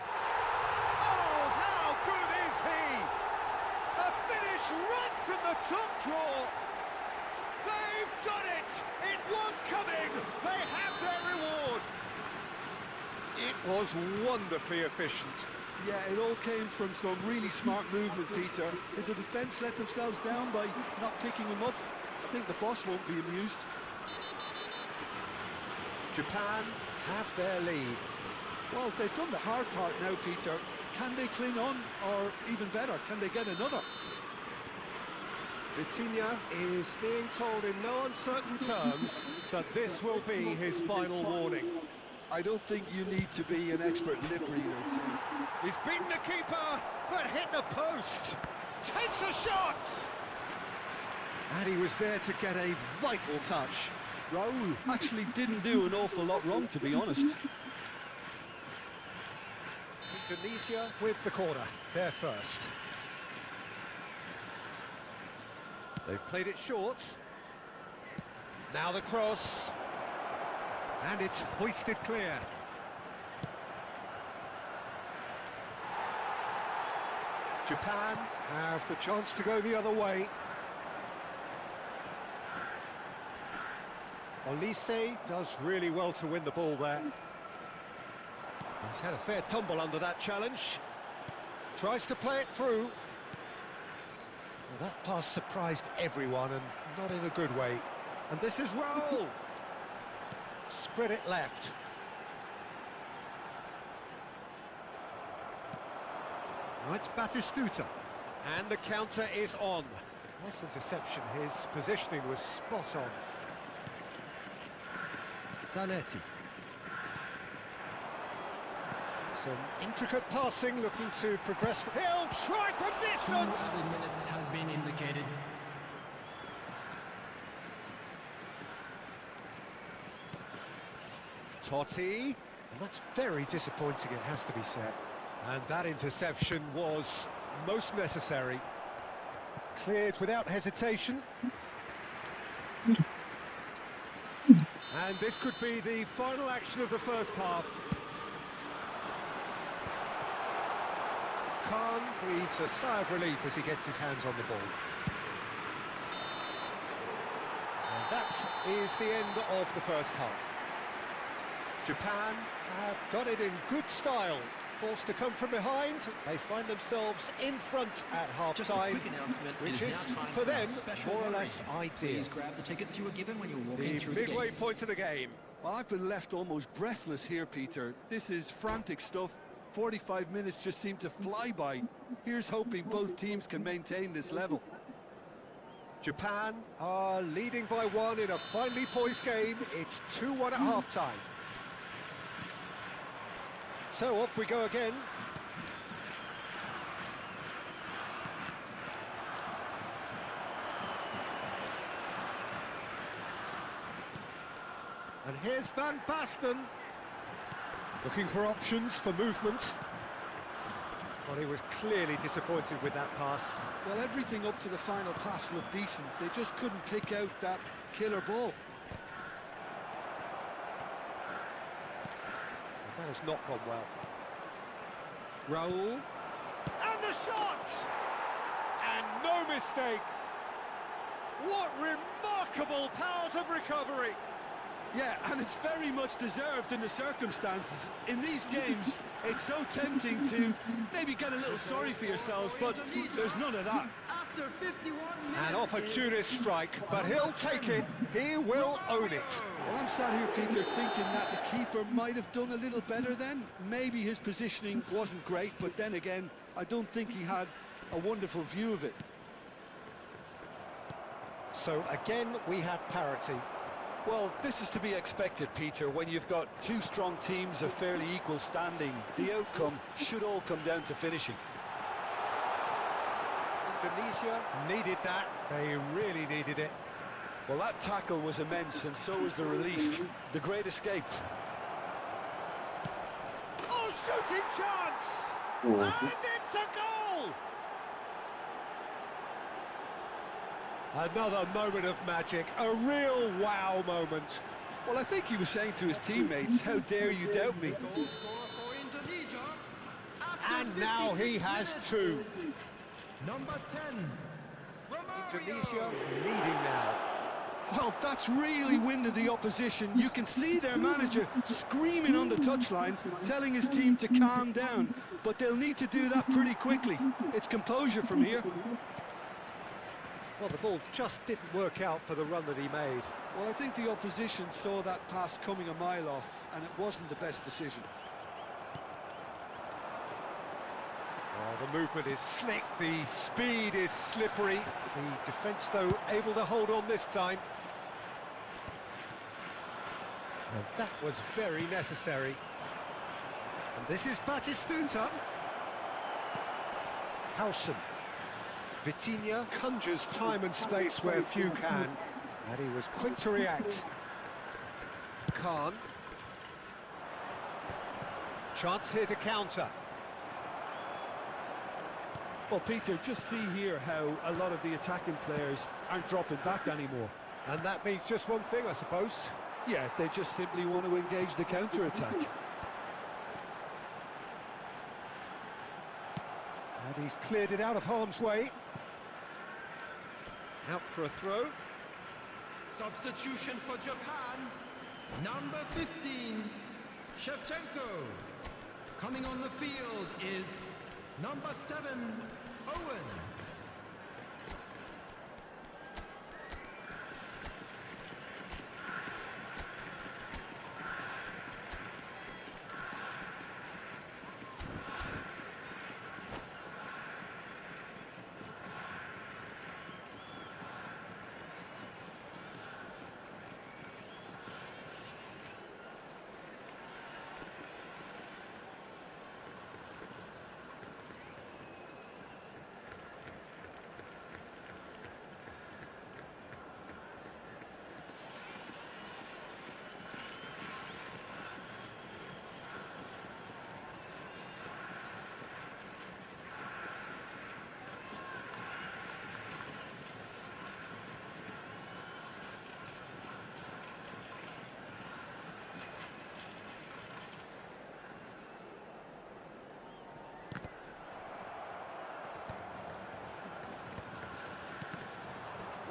Oh, how good is he? A finish right from the top draw. They've done it! It was coming! They have their reward! It was wonderfully efficient. Yeah, it all came from some really smart movement, Peter. Did the defence let themselves down by not picking him up? I think the boss won't be amused. Japan have their lead. Well, they've done the hard part now, Peter. Can they cling on, or even better, can they get another? Vitinha is being told in no uncertain terms that this will be his final warning. I don't think you need to be an expert lip reader to... He's beaten the keeper, but hit the post. Takes a shot! And he was there to get a vital touch. Raul actually didn't do an awful lot wrong, to be honest. Indonesia with the corner, they're first. They've played it short. Now the cross. And it's hoisted clear. Japan have the chance to go the other way. Olise does really well to win the ball there. He's had a fair tumble under that challenge. Tries to play it through. Well, that pass surprised everyone, and not in a good way. And this is Raul. Spread it left. Now it's Batistuta. And the counter is on. Nice interception. His positioning was spot on. Zanetti. Some intricate passing, looking to progress. He'll try from distance! 2 minutes has been indicated. Totti. And that's very disappointing, it has to be said. And that interception was most necessary. Cleared without hesitation. And this could be the final action of the first half. Khan breathes a sigh of relief as he gets his hands on the ball. And that is the end of the first half. Japan have done it in good style. Forced to come from behind, they find themselves in front at half-time, which is, for them, more or less ideal. Please grab the tickets you were given when you were walking through the midway gates. point of the game. Well, I've been left almost breathless here, Peter. This is frantic stuff. 45 minutes just seem to fly by. Here's hoping both teams can maintain this level. Japan are leading by 1 in a finely poised game. It's 2-1 at half-time. So off we go again. And here's Van Basten. Looking for options for movement. Well, he was clearly disappointed with that pass. Well, everything up to the final pass looked decent. They just couldn't pick out that killer ball. That has not gone well. Raul. And the shot! And no mistake! What remarkable powers of recovery! Yeah, and it's very much deserved in the circumstances. In these games, it's so tempting to maybe get a little sorry for yourselves, but there's none of that. After 51 minutes, An opportunist strike, but he'll take it. He will own it. Well, I'm sat here, Peter, thinking that the keeper might have done a little better then. Maybe his positioning wasn't great, but then again, I don't think he had a wonderful view of it. So again, we have parity. Well, this is to be expected, Peter, when you've got two strong teams of fairly equal standing. The outcome should all come down to finishing. Indonesia needed that. They really needed it. Well, that tackle was immense, and so was the relief. The great escape. Oh, shooting chance! And it's a goal! Another moment of magic, a real wow moment. Well, I think he was saying to his teammates, how dare you doubt me? Goal scorer for Indonesia. After And now he 56 has minutes two. is Number 10, Romario. Indonesia leading now. Well, that's really winded the opposition. You can see their manager screaming on the touchline, telling his team to calm down. But they'll need to do that pretty quickly. It's composure from here. Well, the ball just didn't work out for the run that he made. Well, I think the opposition saw that pass coming a mile off, and it wasn't the best decision. Oh, the movement is slick, the speed is slippery. The defence, though, able to hold on this time. And that was very necessary. And this is Batistuta. Howson. Vitinha conjures time and space where few can. And he was quick to react. Khan. Chance here to counter. Well, Peter, just see here how a lot of the attacking players aren't dropping back anymore. And that means just one thing, I suppose. Yeah, they just simply want to engage the counter-attack. And he's cleared it out of harm's way. Out for a throw. Substitution for Japan. Number 15, Shevchenko. Coming on the field is number 7, Owen.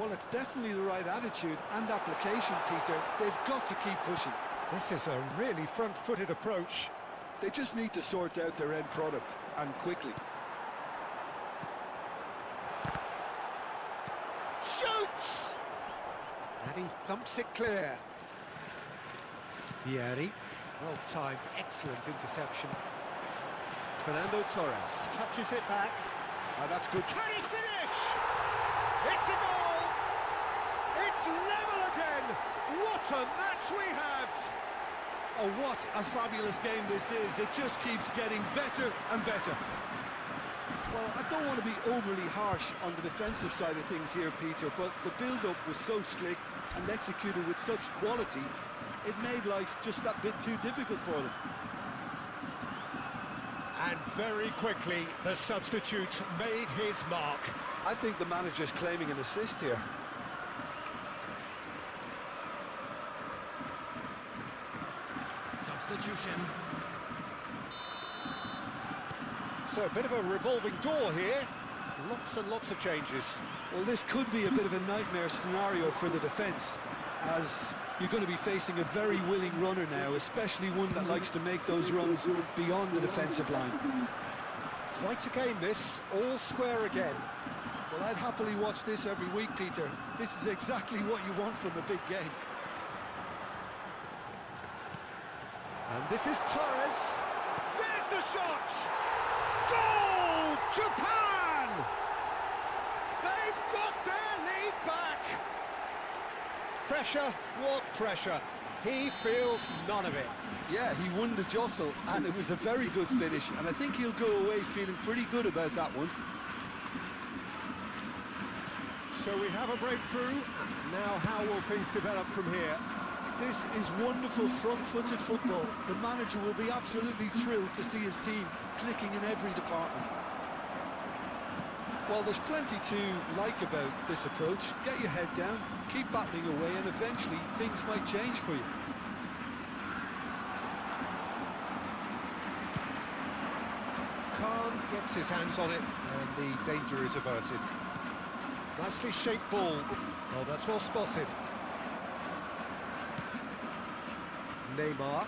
Well, it's definitely the right attitude and application, Peter. They've got to keep pushing. This is a really front-footed approach. They just need to sort out their end product, and quickly. Shoots! And he thumps it clear. Vieri. Well-timed, excellent interception. Fernando Torres touches it back. Oh, that's good. Can he finish? It's a goal! It's level again! What a match we have! Oh, what a fabulous game this is. It just keeps getting better and better. Well, I don't want to be overly harsh on the defensive side of things here, Peter, but the build-up was so slick and executed with such quality, it made life just that bit too difficult for them. And very quickly, the substitute made his mark. I think the manager's claiming an assist here. Substitution. So a bit of a revolving door here. Lots and lots of changes. Well, this could be a bit of a nightmare scenario for the defence, as you're going to be facing a very willing runner now, especially one that likes to make those runs beyond the defensive line. Quite a game this, all square again. Well, I'd happily watch this every week, Peter. This is exactly what you want from a big game. And this is Torres. There's the shot! Goal! Japan! They've got their lead back! Pressure, what pressure? He feels none of it. Yeah, he won the jostle, and it was a very good finish, and I think he'll go away feeling pretty good about that one. So we have a breakthrough. Now how will things develop from here? This is wonderful front-footed football. The manager will be absolutely thrilled to see his team clicking in every department. Well, there's plenty to like about this approach. Get your head down, keep battling away, and eventually things might change for you. Khan gets his hands on it, and the danger is averted. Nicely shaped ball. Oh, that's well spotted. Neymar.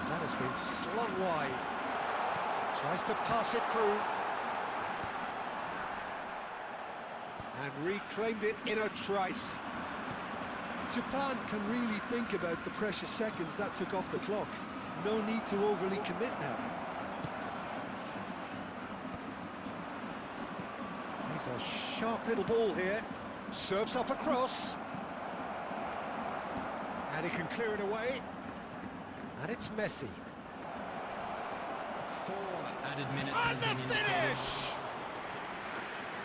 That has been slung wide. Tries to pass it through. And reclaimed it in a trice. Japan can really think about the precious seconds that took off the clock. No need to overly commit now. He's a sharp little ball here. Serves up across. And he can clear it away. And it's Messi. 4 added minutes And has been the indicated. finish!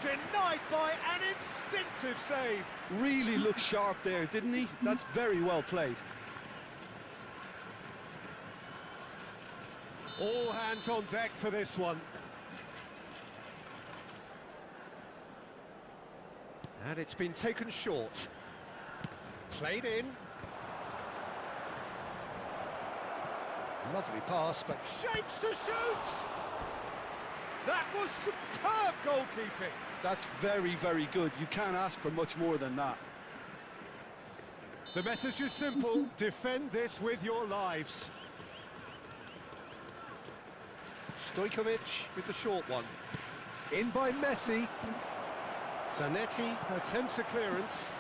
Denied by an instinctive save. Really looked sharp there, didn't he? That's very well played. All hands on deck for this one. And it's been taken short. Played in. Lovely pass, but shapes to shoot! That was superb goalkeeping. That's very, very good. You can't ask for much more than that. The message is simple. Defend this with your lives. Stojkovic with the short one. In by Messi. Zanetti attempts a clearance.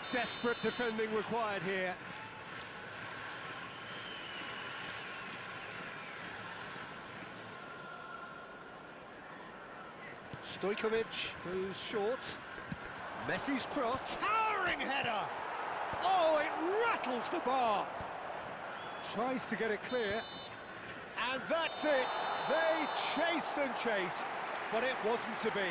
Desperate defending required here. Stojkovic goes short. Messi's cross. Towering header! Oh, it rattles the bar! Tries to get it clear. And that's it! They chased and chased, but it wasn't to be.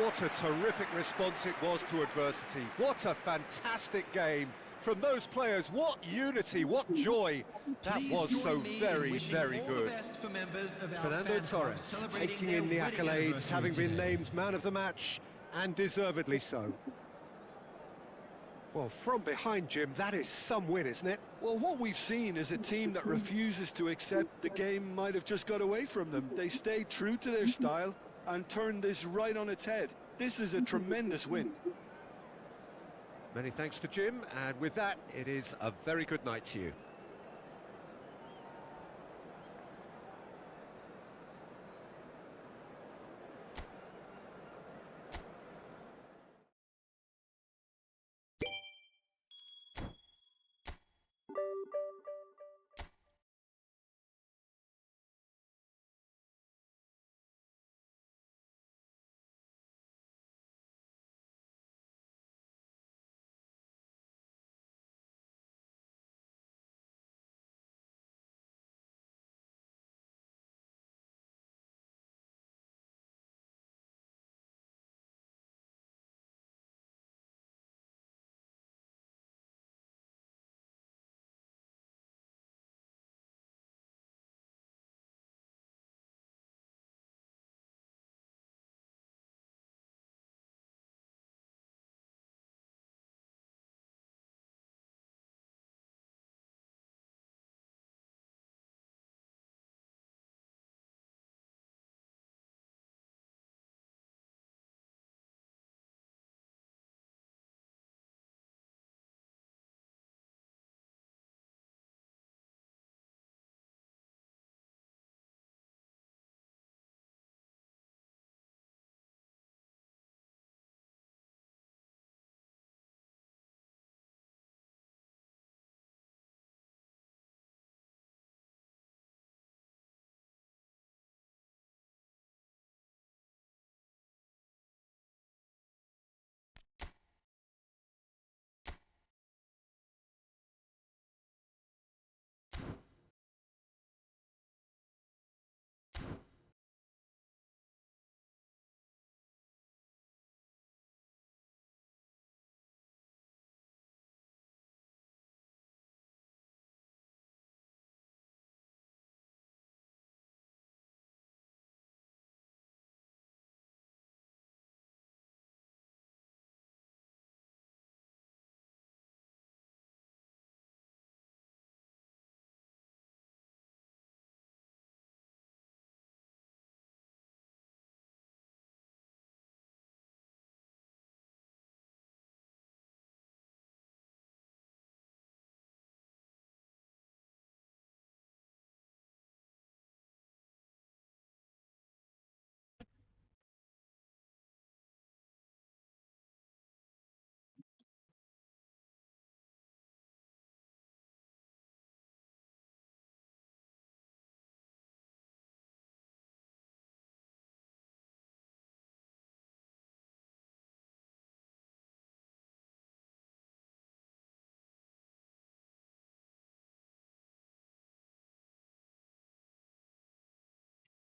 What a terrific response it was to adversity. What a fantastic game from those players. What unity, what joy. That Please was join so me in very, wishing very all the good. best for members of our Fernando fan club Torres celebrating taking their in the wedding accolades, anniversary having been today. named man of the match, and deservedly so. Well, from behind, Jim, that is some win, isn't it? Well, what we've seen is a team that refuses to accept the game might have just got away from them. They stayed true to their style and turned this right on its head. This is a tremendous win. Many thanks to Jim, and with that, it is a very good night to you.